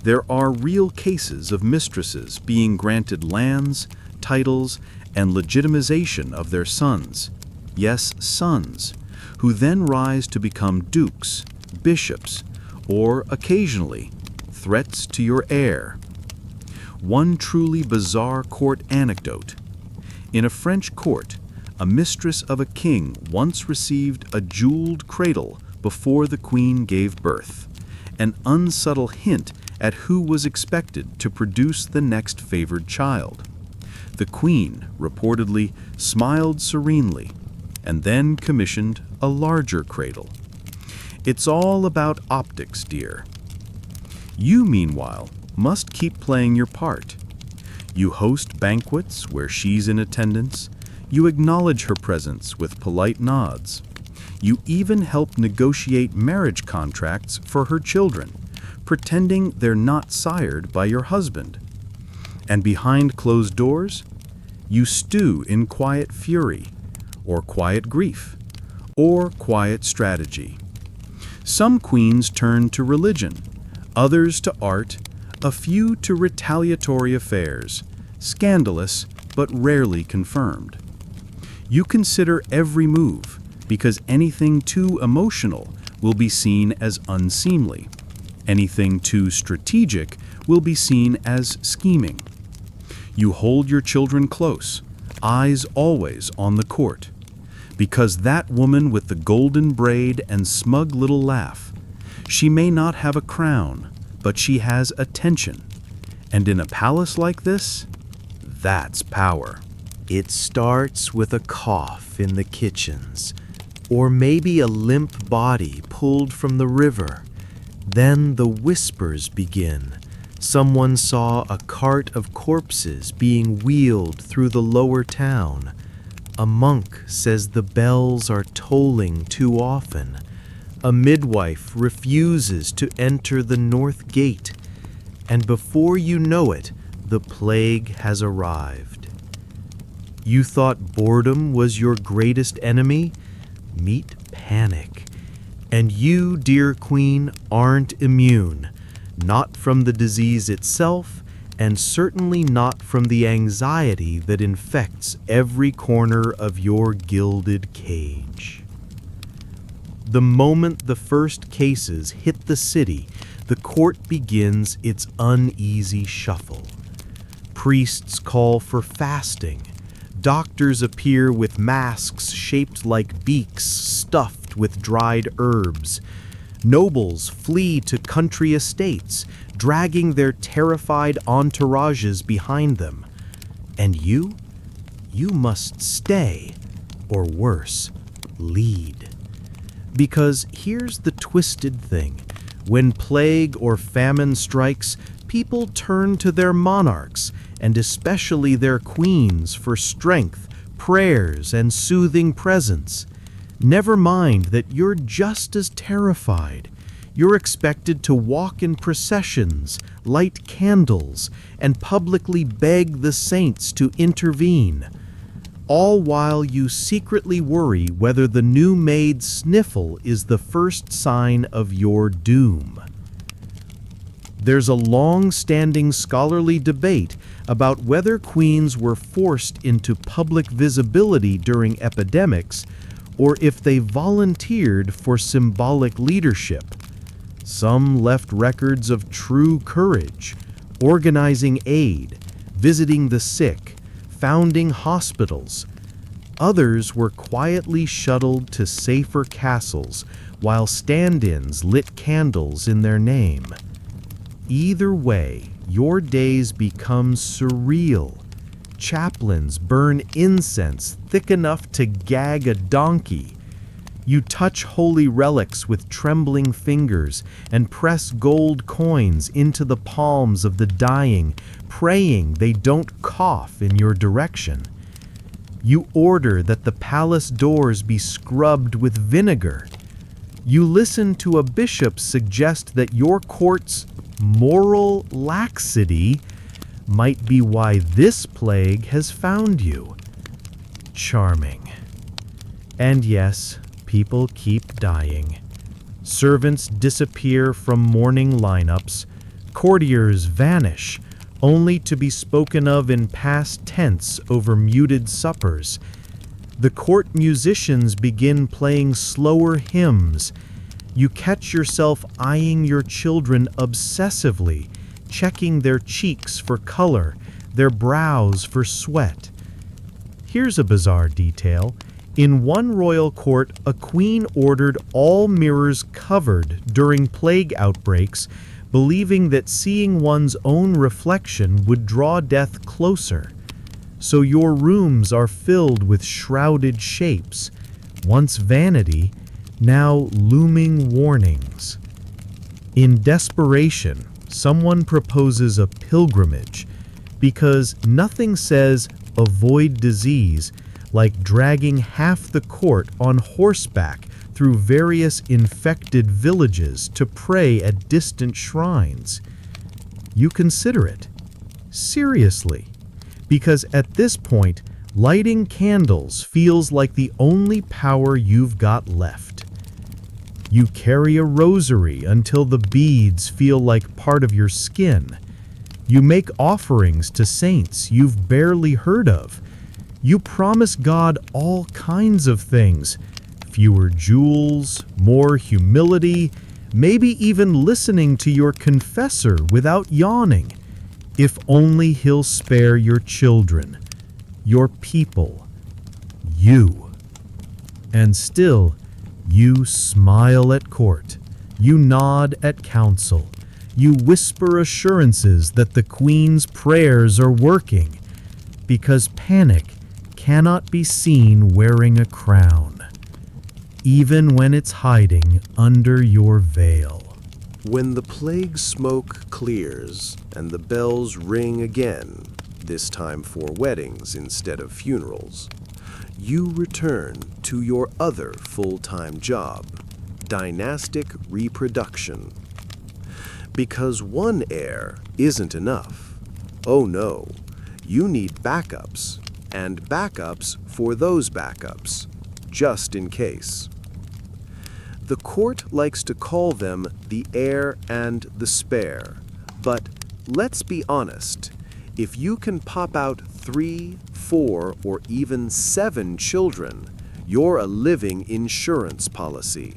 There are real cases of mistresses being granted lands, titles, and legitimization of their sons, yes, sons, who then rise to become dukes, bishops, or occasionally, threats to your heir. One truly bizarre court anecdote. In a French court, a mistress of a king once received a jeweled cradle before the queen gave birth, an unsubtle hint at who was expected to produce the next favored child. The queen, reportedly, smiled serenely, and then commissioned a larger cradle. It's all about optics, dear. You, meanwhile, must keep playing your part. You host banquets where she's in attendance. You acknowledge her presence with polite nods. You even help negotiate marriage contracts for her children, pretending they're not sired by your husband. And behind closed doors, you stew in quiet fury, or quiet grief, or quiet strategy. Some queens turn to religion, others to art, a few to retaliatory affairs, scandalous but rarely confirmed. You consider every move, because anything too emotional will be seen as unseemly. Anything too strategic will be seen as scheming. You hold your children close, eyes always on the court, because that woman with the golden braid and smug little laugh, she may not have a crown, but she has attention. And in a palace like this, that's power. It starts with a cough in the kitchens, or maybe a limp body pulled from the river. Then the whispers begin. Someone saw a cart of corpses being wheeled through the lower town. A monk says the bells are tolling too often. A midwife refuses to enter the north gate. And before you know it, the plague has arrived. You thought boredom was your greatest enemy? Meet panic. And you, dear queen, aren't immune. Not from the disease itself, and certainly not from the anxiety that infects every corner of your gilded cage. The moment the first cases hit the city, the court begins its uneasy shuffle. Priests call for fasting. Doctors appear with masks shaped like beaks stuffed with dried herbs. Nobles flee to country estates, dragging their terrified entourages behind them. And you must stay, or worse, lead. Because here's the twisted thing. When plague or famine strikes, people turn to their monarchs, and especially their queens, for strength, prayers, and soothing presence. Never mind that you're just as terrified. You're expected to walk in processions, light candles, and publicly beg the saints to intervene, all while you secretly worry whether the new maid's sniffle is the first sign of your doom. There's a long-standing scholarly debate about whether queens were forced into public visibility during epidemics or if they volunteered for symbolic leadership. Some left records of true courage, organizing aid, visiting the sick, founding hospitals. Others were quietly shuttled to safer castles while stand-ins lit candles in their name. Either way, your days become surreal. Chaplains burn incense thick enough to gag a donkey. You touch holy relics with trembling fingers and press gold coins into the palms of the dying, praying they don't cough in your direction. You order that the palace doors be scrubbed with vinegar. You listen to a bishop suggest that your court's moral laxity might be why this plague has found you. Charming. And yes, people keep dying. Servants disappear from morning lineups. Courtiers vanish, only to be spoken of in past tense over muted suppers. The court musicians begin playing slower hymns. You catch yourself eyeing your children obsessively, checking their cheeks for color, their brows for sweat. Here's a bizarre detail. In one royal court, a queen ordered all mirrors covered during plague outbreaks, believing that seeing one's own reflection would draw death closer. So your rooms are filled with shrouded shapes, once vanity, now looming warnings. In desperation, someone proposes a pilgrimage, because nothing says avoid disease like dragging half the court on horseback through various infected villages to pray at distant shrines. You consider it. Seriously. Because at this point, lighting candles feels like the only power you've got left. You carry a rosary until the beads feel like part of your skin. You make offerings to saints you've barely heard of. You promise God all kinds of things. Fewer jewels, more humility, maybe even listening to your confessor without yawning. If only he'll spare your children, your people, you. And still, you smile at court, you nod at council, you whisper assurances that the Queen's prayers are working, because panic cannot be seen wearing a crown, even when it's hiding under your veil. When the plague smoke clears and the bells ring again, this time for weddings instead of funerals, you return to your other full-time job, dynastic reproduction. Because one heir isn't enough. Oh no, you need backups, and backups for those backups, just in case. The court likes to call them the heir and the spare, but let's be honest, if you can pop out 3, 4, or even 7 children, you're a living insurance policy.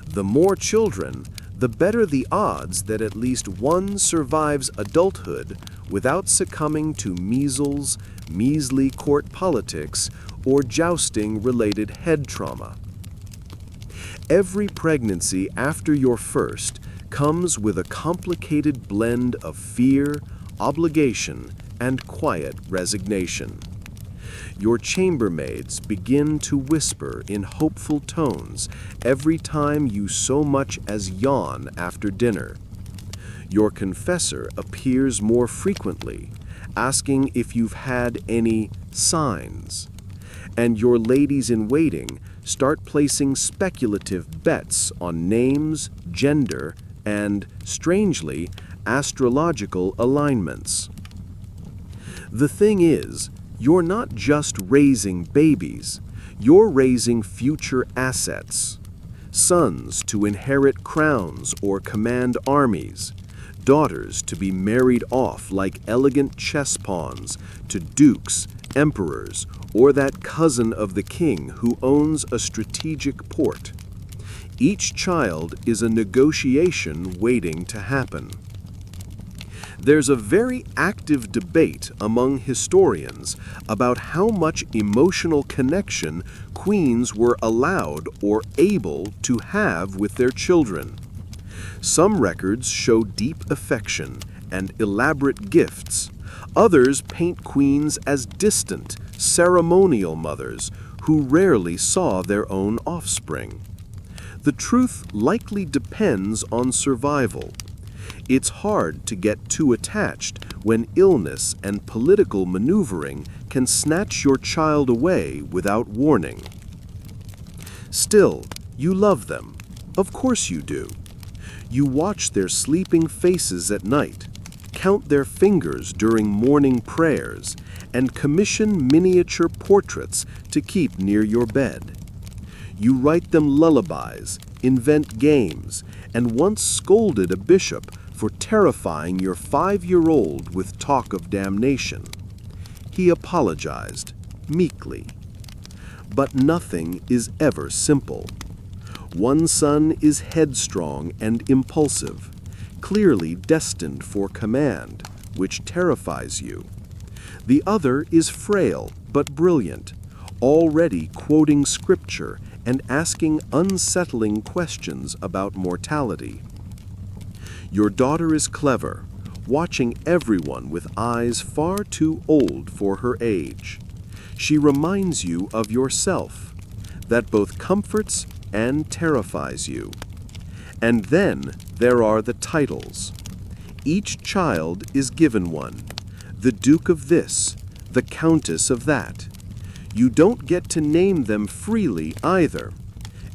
The more children, the better the odds that at least one survives adulthood without succumbing to measles, measly court politics, or jousting-related head trauma. Every pregnancy after your first comes with a complicated blend of fear, obligation, and quiet resignation. Your chambermaids begin to whisper in hopeful tones every time you so much as yawn after dinner. Your confessor appears more frequently, asking if you've had any signs. And your ladies-in-waiting start placing speculative bets on names, gender, and, strangely, astrological alignments. The thing is, you're not just raising babies, you're raising future assets. Sons to inherit crowns or command armies, daughters to be married off like elegant chess pawns to dukes, emperors, or that cousin of the king who owns a strategic port. Each child is a negotiation waiting to happen. There's a very active debate among historians about how much emotional connection queens were allowed or able to have with their children. Some records show deep affection and elaborate gifts. Others paint queens as distant, ceremonial mothers who rarely saw their own offspring. The truth likely depends on survival. It's hard to get too attached when illness and political maneuvering can snatch your child away without warning. Still, you love them. Of course you do. You watch their sleeping faces at night, count their fingers during morning prayers, and commission miniature portraits to keep near your bed. You write them lullabies, invent games, and once scolded a bishop for terrifying your 5-year-old with talk of damnation. He apologized, meekly. But nothing is ever simple. One son is headstrong and impulsive, clearly destined for command, which terrifies you. The other is frail but brilliant, already quoting scripture and asking unsettling questions about mortality. Your daughter is clever, watching everyone with eyes far too old for her age. She reminds you of yourself, that both comforts and terrifies you. And then there are the titles. Each child is given one, the Duke of this, the Countess of that. You don't get to name them freely either.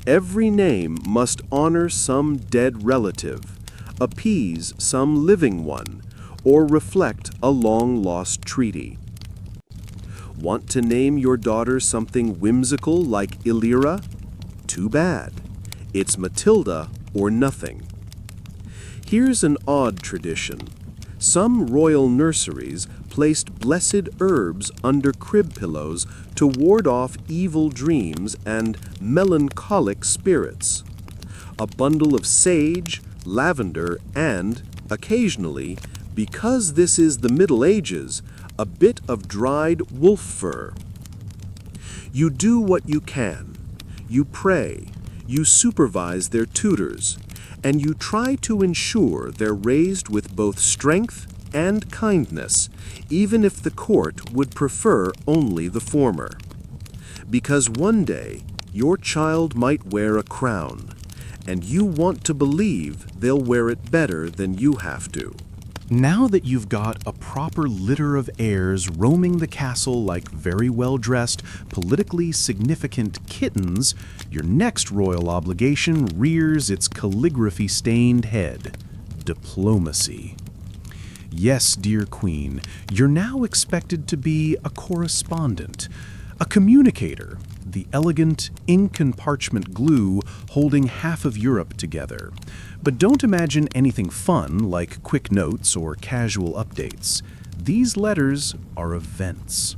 Every name must honor some dead relative, appease some living one, or reflect a long-lost treaty. Want to name your daughter something whimsical like Illyra? Too bad. It's Matilda or nothing. Here's an odd tradition. Some royal nurseries placed blessed herbs under crib pillows to ward off evil dreams and melancholic spirits. a bundle of sage, lavender, and, occasionally, because this is the Middle Ages, a bit of dried wolf fur. You do what you can. You pray, you supervise their tutors, and you try to ensure they're raised with both strength and kindness, even if the court would prefer only the former. Because one day, your child might wear a crown, and you want to believe they'll wear it better than you have to. Now that you've got a proper litter of heirs roaming the castle like very well-dressed, politically significant kittens, your next royal obligation rears its calligraphy-stained head: diplomacy. Yes, dear Queen, you're now expected to be a correspondent, a communicator, the elegant ink and parchment glue holding half of Europe together. But don't imagine anything fun like quick notes or casual updates. These letters are events.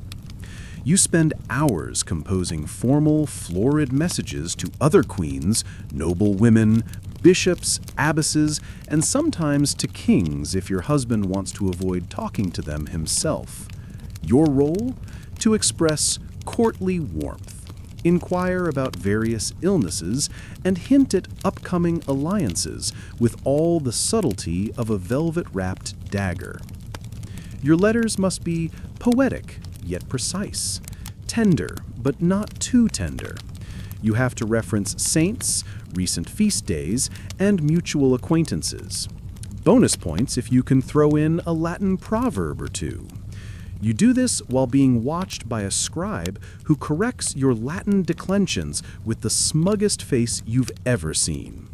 You spend hours composing formal, florid messages to other queens, noble women, bishops, abbesses, and sometimes to kings if your husband wants to avoid talking to them himself. Your role? To express courtly warmth, inquire about various illnesses, and hint at upcoming alliances with all the subtlety of a velvet-wrapped dagger. Your letters must be poetic, yet precise, tender, but not too tender. You have to reference saints, recent feast days, and mutual acquaintances. Bonus points if you can throw in a Latin proverb or two. You do this while being watched by a scribe who corrects your Latin declensions with the smuggest face you've ever seen.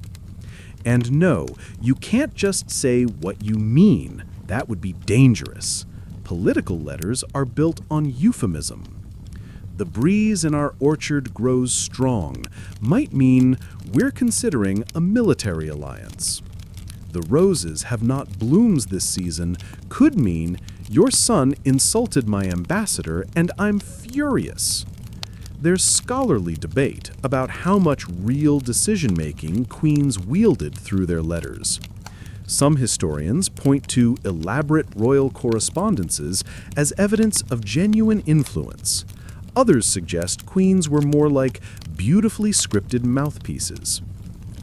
And no, you can't just say what you mean. That would be dangerous. Political letters are built on euphemism. The breeze in our orchard grows strong might mean we're considering a military alliance. The roses have not blooms this season could mean your son insulted my ambassador and I'm furious. There's scholarly debate about how much real decision-making queens wielded through their letters. Some historians point to elaborate royal correspondences as evidence of genuine influence. Others suggest queens were more like beautifully scripted mouthpieces.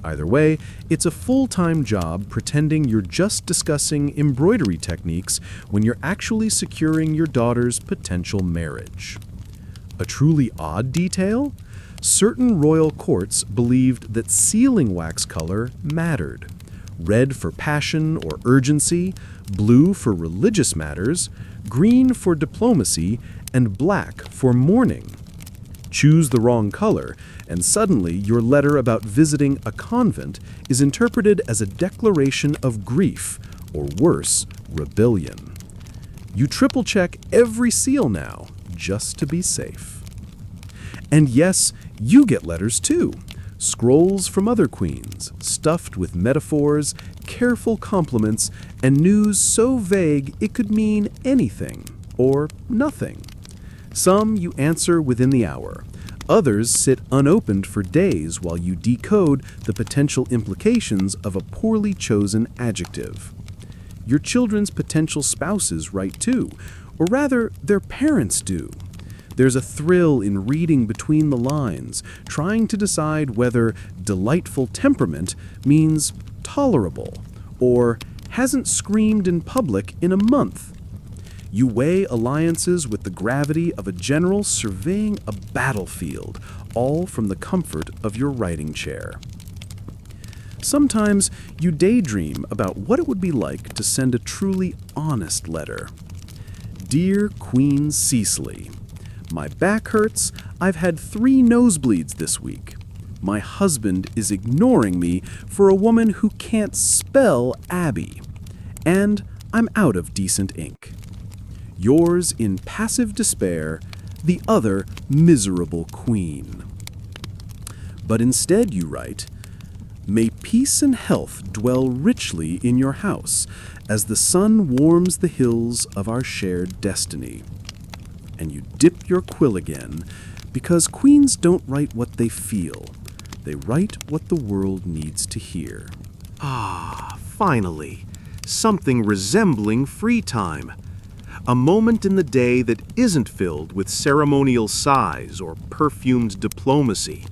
Either way, it's a full-time job pretending you're just discussing embroidery techniques when you're actually securing your daughter's potential marriage. A truly odd detail? Certain royal courts believed that sealing wax color mattered. Red for passion or urgency, blue for religious matters, green for diplomacy, and black for mourning. Choose the wrong color, and suddenly your letter about visiting a convent is interpreted as a declaration of grief, or worse, rebellion. You triple-check every seal now, just to be safe. And yes, you get letters too. Scrolls from other queens, stuffed with metaphors, careful compliments, and news so vague it could mean anything, or nothing. Some you answer within the hour. Others sit unopened for days while you decode the potential implications of a poorly chosen adjective. Your children's potential spouses write too, or rather, their parents do. There's a thrill in reading between the lines, trying to decide whether delightful temperament means tolerable, or hasn't screamed in public in a month. You weigh alliances with the gravity of a general surveying a battlefield, all from the comfort of your writing chair. Sometimes you daydream about what it would be like to send a truly honest letter. Dear Queen Cecily, my back hurts. I've had 3 nosebleeds this week. My husband is ignoring me for a woman who can't spell Abby. And I'm out of decent ink. Yours in passive despair, the other miserable queen. But instead you write, may peace and health dwell richly in your house as the sun warms the hills of our shared destiny. And you dip your quill again because queens don't write what they feel. They write what the world needs to hear. Ah, finally, something resembling free time. A moment in the day that isn't filled with ceremonial sighs or perfumed diplomacy.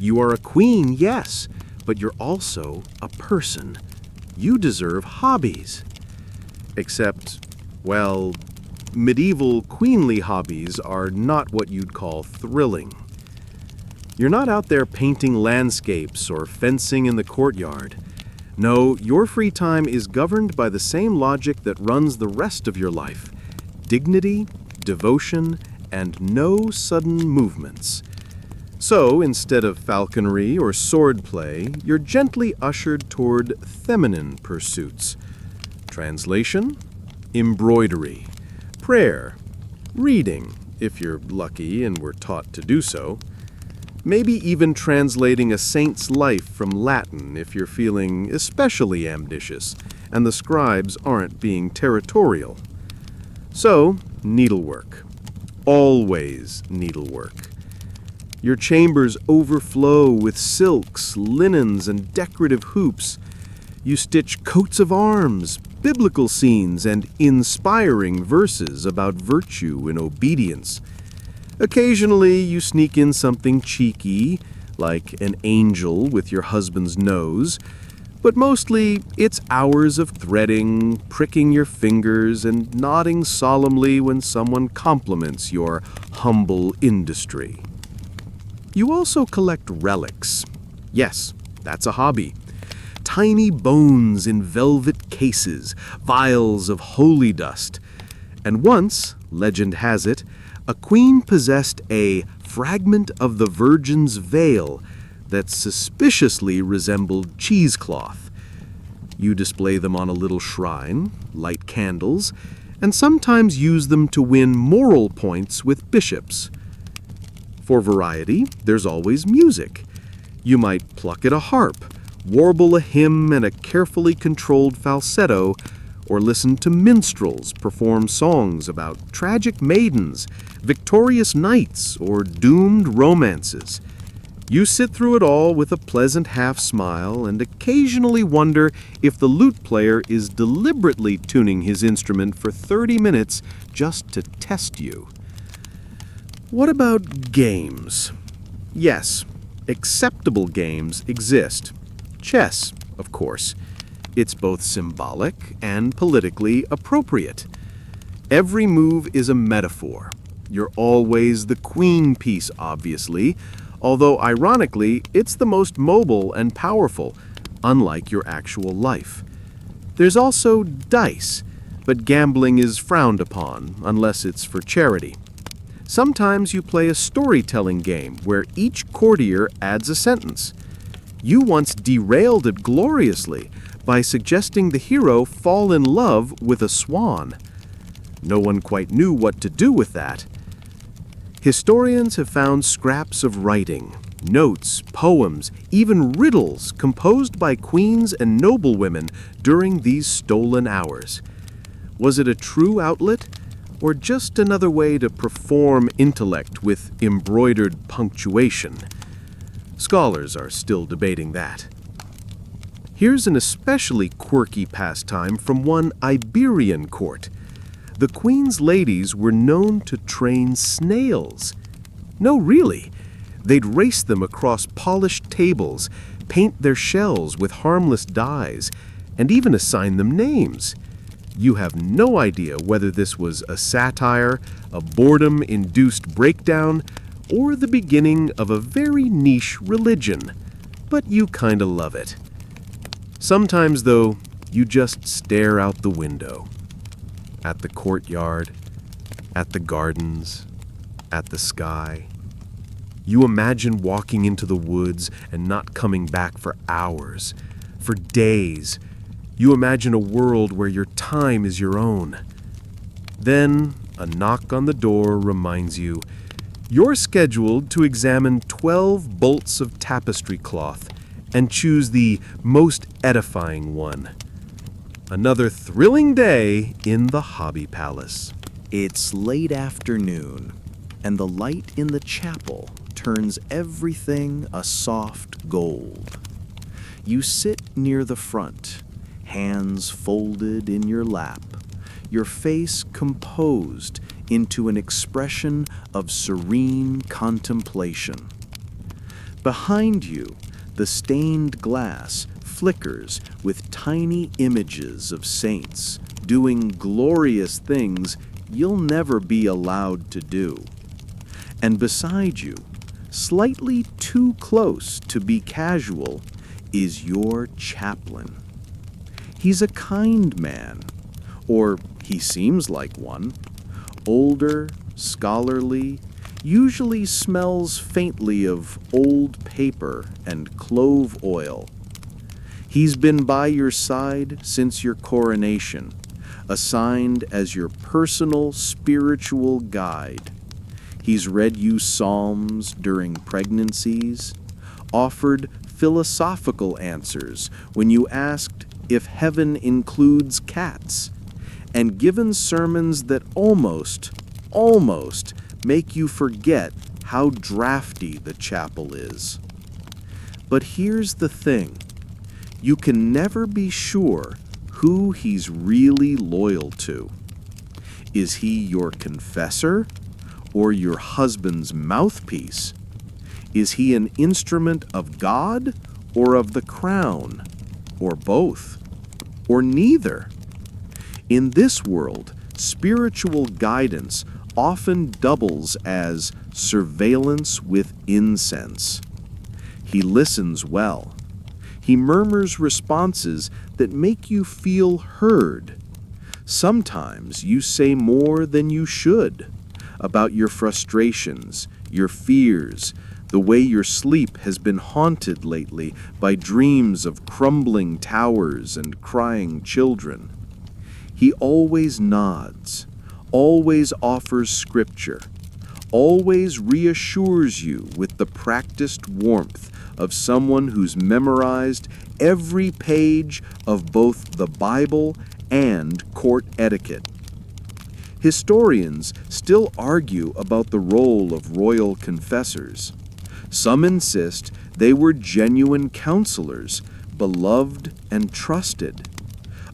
You are a queen, yes, but you're also a person. You deserve hobbies. Except, well, medieval queenly hobbies are not what you'd call thrilling. You're not out there painting landscapes or fencing in the courtyard. No, your free time is governed by the same logic that runs the rest of your life: dignity, devotion, and no sudden movements. So, instead of falconry or swordplay, you're gently ushered toward feminine pursuits. Translation: embroidery, prayer, reading, if you're lucky and were taught to do so. Maybe even translating a saint's life from Latin if you're feeling especially ambitious and the scribes aren't being territorial. So, needlework. Always needlework. Your chambers overflow with silks, linens, and decorative hoops. You stitch coats of arms, biblical scenes, and inspiring verses about virtue and obedience. Occasionally, you sneak in something cheeky, like an angel with your husband's nose, but mostly it's hours of threading, pricking your fingers, and nodding solemnly when someone compliments your humble industry. You also collect relics. Yes, that's a hobby. Tiny bones in velvet cases, vials of holy dust. And once, legend has it, a queen possessed a fragment of the Virgin's veil that suspiciously resembled cheesecloth. You display them on a little shrine, light candles, and sometimes use them to win moral points with bishops. For variety, there's always music. You might pluck at a harp, warble a hymn in a carefully controlled falsetto, or listen to minstrels perform songs about tragic maidens, victorious knights, or doomed romances. You sit through it all with a pleasant half-smile and occasionally wonder if the lute player is deliberately tuning his instrument for 30 minutes just to test you. What about games? Yes, acceptable games exist. Chess, of course. It's both symbolic and politically appropriate. Every move is a metaphor. You're always the queen piece, obviously, although ironically, it's the most mobile and powerful, unlike your actual life. There's also dice, but gambling is frowned upon, unless it's for charity. Sometimes you play a storytelling game where each courtier adds a sentence. You once derailed it gloriously by suggesting the hero fall in love with a swan. No one quite knew what to do with that. Historians have found scraps of writing, notes, poems, even riddles composed by queens and noblewomen during these stolen hours. Was it a true outlet, or just another way to perform intellect with embroidered punctuation? Scholars are still debating that. Here's an especially quirky pastime from one Iberian court. The queen's ladies were known to train snails. No, really. They'd race them across polished tables, paint their shells with harmless dyes, and even assign them names. You have no idea whether this was a satire, a boredom-induced breakdown, or the beginning of a very niche religion, but you kinda love it. Sometimes, though, you just stare out the window. At the courtyard, at the gardens, at the sky. You imagine walking into the woods and not coming back for hours, for days. You imagine a world where your time is your own. Then, a knock on the door reminds you, you're scheduled to examine 12 bolts of tapestry cloth and choose the most edifying one. Another thrilling day in the Hobby Palace. It's late afternoon, and the light in the chapel turns everything a soft gold. You sit near the front, hands folded in your lap, your face composed into an expression of serene contemplation. Behind you, the stained glass flickers with tiny images of saints doing glorious things you'll never be allowed to do. And beside you, slightly too close to be casual, is your chaplain. He's a kind man, or he seems like one, older, scholarly, usually smells faintly of old paper and clove oil. He's been by your side since your coronation, assigned as your personal spiritual guide. He's read you psalms during pregnancies, offered philosophical answers when you asked if heaven includes cats, and given sermons that almost make you forget how drafty the chapel is. But here's the thing. You can never be sure who he's really loyal to. Is he your confessor or your husband's mouthpiece? Is he an instrument of God or of the crown, or both, or neither? In this world, spiritual guidance often doubles as surveillance with incense. He listens well. He murmurs responses that make you feel heard. Sometimes you say more than you should about your frustrations, your fears, the way your sleep has been haunted lately by dreams of crumbling towers and crying children. He always nods, always offers scripture, always reassures you with the practiced warmth of someone who's memorized every page of both the Bible and court etiquette. Historians still argue about the role of royal confessors. Some insist they were genuine counselors, beloved and trusted.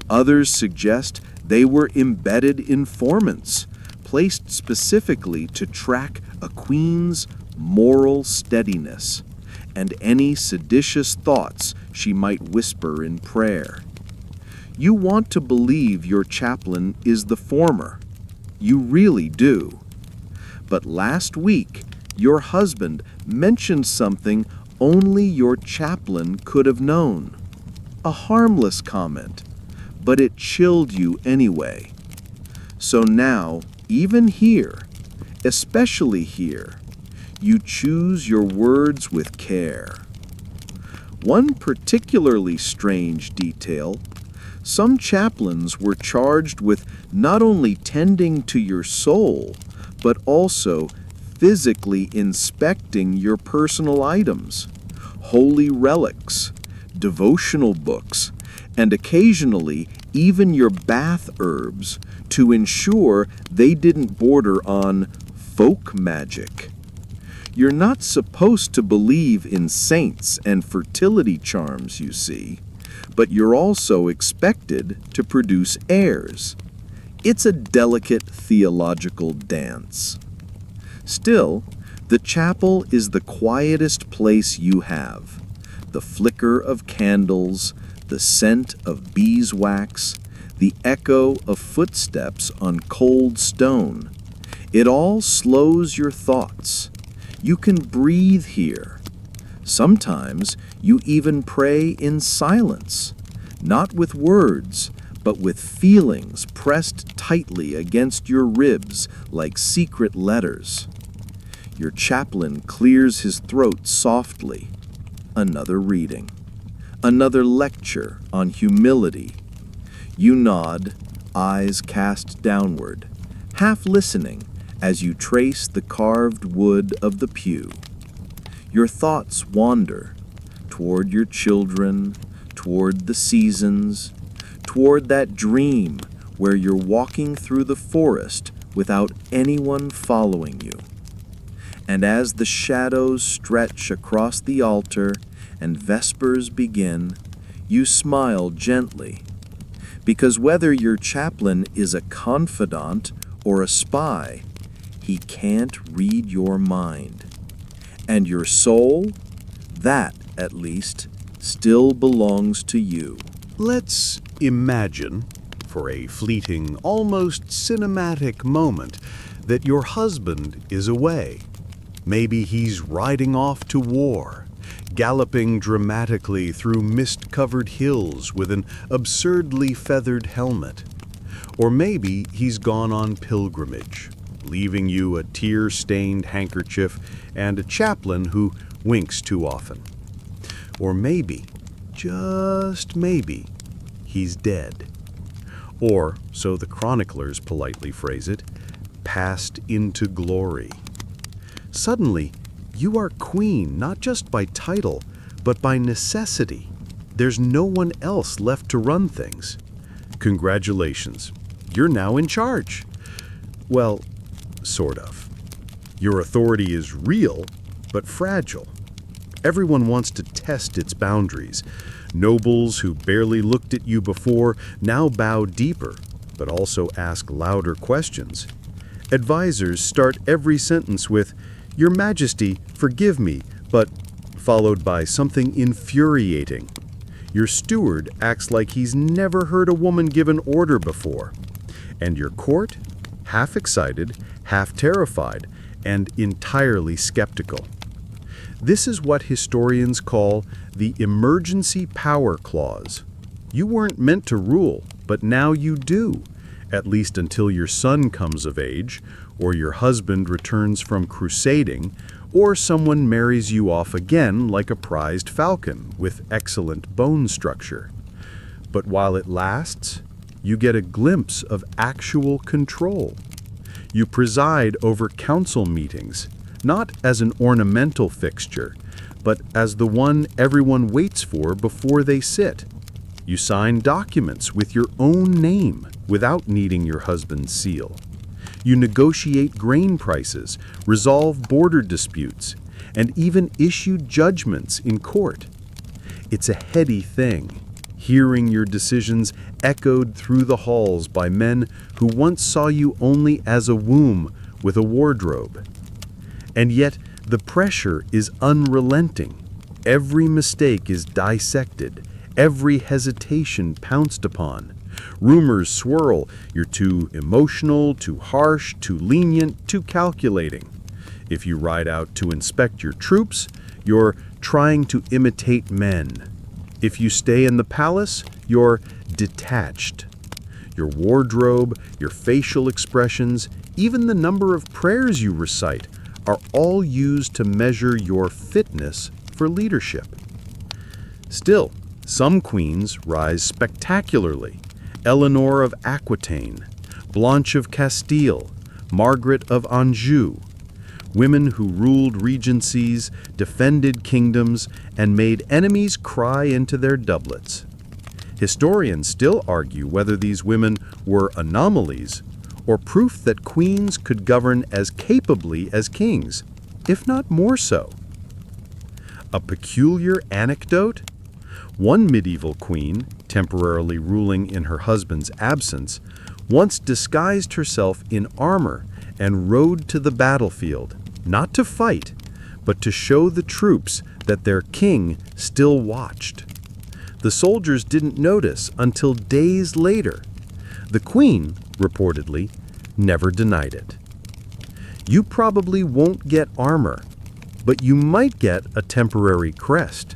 Others suggest they were embedded informants, placed specifically to track a queen's moral steadiness and any seditious thoughts she might whisper in prayer. You want to believe your chaplain is the former. You really do. But last week, your husband mentioned something only your chaplain could have known. A harmless comment, but it chilled you anyway. So now, even here, especially here, you choose your words with care. One particularly strange detail: some chaplains were charged with not only tending to your soul, but also physically inspecting your personal items, holy relics, devotional books, and occasionally even your bath herbs to ensure they didn't border on folk magic. You're not supposed to believe in saints and fertility charms, you see, but you're also expected to produce heirs. It's a delicate theological dance. Still, the chapel is the quietest place you have. The flicker of candles, the scent of beeswax, the echo of footsteps on cold stone. It all slows your thoughts. You can breathe here. Sometimes you even pray in silence, not with words, but with feelings pressed tightly against your ribs like secret letters. Your chaplain clears his throat softly. Another reading. Another lecture on humility. You nod, eyes cast downward, half listening as you trace the carved wood of the pew. Your thoughts wander toward your children, toward the seasons, toward that dream where you're walking through the forest without anyone following you. And as the shadows stretch across the altar and vespers begin, you smile gently, because whether your chaplain is a confidant or a spy, he can't read your mind. And your soul, that, at least, still belongs to you. Let's imagine, for a fleeting, almost cinematic moment, that your husband is away. Maybe he's riding off to war, galloping dramatically through mist-covered hills with an absurdly feathered helmet. Or maybe he's gone on pilgrimage, leaving you a tear-stained handkerchief and a chaplain who winks too often. Or maybe, just maybe, he's dead. Or, so the chroniclers politely phrase it, passed into glory. Suddenly, you are queen not just by title, but by necessity. There's no one else left to run things. Congratulations, you're now in charge. Well, sort of. Your authority is real, but fragile. Everyone wants to test its boundaries. Nobles who barely looked at you before now bow deeper, but also ask louder questions. Advisors start every sentence with, "Your Majesty, forgive me," but followed by something infuriating. Your steward acts like he's never heard a woman give an order before. And your court, half excited, half terrified, and entirely skeptical. This is what historians call the emergency power clause. You weren't meant to rule, but now you do, at least until your son comes of age, or your husband returns from crusading, or someone marries you off again like a prized falcon with excellent bone structure. But while it lasts, you get a glimpse of actual control. You preside over council meetings, not as an ornamental fixture, but as the one everyone waits for before they sit. You sign documents with your own name without needing your husband's seal. You negotiate grain prices, resolve border disputes, and even issue judgments in court. It's a heady thing, hearing your decisions echoed through the halls by men who once saw you only as a womb with a wardrobe. And yet, the pressure is unrelenting. Every mistake is dissected, every hesitation pounced upon. Rumors swirl. You're too emotional, too harsh, too lenient, too calculating. If you ride out to inspect your troops, you're trying to imitate men. If you stay in the palace, you're detached. Your wardrobe, your facial expressions, even the number of prayers you recite are all used to measure your fitness for leadership. Still, some queens rise spectacularly. Eleanor of Aquitaine, Blanche of Castile, Margaret of Anjou, women who ruled regencies, defended kingdoms, and made enemies cry into their doublets. Historians still argue whether these women were anomalies or proof that queens could govern as capably as kings, if not more so. A peculiar anecdote? One medieval queen, temporarily ruling in her husband's absence, once disguised herself in armor and rode to the battlefield, not to fight, but to show the troops that their king still watched. The soldiers didn't notice until days later. The queen, reportedly, never denied it. You probably won't get armor, but you might get a temporary crest,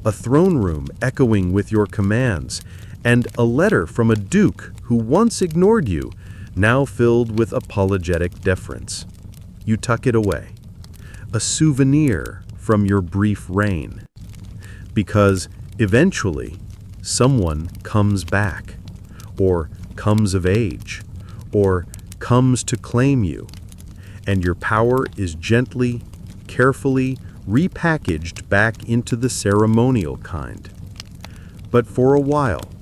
a throne room echoing with your commands, and a letter from a duke who once ignored you, now filled with apologetic deference. You tuck it away, a souvenir from your brief reign. Because eventually, someone comes back, or comes of age, or comes to claim you, and your power is gently, carefully repackaged back into the ceremonial kind. But for a while,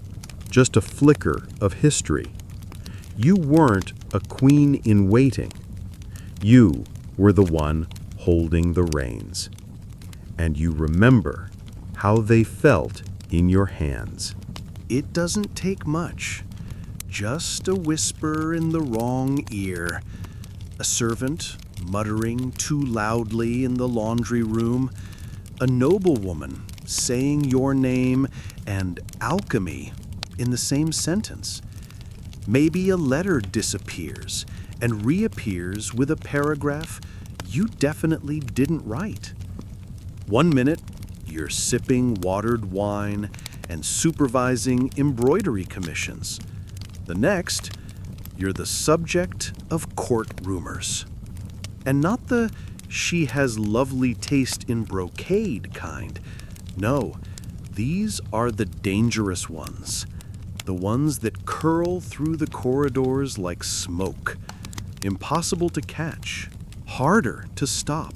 just a flicker of history, you weren't a queen in waiting. You were the one holding the reins. And you remember how they felt in your hands. It doesn't take much. Just a whisper in the wrong ear. A servant muttering too loudly in the laundry room. A noblewoman saying your name and alchemy in the same sentence. Maybe a letter disappears and reappears with a paragraph you definitely didn't write. 1 minute, you're sipping watered wine and supervising embroidery commissions. The next, you're the subject of court rumors. And not the she has lovely taste in brocade kind. No, these are the dangerous ones. The ones that curl through the corridors like smoke. Impossible to catch, harder to stop.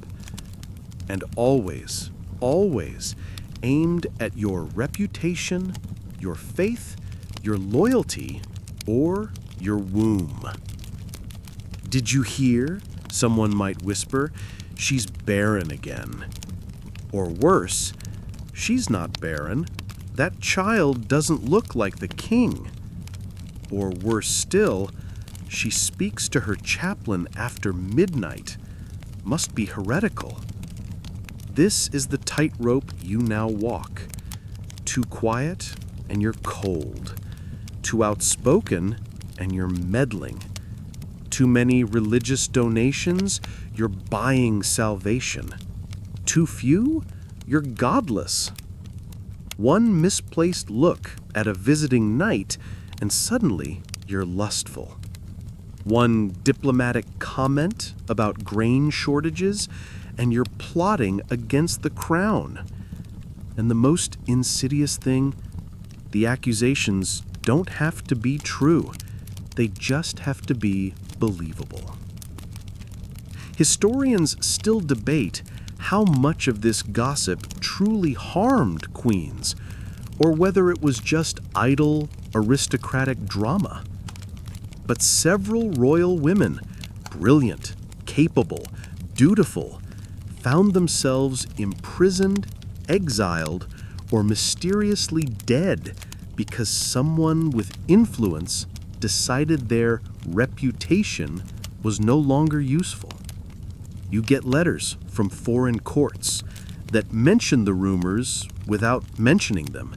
And always, always aimed at your reputation, your faith, your loyalty, or your womb. Did you hear? Someone might whisper, she's barren again. Or worse, she's not barren. That child doesn't look like the king. Or worse still, she speaks to her chaplain after midnight. Must be heretical. This is the tightrope you now walk. Too quiet, and you're cold. Too outspoken, and you're meddling. Too many religious donations, you're buying salvation. Too few, you're godless. One misplaced look at a visiting knight, and suddenly you're lustful. One diplomatic comment about grain shortages, and you're plotting against the crown. And the most insidious thing, the accusations don't have to be true. They just have to be believable. Historians still debate how much of this gossip truly harmed queens, or whether it was just idle, aristocratic drama. But several royal women, brilliant, capable, dutiful, found themselves imprisoned, exiled, or mysteriously dead because someone with influence decided their reputation was no longer useful. You get letters from foreign courts that mention the rumors without mentioning them.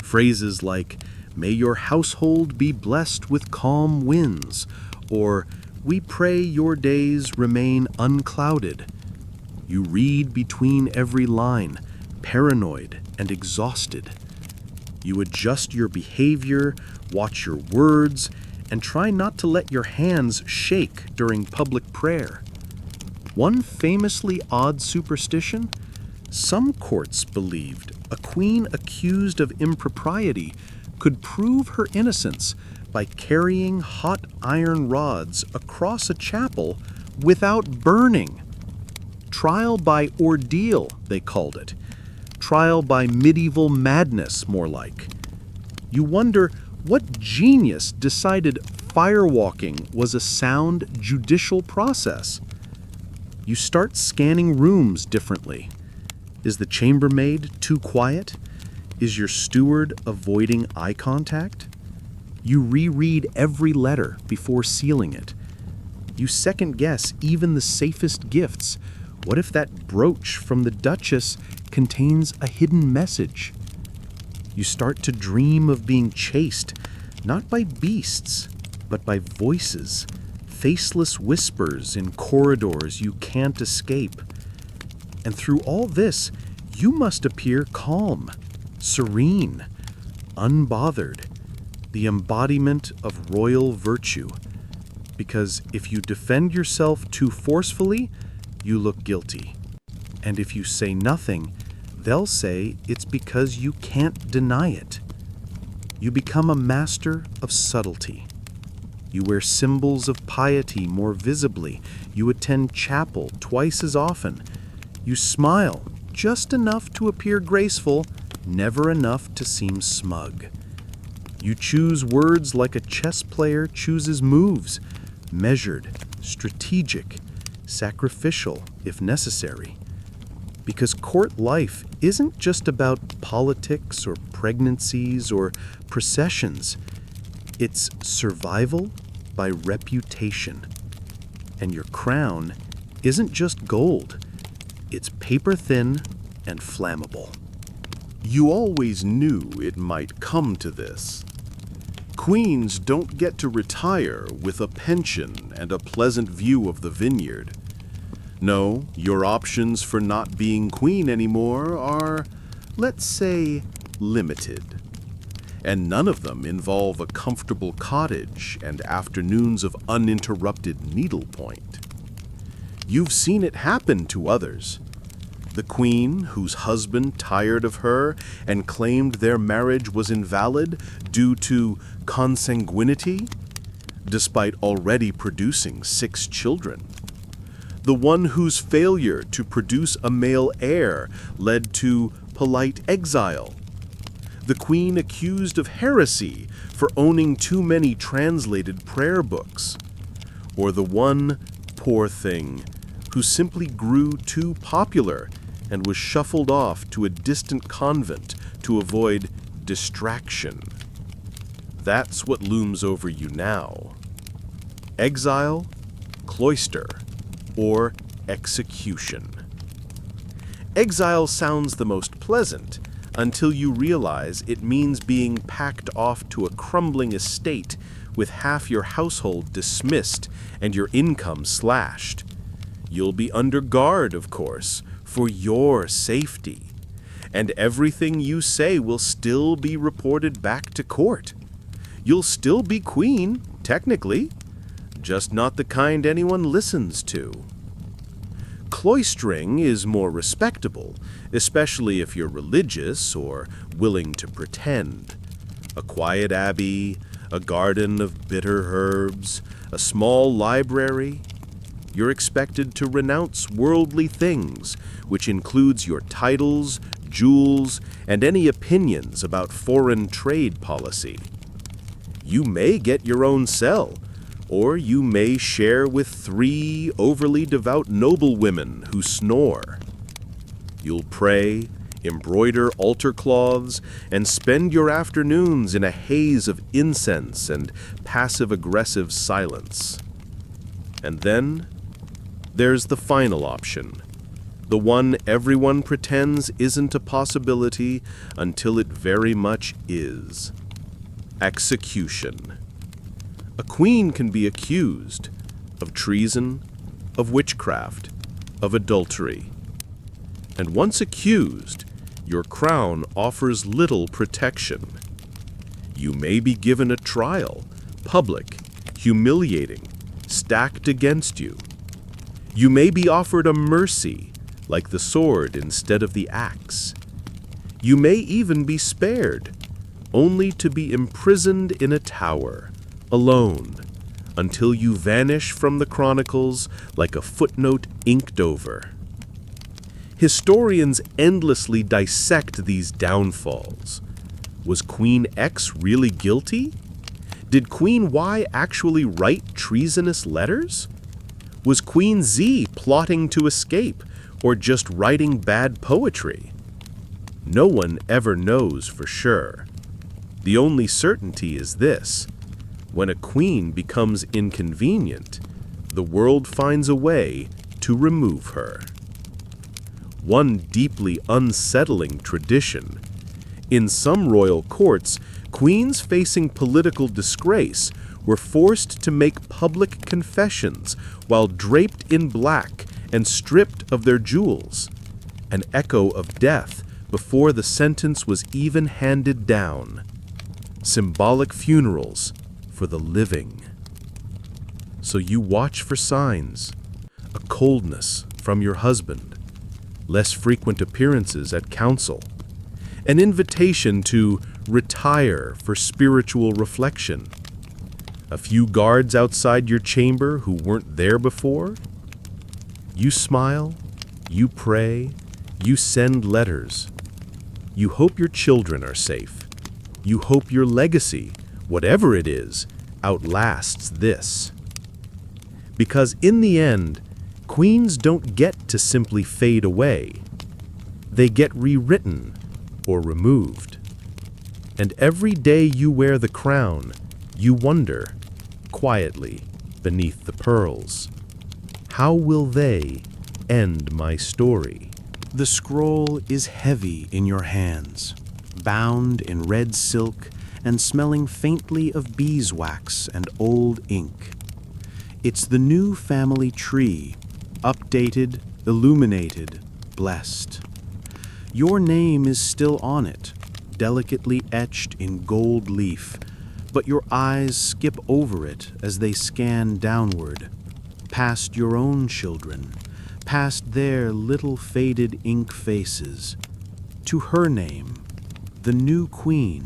Phrases like, "May your household be blessed with calm winds," or "We pray your days remain unclouded." You read between every line, paranoid and exhausted. You adjust your behavior, watch your words, and try not to let your hands shake during public prayer. One famously odd superstition? Some courts believed a queen accused of impropriety could prove her innocence by carrying hot iron rods across a chapel without burning. Trial by ordeal, they called it. Trial by medieval madness, more like. You wonder what genius decided firewalking was a sound judicial process. You start scanning rooms differently. Is the chambermaid too quiet? Is your steward avoiding eye contact? You reread every letter before sealing it. You second-guess even the safest gifts. What if that brooch from the Duchess contains a hidden message? You start to dream of being chased, not by beasts, but by voices, faceless whispers in corridors you can't escape. And through all this, you must appear calm, serene, unbothered, the embodiment of royal virtue. Because if you defend yourself too forcefully, you look guilty. And if you say nothing, they'll say it's because you can't deny it. You become a master of subtlety. You wear symbols of piety more visibly. You attend chapel twice as often. You smile just enough to appear graceful, never enough to seem smug. You choose words like a chess player chooses moves, measured, strategic, sacrificial if necessary. Because court life isn't just about politics or pregnancies or processions. It's survival by reputation. And your crown isn't just gold. It's paper thin and flammable. You always knew it might come to this. Queens don't get to retire with a pension and a pleasant view of the vineyard. No, your options for not being queen anymore are, let's say, limited. And none of them involve a comfortable cottage and afternoons of uninterrupted needlepoint. You've seen it happen to others. The queen, whose husband tired of her and claimed their marriage was invalid due to consanguinity, despite already producing 6 children. The one whose failure to produce a male heir led to polite exile. The queen accused of heresy for owning too many translated prayer books. Or the one, poor thing, who simply grew too popular and was shuffled off to a distant convent to avoid distraction. That's what looms over you now. Exile, cloister, or execution. Exile sounds the most pleasant until you realize it means being packed off to a crumbling estate with half your household dismissed and your income slashed. You'll be under guard, of course, for your safety, and everything you say will still be reported back to court. You'll still be queen, technically, just not the kind anyone listens to. Cloistering is more respectable, especially if you're religious or willing to pretend. A quiet abbey, a garden of bitter herbs, a small library. You're expected to renounce worldly things, which includes your titles, jewels, and any opinions about foreign trade policy. You may get your own cell, or you may share with 3 overly devout noblewomen who snore. You'll pray, embroider altar cloths, and spend your afternoons in a haze of incense and passive-aggressive silence. And then there's the final option, the one everyone pretends isn't a possibility until it very much is. Execution. A queen can be accused of treason, of witchcraft, of adultery. And once accused, your crown offers little protection. You may be given a trial, public, humiliating, stacked against you. You may be offered a mercy, like the sword instead of the axe. You may even be spared, only to be imprisoned in a tower, alone, until you vanish from the chronicles like a footnote inked over. Historians endlessly dissect these downfalls. Was Queen X really guilty? Did Queen Y actually write treasonous letters? Was Queen Z plotting to escape, or just writing bad poetry? No one ever knows for sure. The only certainty is this: when a queen becomes inconvenient, the world finds a way to remove her. One deeply unsettling tradition. In some royal courts, queens facing political disgrace were forced to make public confessions while draped in black and stripped of their jewels, an echo of death before the sentence was even handed down. Symbolic funerals for the living. So you watch for signs: a coldness from your husband, less frequent appearances at council, an invitation to retire for spiritual reflection, a few guards outside your chamber who weren't there before. You smile, you pray, you send letters. You hope your children are safe. You hope your legacy, whatever it is, outlasts this. Because in the end, Queens don't get to simply fade away. They get rewritten or removed. And every day you wear the crown, you wonder, quietly, beneath the pearls, how will they end my story? The scroll is heavy in your hands, bound in red silk and smelling faintly of beeswax and old ink. It's the new family tree, updated, illuminated, blessed. Your name is still on it, delicately etched in gold leaf, but your eyes skip over it as they scan downward, past your own children, past their little faded ink faces, to her name, the new queen.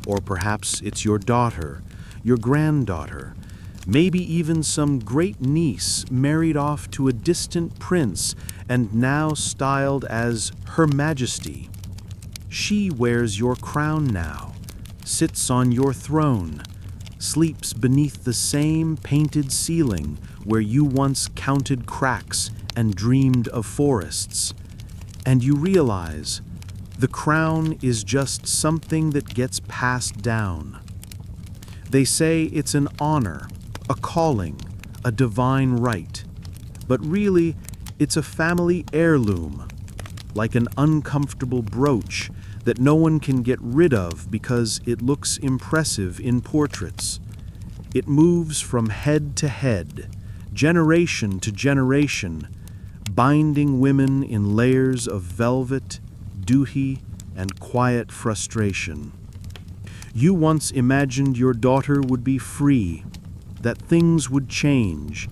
Or perhaps it's your daughter, your granddaughter, maybe even some great niece married off to a distant prince and now styled as Her Majesty. She wears your crown now, sits on your throne, sleeps beneath the same painted ceiling where you once counted cracks and dreamed of forests. And you realize the crown is just something that gets passed down. They say it's an honor, a calling, a divine right, but really it's a family heirloom, like an uncomfortable brooch that no one can get rid of because it looks impressive in portraits. It moves from head to head, generation to generation, binding women in layers of velvet, duty, and quiet frustration. You once imagined your daughter would be free, that things would change,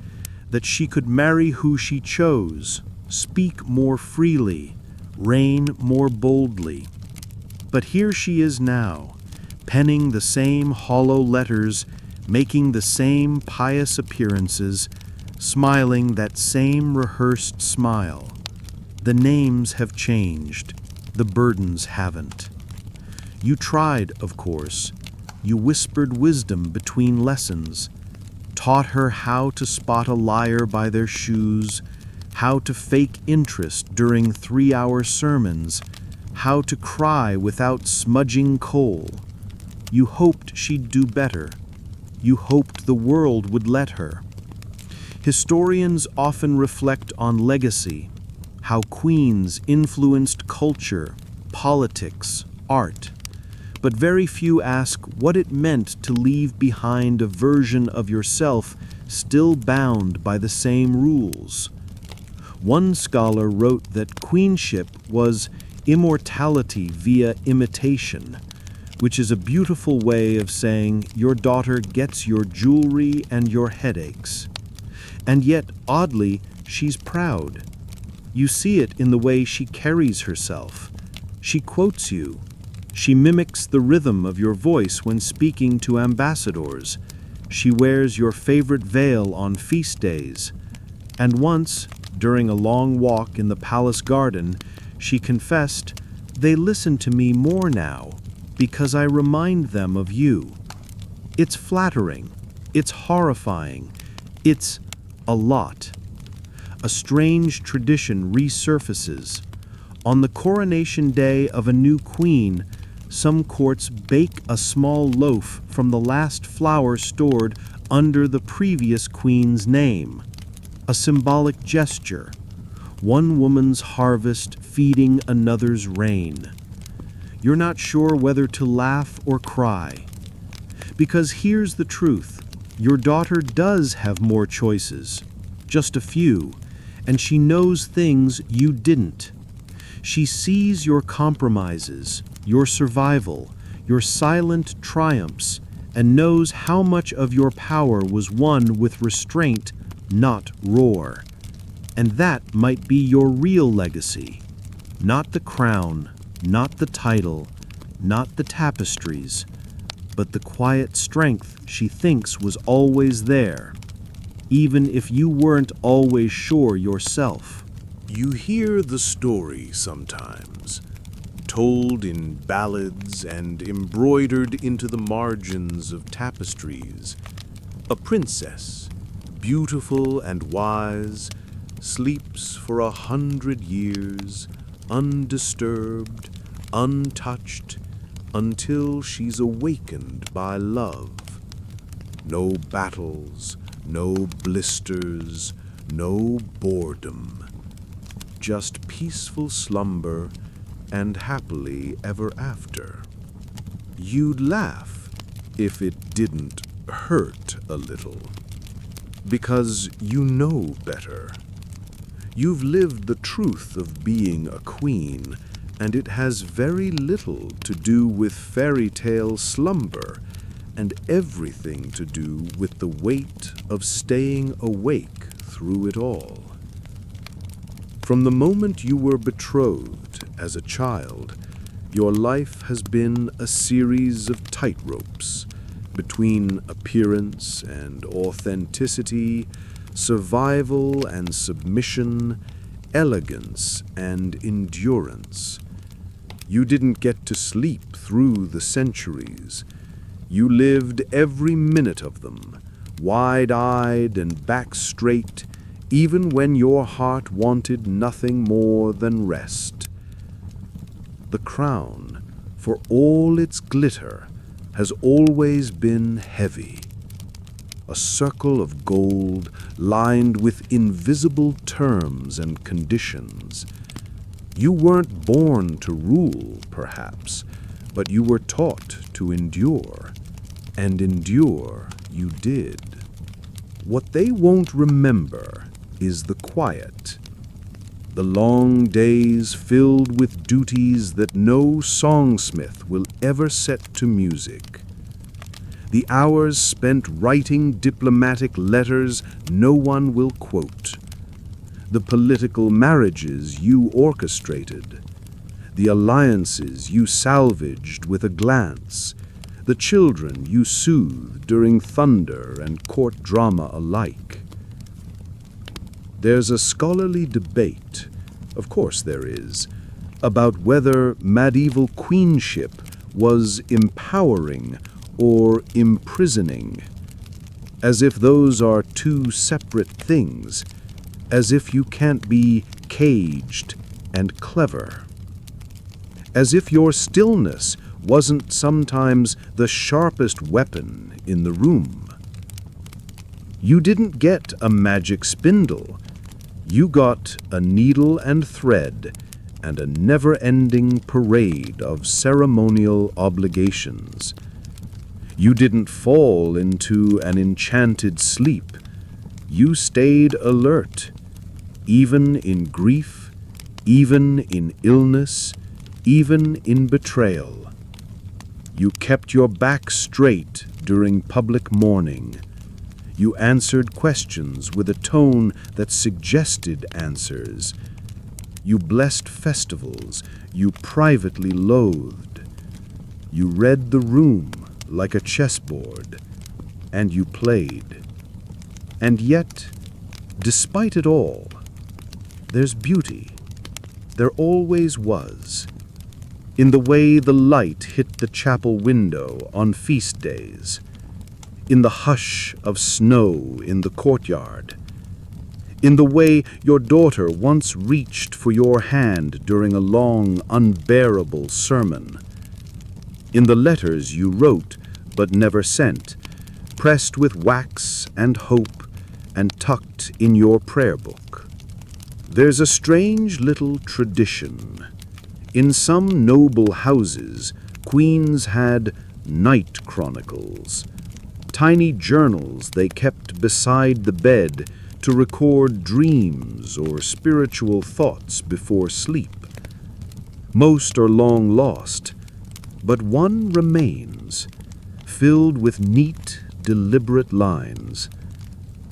that she could marry who she chose, speak more freely, reign more boldly. But here she is now, penning the same hollow letters, making the same pious appearances, smiling that same rehearsed smile. The names have changed, the burdens haven't. You tried, of course. You whispered wisdom between lessons, taught her how to spot a liar by their shoes, how to fake interest during 3-hour sermons, how to cry without smudging coal. You hoped she'd do better. You hoped the world would let her. Historians often reflect on legacy, how queens influenced culture, politics, art, but very few ask what it meant to leave behind a version of yourself still bound by the same rules. One scholar wrote that queenship was immortality via imitation, which is a beautiful way of saying your daughter gets your jewelry and your headaches. And yet, oddly, she's proud. You see it in the way she carries herself. She quotes you. She mimics the rhythm of your voice when speaking to ambassadors. She wears your favorite veil on feast days. And once, during a long walk in the palace garden, she confessed, "They listen to me more now because I remind them of you." It's flattering. It's horrifying. It's a lot. A strange tradition resurfaces. On the coronation day of a new queen, some courts bake a small loaf from the last flour stored under the previous queen's name. A symbolic gesture. One woman's harvest feeding another's rain. You're not sure whether to laugh or cry. Because here's the truth. Your daughter does have more choices. Just a few. And she knows things you didn't. She sees your compromises, your survival, your silent triumphs, and knows how much of your power was won with restraint, not roar. And that might be your real legacy. Not the crown, not the title, not the tapestries, but the quiet strength she thinks was always there, even if you weren't always sure yourself. You hear the story sometimes, told in ballads and embroidered into the margins of tapestries. A princess, beautiful and wise, sleeps for 100 years, undisturbed, untouched, until she's awakened by love. No battles, no blisters, no boredom. Just peaceful slumber and happily ever after. You'd laugh if it didn't hurt a little. Because you know better. You've lived the truth of being a queen, and it has very little to do with fairy tale slumber and everything to do with the weight of staying awake through it all. From the moment you were betrothed as a child, your life has been a series of tightropes between appearance and authenticity, survival and submission, elegance and endurance. You didn't get to sleep through the centuries. You lived every minute of them, wide-eyed and back straight, even when your heart wanted nothing more than rest. The crown, for all its glitter, has always been heavy. A circle of gold lined with invisible terms and conditions. You weren't born to rule, perhaps, but you were taught to endure. And endure you did. What they won't remember is the quiet. The long days filled with duties that no songsmith will ever set to music. The hours spent writing diplomatic letters no one will quote. The political marriages you orchestrated. The alliances you salvaged with a glance. The children you soothed during thunder and court drama alike. There's a scholarly debate, of course there is, about whether medieval queenship was empowering or imprisoning, as if those are two separate things, as if you can't be caged and clever, as if your stillness wasn't sometimes the sharpest weapon in the room. You didn't get a magic spindle. You got a needle and thread and a never-ending parade of ceremonial obligations. You didn't fall into an enchanted sleep. You stayed alert, even in grief, even in illness, even in betrayal. You kept your back straight during public mourning. You answered questions with a tone that suggested answers. You blessed festivals you privately loathed. You read the room like a chessboard, and you played. And yet, despite it all, there's beauty. There always was. In the way the light hit the chapel window on feast days, in the hush of snow in the courtyard, in the way your daughter once reached for your hand during a long, unbearable sermon, in the letters you wrote but never sent, pressed with wax and hope and tucked in your prayer book. There's a strange little tradition. In some noble houses, queens had night chronicles, tiny journals they kept beside the bed to record dreams or spiritual thoughts before sleep. Most are long lost, but one remains, filled with neat, deliberate lines.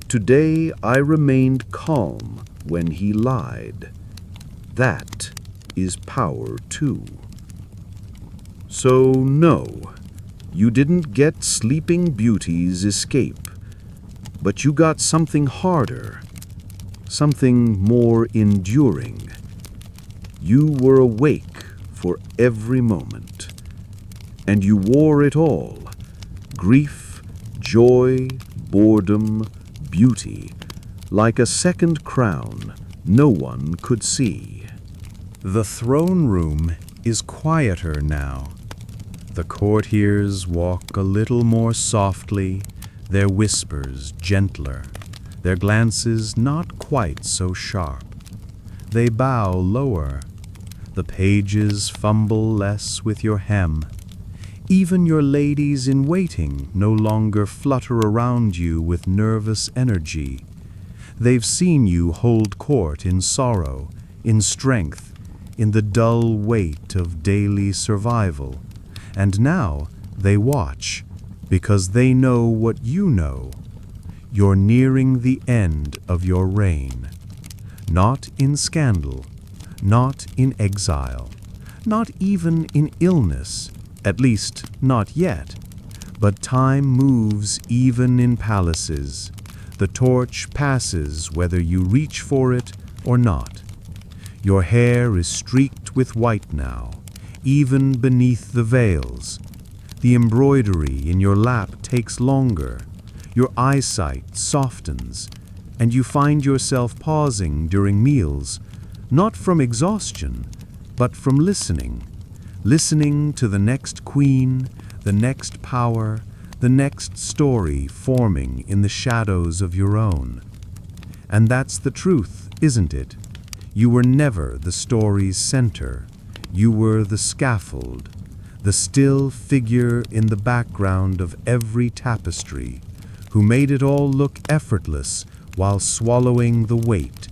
Today I remained calm when he lied. That is power too. So no, you didn't get Sleeping Beauty's escape, but you got something harder, something more enduring. You were awake for every moment, and you wore it all, grief, joy, boredom, beauty, like a second crown no one could see. The throne room is quieter now. The courtiers walk a little more softly, their whispers gentler, their glances not quite so sharp. They bow lower. The pages fumble less with your hem. Even your ladies in waiting no longer flutter around you with nervous energy. They've seen you hold court in sorrow, in strength, in the dull weight of daily survival. And now they watch, because they know what you know. You're nearing the end of your reign. Not in scandal, not in exile, not even in illness, at least not yet. But time moves even in palaces. The torch passes whether you reach for it or not. Your hair is streaked with white now, even beneath the veils. The embroidery in your lap takes longer. Your eyesight softens, and you find yourself pausing during meals, not from exhaustion, but from listening. Listening to the next queen, the next power, the next story forming in the shadows of your own. And that's the truth, isn't it? You were never the story's center. You were the scaffold, the still figure in the background of every tapestry, who made it all look effortless while swallowing the weight.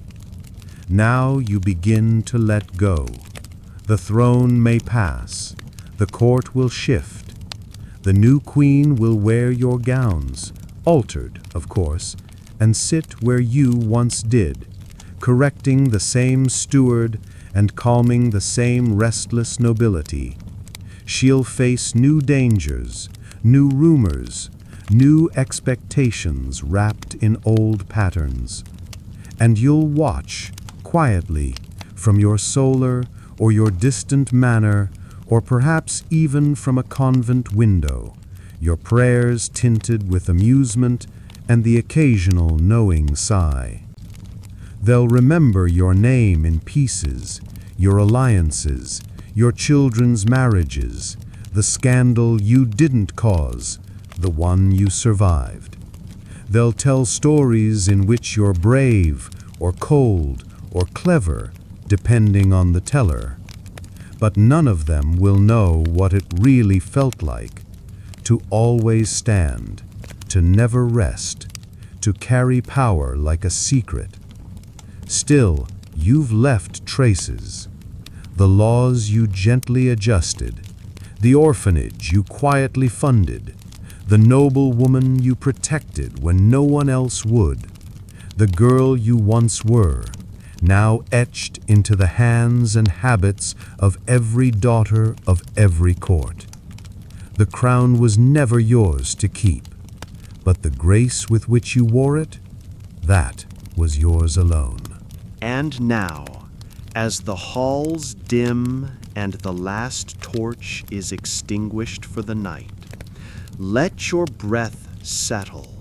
Now you begin to let go. The throne may pass. The court will shift. The new queen will wear your gowns, altered, of course, and sit where you once did, correcting the same steward and calming the same restless nobility. She'll face new dangers, new rumors, new expectations wrapped in old patterns. And you'll watch, quietly, from your solar or your distant manor, or perhaps even from a convent window, your prayers tinted with amusement and the occasional knowing sigh. They'll remember your name in pieces, your alliances, your children's marriages, the scandal you didn't cause, the one you survived. They'll tell stories in which you're brave or cold or clever, depending on the teller. But none of them will know what it really felt like to always stand, to never rest, to carry power like a secret. Still, you've left traces. The laws you gently adjusted, the orphanage you quietly funded, the noble woman you protected when no one else would, the girl you once were, now etched into the hands and habits of every daughter of every court. The crown was never yours to keep, but the grace with which you wore it, that was yours alone. And now, as the halls dim and the last torch is extinguished for the night, let your breath settle.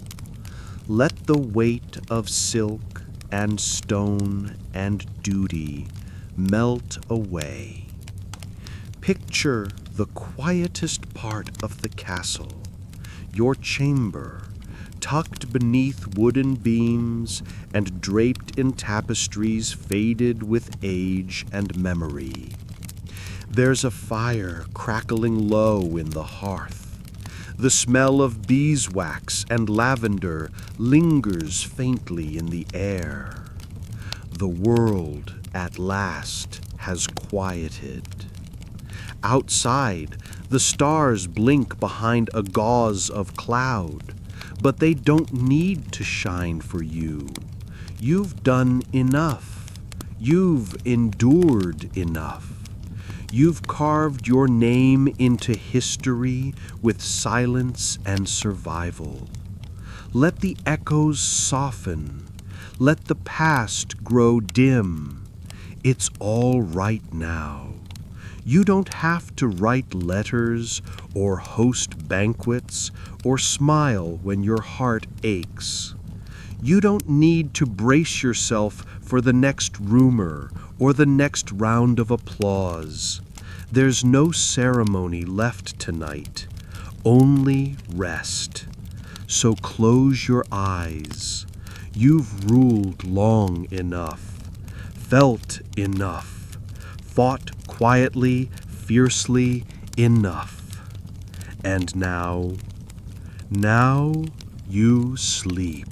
Let the weight of silk and stone and duty melt away. Picture the quietest part of the castle, your chamber, tucked beneath wooden beams and draped in tapestries faded with age and memory. There's a fire crackling low in the hearth. The smell of beeswax and lavender lingers faintly in the air. The world, at last, has quieted. Outside, the stars blink behind a gauze of cloud, but they don't need to shine for you. You've done enough. You've endured enough. You've carved your name into history with silence and survival. Let the echoes soften. Let the past grow dim. It's all right now. You don't have to write letters or host banquets or smile when your heart aches. You don't need to brace yourself for the next rumor or the next round of applause. There's no ceremony left tonight, only rest. So close your eyes. You've ruled long enough, felt enough, fought quietly, fiercely enough. And now you sleep.